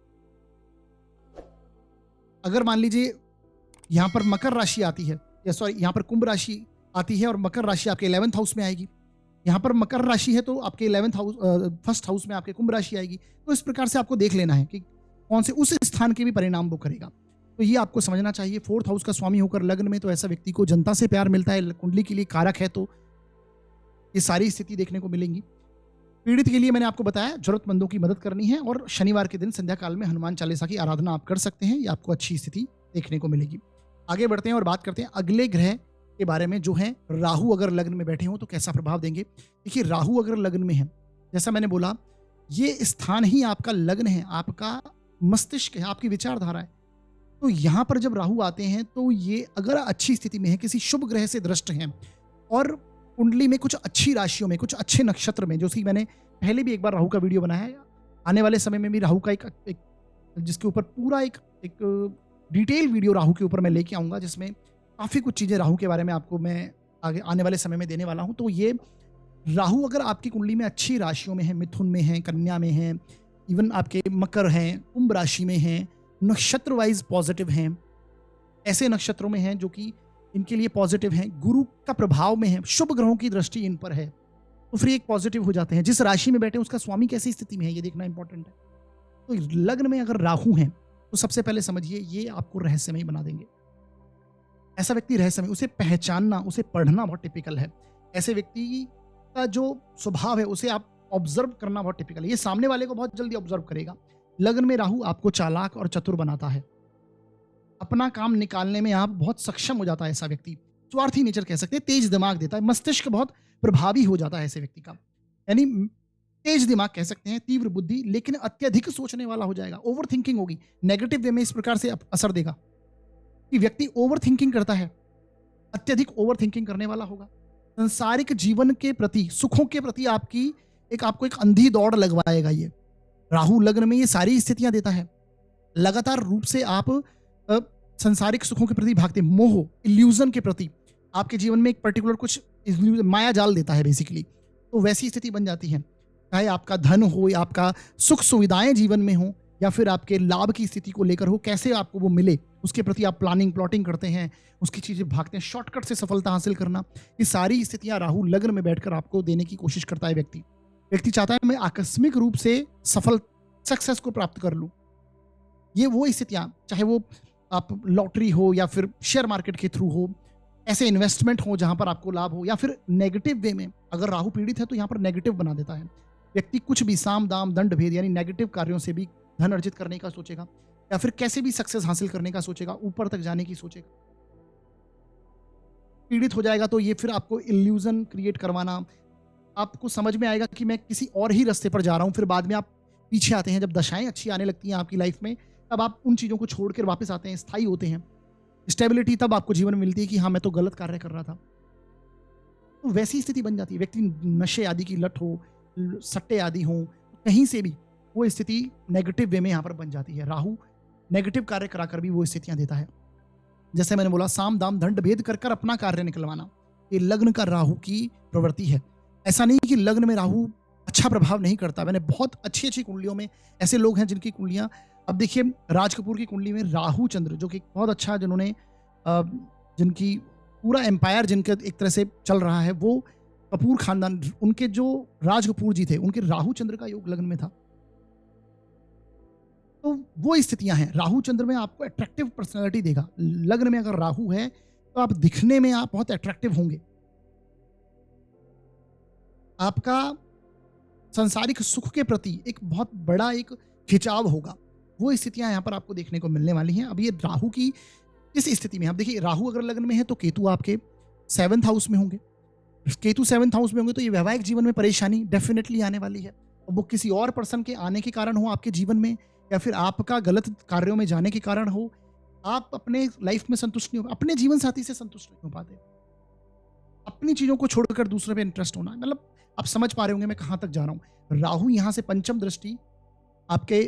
अगर मान लीजिए यहाँ पर मकर राशि आती है, या सॉरी यहाँ पर कुंभ राशि आती है और मकर राशि आपके 11th हाउस में आएगी, यहाँ पर मकर राशि है तो आपके 11th हाउस, फर्स्ट हाउस में आपके कुंभ राशि आएगी। तो इस प्रकार से आपको देख लेना है कि कौन से उस स्थान के भी परिणाम वो करेगा, तो ये आपको समझना चाहिए। 4th हाउस का स्वामी होकर लग्न में तो ऐसा व्यक्ति को जनता से प्यार मिलता है, कुंडली के लिए कारक है, तो ये सारी स्थिति देखने को मिलेंगी। पीड़ित के लिए मैंने आपको बताया, जरूरतमंदों की मदद करनी है और शनिवार के दिन संध्या काल में हनुमान चालीसा की आराधना आप कर सकते हैं, ये आपको अच्छी स्थिति देखने को मिलेगी। आगे बढ़ते हैं और बात करते हैं अगले ग्रह के बारे में, जो है राहु। अगर लग्न में बैठे हो तो कैसा प्रभाव देंगे। देखिए, राहु अगर लग्न में है, जैसा मैंने बोला, ये स्थान ही आपका लग्न है, आपका मस्तिष्क है, आपकी विचारधारा है। तो यहाँ पर जब राहु आते हैं तो ये अगर अच्छी स्थिति में है, किसी शुभ ग्रह से दृष्ट हैं और कुंडली में कुछ अच्छी राशियों में, कुछ अच्छे नक्षत्र में, जो कि मैंने पहले भी एक बार राहु का वीडियो बनाया है, आने वाले समय में भी राहु का एक जिसके ऊपर पूरा एक डिटेल वीडियो राहु के ऊपर मैं लेके आऊँगा, जिसमें काफ़ी कुछ चीज़ें राहु के बारे में आपको मैं आगे आने वाले समय में देने वाला हूँ। तो ये राहु अगर आपकी कुंडली में अच्छी राशियों में है, मिथुन में है, कन्या में है, इवन आपके मकर हैं, कुंभ राशि में हैं, नक्षत्र वाइज पॉजिटिव हैं, ऐसे नक्षत्रों में हैं जो कि इनके लिए पॉजिटिव हैं, गुरु का प्रभाव में है, शुभ ग्रहों की दृष्टि इन पर है, तो फिर एक पॉजिटिव हो जाते हैं। जिस राशि में बैठे उसका स्वामी कैसी स्थिति में है ये देखना इंपॉर्टेंट है। तो लग्न में अगर राहु हैं तो सबसे पहले समझिए ये आपको रहस्यमय बना देंगे। ऐसा व्यक्ति रहस्यमय, उसे पहचानना, उसे पढ़ना बहुत टिपिकल है। ऐसे व्यक्ति का जो स्वभाव है उसे आप ऑब्जर्व करना बहुत टिपिकल है। ये सामने वाले को बहुत जल्दी ऑब्जर्व करेगा। लग्न में राहु आपको चालाक और चतुर बनाता है। अपना काम निकालने में आप बहुत सक्षम हो जाता है ऐसा व्यक्ति। स्वार्थी नेचर कह सकते हैं, तेज दिमाग देता है, मस्तिष्क बहुत प्रभावी हो जाता है ऐसे व्यक्ति का। यानी तेज दिमाग कह सकते हैं, तीव्र बुद्धि, लेकिन अत्यधिक सोचने वाला हो जाएगा। ओवर थिंकिंग होगी, नेगेटिव वे में इस प्रकार से असर देगा कि व्यक्ति ओवर थिंकिंग करता है, अत्यधिक ओवर थिंकिंग करने वाला होगा। सांसारिक जीवन के प्रति, सुखों के प्रति आपको एक अंधी दौड़ लगवाएगा। ये राहु लग्न में ये सारी स्थितियां देता है। लगातार रूप से आप संसारिक सुखों के प्रति भागते, मोह, इल्यूजन के प्रति आपके जीवन में एक पर्टिकुलर कुछ माया जाल देता है बेसिकली। तो वैसी स्थिति बन जाती है, चाहे आपका धन हो या आपका सुख सुविधाएं जीवन में हो या फिर आपके लाभ की स्थिति को लेकर हो, कैसे आपको वो मिले उसके प्रति आप प्लानिंग प्लॉटिंग करते हैं, उसकी चीजें भागते हैं, शॉर्टकट से सफलता हासिल करना। ये सारी स्थितियां राहु लग्न में बैठकर आपको देने की कोशिश करता है। व्यक्ति चाहता है मैं आकस्मिक रूप से सक्सेस को प्राप्त कर लूं। ये वो स्थितियां, चाहे वो आप लॉटरी हो या फिर शेयर मार्केट के थ्रू हो, ऐसे इन्वेस्टमेंट हो जहां पर आपको लाभ हो, या फिर नेगेटिव वे में अगर राहु पीड़ित है तो यहां पर नेगेटिव बना देता है। व्यक्ति कुछ भी साम दाम दंड भेद यानी नेगेटिव कार्यों से भी धन अर्जित करने का सोचेगा, या फिर कैसे भी सक्सेस हासिल करने का सोचेगा, ऊपर तक जाने की सोचेगा। पीड़ित हो जाएगा तो ये फिर आपको इल्यूजन क्रिएट करवाना, आपको समझ में आएगा कि मैं किसी और ही रास्ते पर जा रहा हूं, फिर बाद में आप पीछे आते हैं। जब दशाएं अच्छी आने लगती हैं आपकी लाइफ में, तब आप उन चीजों को छोड़कर वापस आते हैं, स्थायी होते हैं। स्टेबिलिटी तब आपको जीवन में मिलती है कि हाँ मैं तो गलत कार्य कर रहा था। तो वैसी स्थिति बन जाती है। व्यक्ति नशे आदि की लत हो, सट्टे आदि हो, कहीं से भी वो स्थिति नेगेटिव वे में यहाँ पर बन जाती है। राहु नेगेटिव कार्य कराकर भी वो स्थितियां देता है। जैसे मैंने बोला, साम दाम दंड भेद कर कर अपना कार्य निकलवाना, ये लग्न का राहु की प्रवृत्ति है। ऐसा नहीं कि लग्न में राहु अच्छा प्रभाव नहीं करता। मैंने बहुत अच्छी अच्छी कुंडलियों में ऐसे लोग हैं जिनकी कुंडलियां, अब देखिए राज कपूर की कुंडली में राहु चंद्र, जो कि बहुत अच्छा, जिन्होंने जिनकी पूरा एम्पायर जिनके एक तरह से चल रहा है, वो कपूर खानदान, उनके जो राज कपूर जी थे, उनके राहु चंद्र का योग लग्न में था। तो वो स्थितियां हैं। राहु चंद्र में आपको अट्रैक्टिव पर्सनैलिटी देगा। लग्न में अगर राहु है तो आप दिखने में आप बहुत अट्रैक्टिव होंगे। आपका संसारिक सुख के प्रति एक बहुत बड़ा एक खिंचाव होगा। वो स्थितियां यहां पर आपको देखने को मिलने वाली हैं। अब ये राहु की इस स्थिति में, आप देखिए राहु अगर लग्न में है तो केतु आपके 7th हाउस में होंगे। केतु 7th हाउस में होंगे तो ये वैवाहिक जीवन में परेशानी डेफिनेटली आने वाली है। वो किसी और पर्सन के आने के कारण हो आपके जीवन में, या फिर आपका गलत कार्यों में जाने के कारण हो, आप अपने लाइफ में संतुष्ट नहीं हो, अपने जीवन साथी से संतुष्ट नहीं हो पाते, अपनी चीजों को छोड़कर दूसरे पे इंटरेस्ट होना। मतलब आप समझ पा रहे होंगे मैं कहां तक जा रहा हूं। राहु यहां से पंचम दृष्टि आपके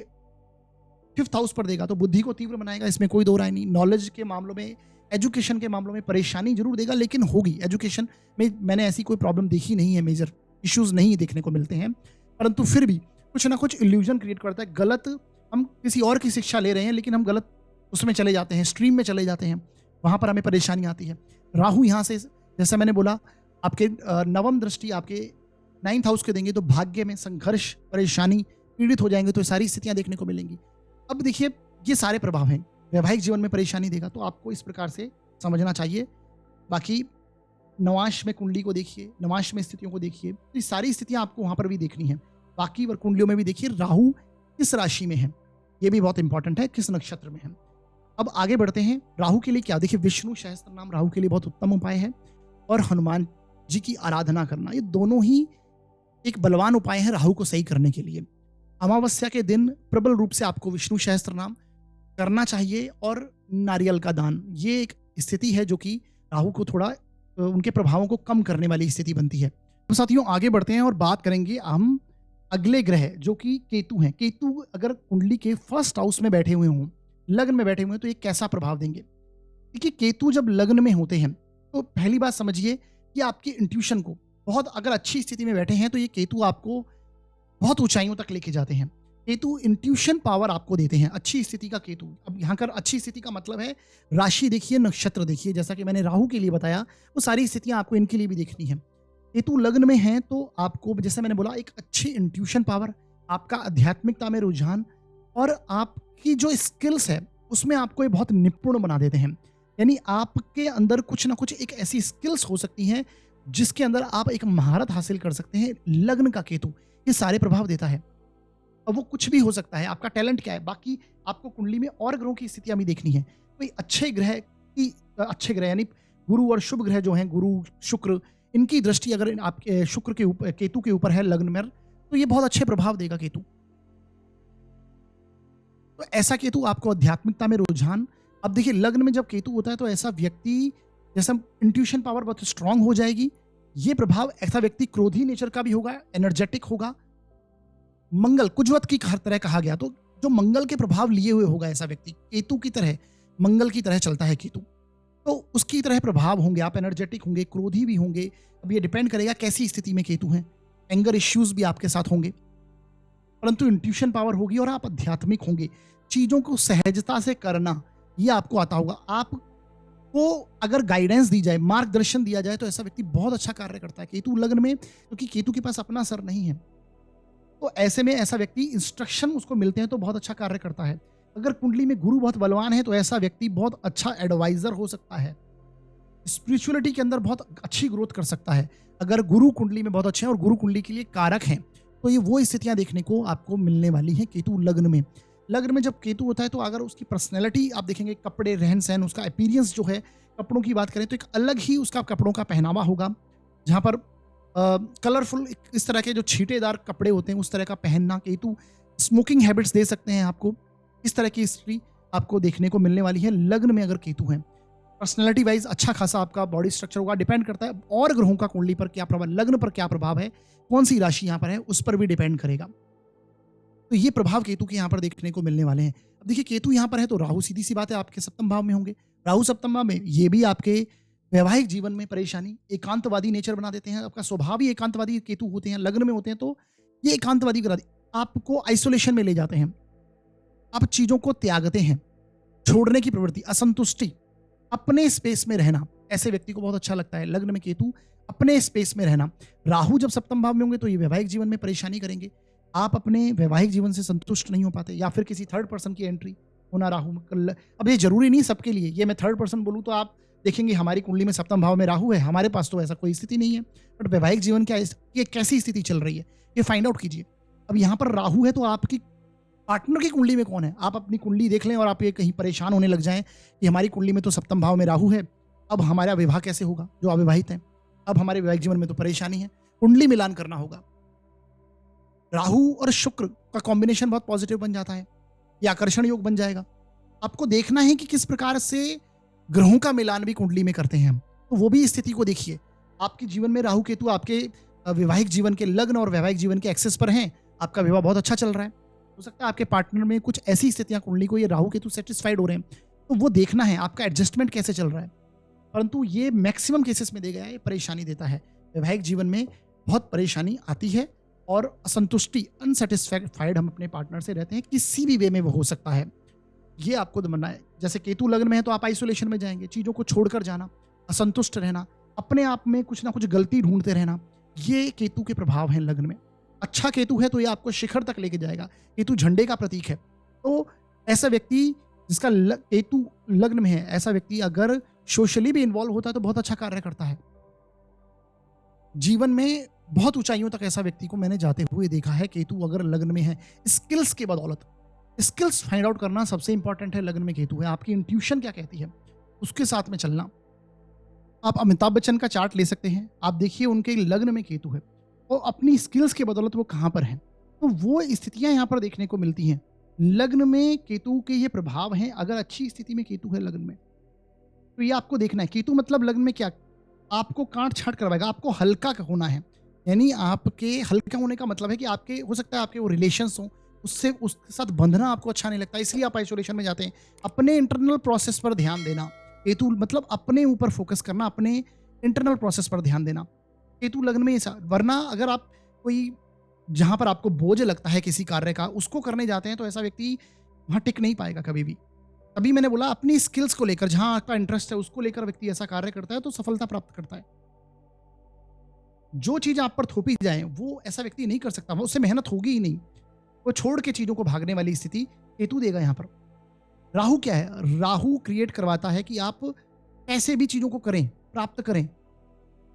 5th हाउस पर देगा तो बुद्धि को तीव्र बनाएगा, इसमें कोई दो राय नहीं। नॉलेज के मामलों में, एजुकेशन के मामलों में परेशानी जरूर देगा, लेकिन होगी। एजुकेशन में मैंने ऐसी कोई प्रॉब्लम देखी नहीं है, मेजर इश्यूज नहीं देखने को मिलते हैं, परंतु फिर भी कुछ ना कुछ इल्यूजन क्रिएट करता है। गलत, हम किसी और की शिक्षा ले रहे हैं लेकिन हम गलत उसमें चले जाते हैं, स्ट्रीम में चले जाते हैं, वहां पर हमें परेशानी आती है। राहु यहां से, जैसा मैंने बोला, आपके 9वीं दृष्टि आपके 9th हाउस के देंगे तो भाग्य में संघर्ष, परेशानी, पीड़ित हो जाएंगे, तो सारी स्थितियां देखने को मिलेंगी। अब देखिए ये सारे प्रभाव हैं। वैवाहिक जीवन में परेशानी देगा तो आपको इस प्रकार से समझना चाहिए। बाकी नवांश में कुंडली को देखिए, नवांश में स्थितियों को देखिए, तो ये सारी स्थितियां आपको वहां पर भी देखनी है। बाकी कुंडलियों में भी देखिए राहु किस राशि में है, ये भी बहुत इंपॉर्टेंट है, किस नक्षत्र में है। अब आगे बढ़ते हैं। राहु के लिए क्या, देखिए विष्णु सहस्त्र नाम राहु के लिए बहुत उत्तम उपाय है, और हनुमान जी की आराधना करना, ये दोनों ही एक बलवान उपाय है राहु को सही करने के लिए। अमावस्या के दिन प्रबल रूप से आपको विष्णु सहस्त्र नाम करना चाहिए, और नारियल का दान, ये एक स्थिति है जो कि राहु को थोड़ा उनके प्रभावों को कम करने वाली स्थिति बनती है। तो साथियों आगे बढ़ते हैं और बात करेंगे हम अगले ग्रह जो कि केतु हैं। केतु अगर कुंडली के 1st हाउस में बैठे हुए हों, लग्न में बैठे हुए हैं, तो ये कैसा प्रभाव देंगे। देखिए केतु जब लग्न में होते हैं तो पहली बात समझिए कि आपकी इंट्यूशन को बहुत, अगर अच्छी स्थिति में बैठे हैं तो ये केतु आपको बहुत ऊंचाइयों तक लेके जाते हैं। केतु इंट्यूशन पावर आपको देते हैं, अच्छी स्थिति का केतु। अब यहाँ कर अच्छी स्थिति का मतलब है राशि देखिए, नक्षत्र देखिए, जैसा कि मैंने राहु के लिए बताया, वो सारी स्थितियां आपको इनके लिए भी देखनी है। केतु लग्न में है तो आपको, जैसे मैंने बोला, एक अच्छी इंट्यूशन पावर, आपका आध्यात्मिकता में रुझान, और आपकी जो स्किल्स है उसमें आपको ये बहुत निपुण बना देते हैं। यानी आपके अंदर कुछ ना कुछ एक ऐसी स्किल्स हो सकती हैं जिसके अंदर आप एक महारत हासिल कर सकते हैं। लग्न का केतु ये सारे प्रभाव देता है। अब वो कुछ भी हो सकता है, आपका टैलेंट क्या है। बाकी आपको कुंडली में और ग्रहों की स्थितियां भी देखनी है। कोई अच्छे ग्रह की अच्छे ग्रह यानी गुरु और शुभ ग्रह जो हैं, गुरु शुक्र, इनकी दृष्टि अगर आपके शुक्र के ऊपर, केतु के ऊपर है लग्न में, तो ये बहुत अच्छे प्रभाव देगा केतु। तो ऐसा केतु आपको आध्यात्मिकता में रुझान। अब देखिए लग्न में जब केतु होता है तो ऐसा व्यक्ति, जैसा इंट्यूशन पावर बहुत स्ट्रांग हो जाएगी। ये प्रभाव, ऐसा व्यक्ति क्रोधी नेचर का भी होगा, एनर्जेटिक होगा। मंगल कुजवत की हर तरह कहा गया, तो जो मंगल के प्रभाव लिए हुए होगा ऐसा व्यक्ति, केतु की तरह, मंगल की तरह चलता है केतु, तो उसकी तरह प्रभाव होंगे। आप एनर्जेटिक होंगे, क्रोधी भी होंगे। अब ये डिपेंड करेगा कैसी स्थिति में केतु हैं। एंगर इश्यूज भी आपके साथ होंगे, परंतु इंट्यूशन पावर होगी और आप आध्यात्मिक होंगे। चीजों को सहजता से करना ये आपको आता होगा। आपको अगर गाइडेंस दी जाए, मार्गदर्शन दिया जाए, तो ऐसा व्यक्ति बहुत अच्छा कार्य करता है केतु लग्न में, क्योंकि केतु के पास अपना सर नहीं है। तो ऐसे में ऐसा व्यक्ति, इंस्ट्रक्शन उसको मिलते हैं तो बहुत अच्छा कार्य करता है। अगर कुंडली में गुरु बहुत बलवान है तो ऐसा व्यक्ति बहुत अच्छा एडवाइजर हो सकता है, स्पिरिचुअलिटी के अंदर बहुत अच्छी ग्रोथ कर सकता है। अगर गुरु कुंडली में बहुत अच्छे हैं और गुरु कुंडली के लिए कारक हैं, तो ये वो स्थितियां देखने को आपको मिलने वाली हैं केतु लग्न में। लग्न में जब केतु होता है तो अगर उसकी पर्सनैलिटी आप देखेंगे, कपड़े, रहन सहन, उसका अपीयरेंस जो है, कपड़ों की बात करें तो एक अलग ही उसका कपड़ों का पहनावा होगा, जहाँ पर कलरफुल इस तरह के जो छींटेदार कपड़े होते हैं उस तरह का पहनना। केतु स्मोकिंग हैबिट्स दे सकते हैं आपको। इस तरह की हिस्ट्री आपको देखने को मिलने वाली है लग्न में अगर केतु है। पर्सनैलिटी वाइज अच्छा खासा आपका बॉडी स्ट्रक्चर होगा। डिपेंड करता है और ग्रहों का कुंडली पर क्या प्रभाव, लग्न पर क्या प्रभाव है, कौन सी राशि यहाँ पर है, उस पर भी डिपेंड करेगा। तो ये प्रभाव केतु के यहाँ पर देखने को मिलने वाले हैं। अब देखिए केतु यहाँ पर है तो राहु, सीधी सी बात है, आपके सप्तम भाव में होंगे। राहु सप्तम भाव में, ये भी आपके वैवाहिक जीवन में परेशानी, एकांतवादी नेचर बना देते हैं। आपका स्वभाव ही एकांतवादी केतु होते हैं, लग्न में होते हैं तो ये एकांतवादी करा आपको आइसोलेशन में ले जाते हैं। आप चीजों को त्यागते हैं, छोड़ने की प्रवृत्ति, असंतुष्टि, अपने स्पेस में रहना, ऐसे व्यक्ति को बहुत अच्छा लगता है लग्न में केतु, अपने स्पेस में रहना। राहु जब सप्तम भाव में होंगे तो ये वैवाहिक जीवन में परेशानी करेंगे। आप अपने वैवाहिक जीवन से संतुष्ट नहीं हो पाते, या फिर किसी थर्ड पर्सन की एंट्री होना राहु अब ये जरूरी नहीं सबके लिए, ये मैं थर्ड पर्सन बोलूँ तो आप देखेंगे हमारी कुंडली में सप्तम भाव में राहु है, हमारे पास तो ऐसा कोई स्थिति नहीं है, बट वैवाहिक जीवन क्या ये कैसी स्थिति चल रही है ये फाइंड आउट कीजिए। अब यहाँ पर राहु है तो आपकी पार्टनर की कुंडली में कौन है, आप अपनी कुंडली देख लें और आप ये कहीं परेशान होने लग जाएं कि हमारी कुंडली में तो सप्तम भाव में राहु है, अब हमारा विवाह कैसे होगा, जो अविवाहित हैं, अब हमारे वैवाहिक जीवन में तो परेशानी है। कुंडली मिलान करना होगा। राहु और शुक्र का कॉम्बिनेशन बहुत पॉजिटिव बन जाता है, ये आकर्षण योग बन जाएगा। आपको देखना है कि किस प्रकार से ग्रहों का मिलान भी कुंडली में करते हैं हम, तो वो भी स्थिति को देखिए। आपके जीवन में राहु केतु आपके वैवाहिक जीवन के, लग्न और वैवाहिक जीवन के एक्सेस पर हैं, आपका विवाह बहुत अच्छा चल रहा है, हो सकता है आपके पार्टनर में कुछ ऐसी स्थितियां कुंडली को ये राहु केतु सेटिस्फाइड हो रहे हैं, तो वो देखना है आपका एडजस्टमेंट कैसे चल रहा है। परंतु ये मैक्सिमम केसेस में दे गया है, परेशानी देता है, वैवाहिक जीवन में बहुत परेशानी आती है और असंतुष्टि, अनसेटिस्फाइड हम अपने पार्टनर से रहते हैं, किसी भी वे में वो हो सकता है। ये आपको बनना है। जैसे केतु लग्न में है तो आप आइसोलेशन में जाएंगे, चीजों को छोड़कर जाना, असंतुष्ट रहना, अपने आप में कुछ ना कुछ गलती ढूंढते रहना, ये केतु के प्रभाव हैं लग्न में। अच्छा केतु है तो ये आपको शिखर तक लेके जाएगा। केतु झंडे का प्रतीक है, तो ऐसा व्यक्ति जिसका केतु लग्न में है, ऐसा व्यक्ति अगर सोशली भी इन्वॉल्व होता है तो बहुत अच्छा कार्य करता है। जीवन में बहुत ऊंचाइयों तक ऐसा व्यक्ति को मैंने जाते हुए देखा है केतु अगर लग्न में है। स्किल्स के बदौलत, स्किल्स फाइंड आउट करना सबसे इंपॉर्टेंट है लग्न में केतु है। आपकी इंट्यूशन क्या कहती है उसके साथ में चलना। आप अमिताभ बच्चन का चार्ट ले सकते हैं, आप देखिए उनके लग्न में केतु है और अपनी स्किल्स के बदौलत वो कहाँ पर हैं, तो वो स्थितियां यहाँ पर देखने को मिलती हैं। लग्न में केतु के ये प्रभाव हैं। अगर अच्छी स्थिति में केतु है लग्न में तो ये आपको देखना है। केतु मतलब लग्न में क्या, आपको काट छाट करवाएगा, आपको हल्का होना है। यानी आपके हल्का होने का मतलब है कि आपके, हो सकता है आपके वो रिलेशंस हों, उससे उसके साथ बंधना आपको अच्छा नहीं लगता, इसलिए आप आइसोलेशन में जाते हैं। अपने इंटरनल प्रोसेस पर ध्यान देना, केतु मतलब अपने ऊपर फोकस करना, अपने इंटरनल प्रोसेस पर ध्यान देना, केतु लग्न में ऐसा। वरना अगर आप कोई, जहां पर आपको बोझ लगता है किसी कार्य का, उसको करने जाते हैं तो ऐसा व्यक्ति वहां टिक नहीं पाएगा कभी भी। तभी मैंने बोला अपनी स्किल्स को लेकर, जहां आपका इंटरेस्ट है उसको लेकर व्यक्ति ऐसा कार्य करता है तो सफलता प्राप्त करता है। जो चीज आप पर थोपी जाए वो ऐसा व्यक्ति नहीं कर सकता, वो उससे मेहनत होगी ही नहीं, वो छोड़ के चीजों को भागने वाली स्थिति केतु देगा यहाँ पर। राहु क्या है? राहु क्रिएट करवाता है कि आप कैसे भी चीज़ों को करें, प्राप्त करें,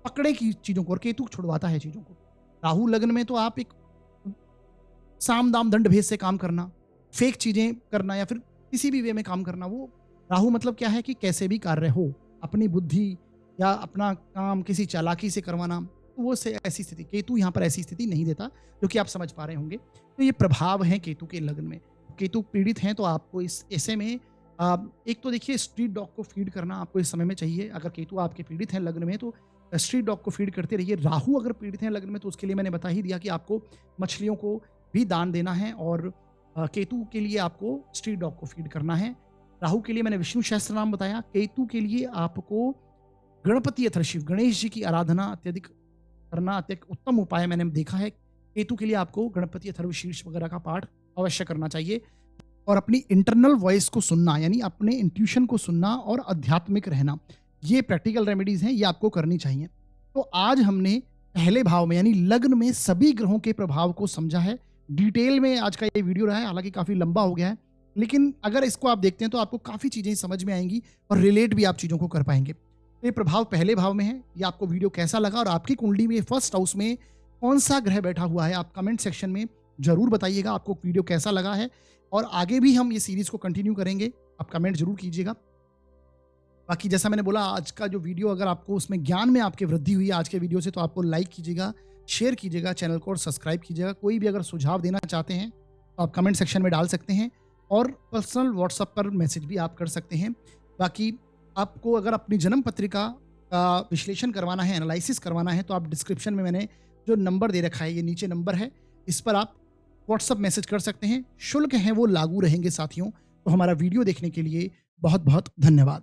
पकड़े की चीज़ों को, और केतु छुड़वाता है चीज़ों को। राहु लग्न में तो आप एक साम दाम दंड भेद से काम करना, फेक चीज़ें करना या फिर किसी भी वे में काम करना, वो राहु मतलब क्या है कि कैसे भी कार्य हो, अपनी बुद्धि या अपना काम किसी चालाकी से करवाना, तो वो से ऐसी स्थिति। केतु यहाँ पर ऐसी स्थिति नहीं देता, जो कि आप समझ पा रहे होंगे। तो ये प्रभाव है केतु के लग्न में। केतु पीड़ित हैं तो आपको इस ऐसे में एक तो देखिए स्ट्रीट डॉग को फीड करना आपको इस समय में चाहिए। अगर केतु आपके पीड़ित हैं लग्न में तो स्ट्रीट डॉग को फीड करते रहिए। राहु अगर पीड़ित हैं लग्न में तो उसके लिए मैंने बता ही दिया कि आपको मछलियों को भी दान देना है, और केतु के लिए आपको स्ट्रीट डॉग को फीड करना है। राहु के लिए मैंने विष्णु सहस्त्र नाम बताया। केतु के लिए आपको गणपति अथर्व शिव गणेश जी की आराधना अत्यधिक करना अत्यधिक उत्तम उपाय मैंने देखा है। केतु के लिए आपको गणपति अथर्व शीर्ष वगैरह का पाठ अवश्य करना चाहिए, और अपनी इंटरनल वॉइस को सुनना, यानी अपने इंट्यूशन को सुनना और आध्यात्मिक रहना, ये प्रैक्टिकल रेमेडीज हैं, ये आपको करनी चाहिए। तो आज हमने पहले भाव में यानी लग्न में सभी ग्रहों के प्रभाव को समझा है। डिटेल में आज का ये वीडियो रहा है, हालांकि काफ़ी लंबा हो गया है, लेकिन अगर इसको आप देखते हैं तो आपको काफ़ी चीज़ें समझ में आएंगी और रिलेट भी आप चीज़ों को कर पाएंगे। तो ये प्रभाव पहले भाव में है। ये आपको वीडियो कैसा लगा और आपकी कुंडली में फर्स्ट हाउस में कौन सा ग्रह बैठा हुआ है, आप कमेंट सेक्शन में जरूर बताइएगा आपको वीडियो कैसा लगा है। और आगे भी हम ये सीरीज को कंटिन्यू करेंगे, आप कमेंट जरूर कीजिएगा। बाकी जैसा मैंने बोला, आज का जो वीडियो अगर आपको उसमें ज्ञान में आपकी वृद्धि हुई आज के वीडियो से, तो आपको लाइक कीजिएगा, शेयर कीजिएगा, चैनल को और सब्सक्राइब कीजिएगा। कोई भी अगर सुझाव देना चाहते हैं तो आप कमेंट सेक्शन में डाल सकते हैं, और पर्सनल व्हाट्सएप पर मैसेज भी आप कर सकते हैं। बाकी आपको अगर अपनी जन्म पत्रिका का विश्लेषण करवाना है, एनालिसिस करवाना है, तो आप डिस्क्रिप्शन में मैंने जो नंबर दे रखा है, ये नीचे नंबर है, इस पर आप व्हाट्सएप मैसेज कर सकते हैं। शुल्क हैं वो लागू रहेंगे साथियों। तो हमारा वीडियो देखने के लिए बहुत बहुत धन्यवाद।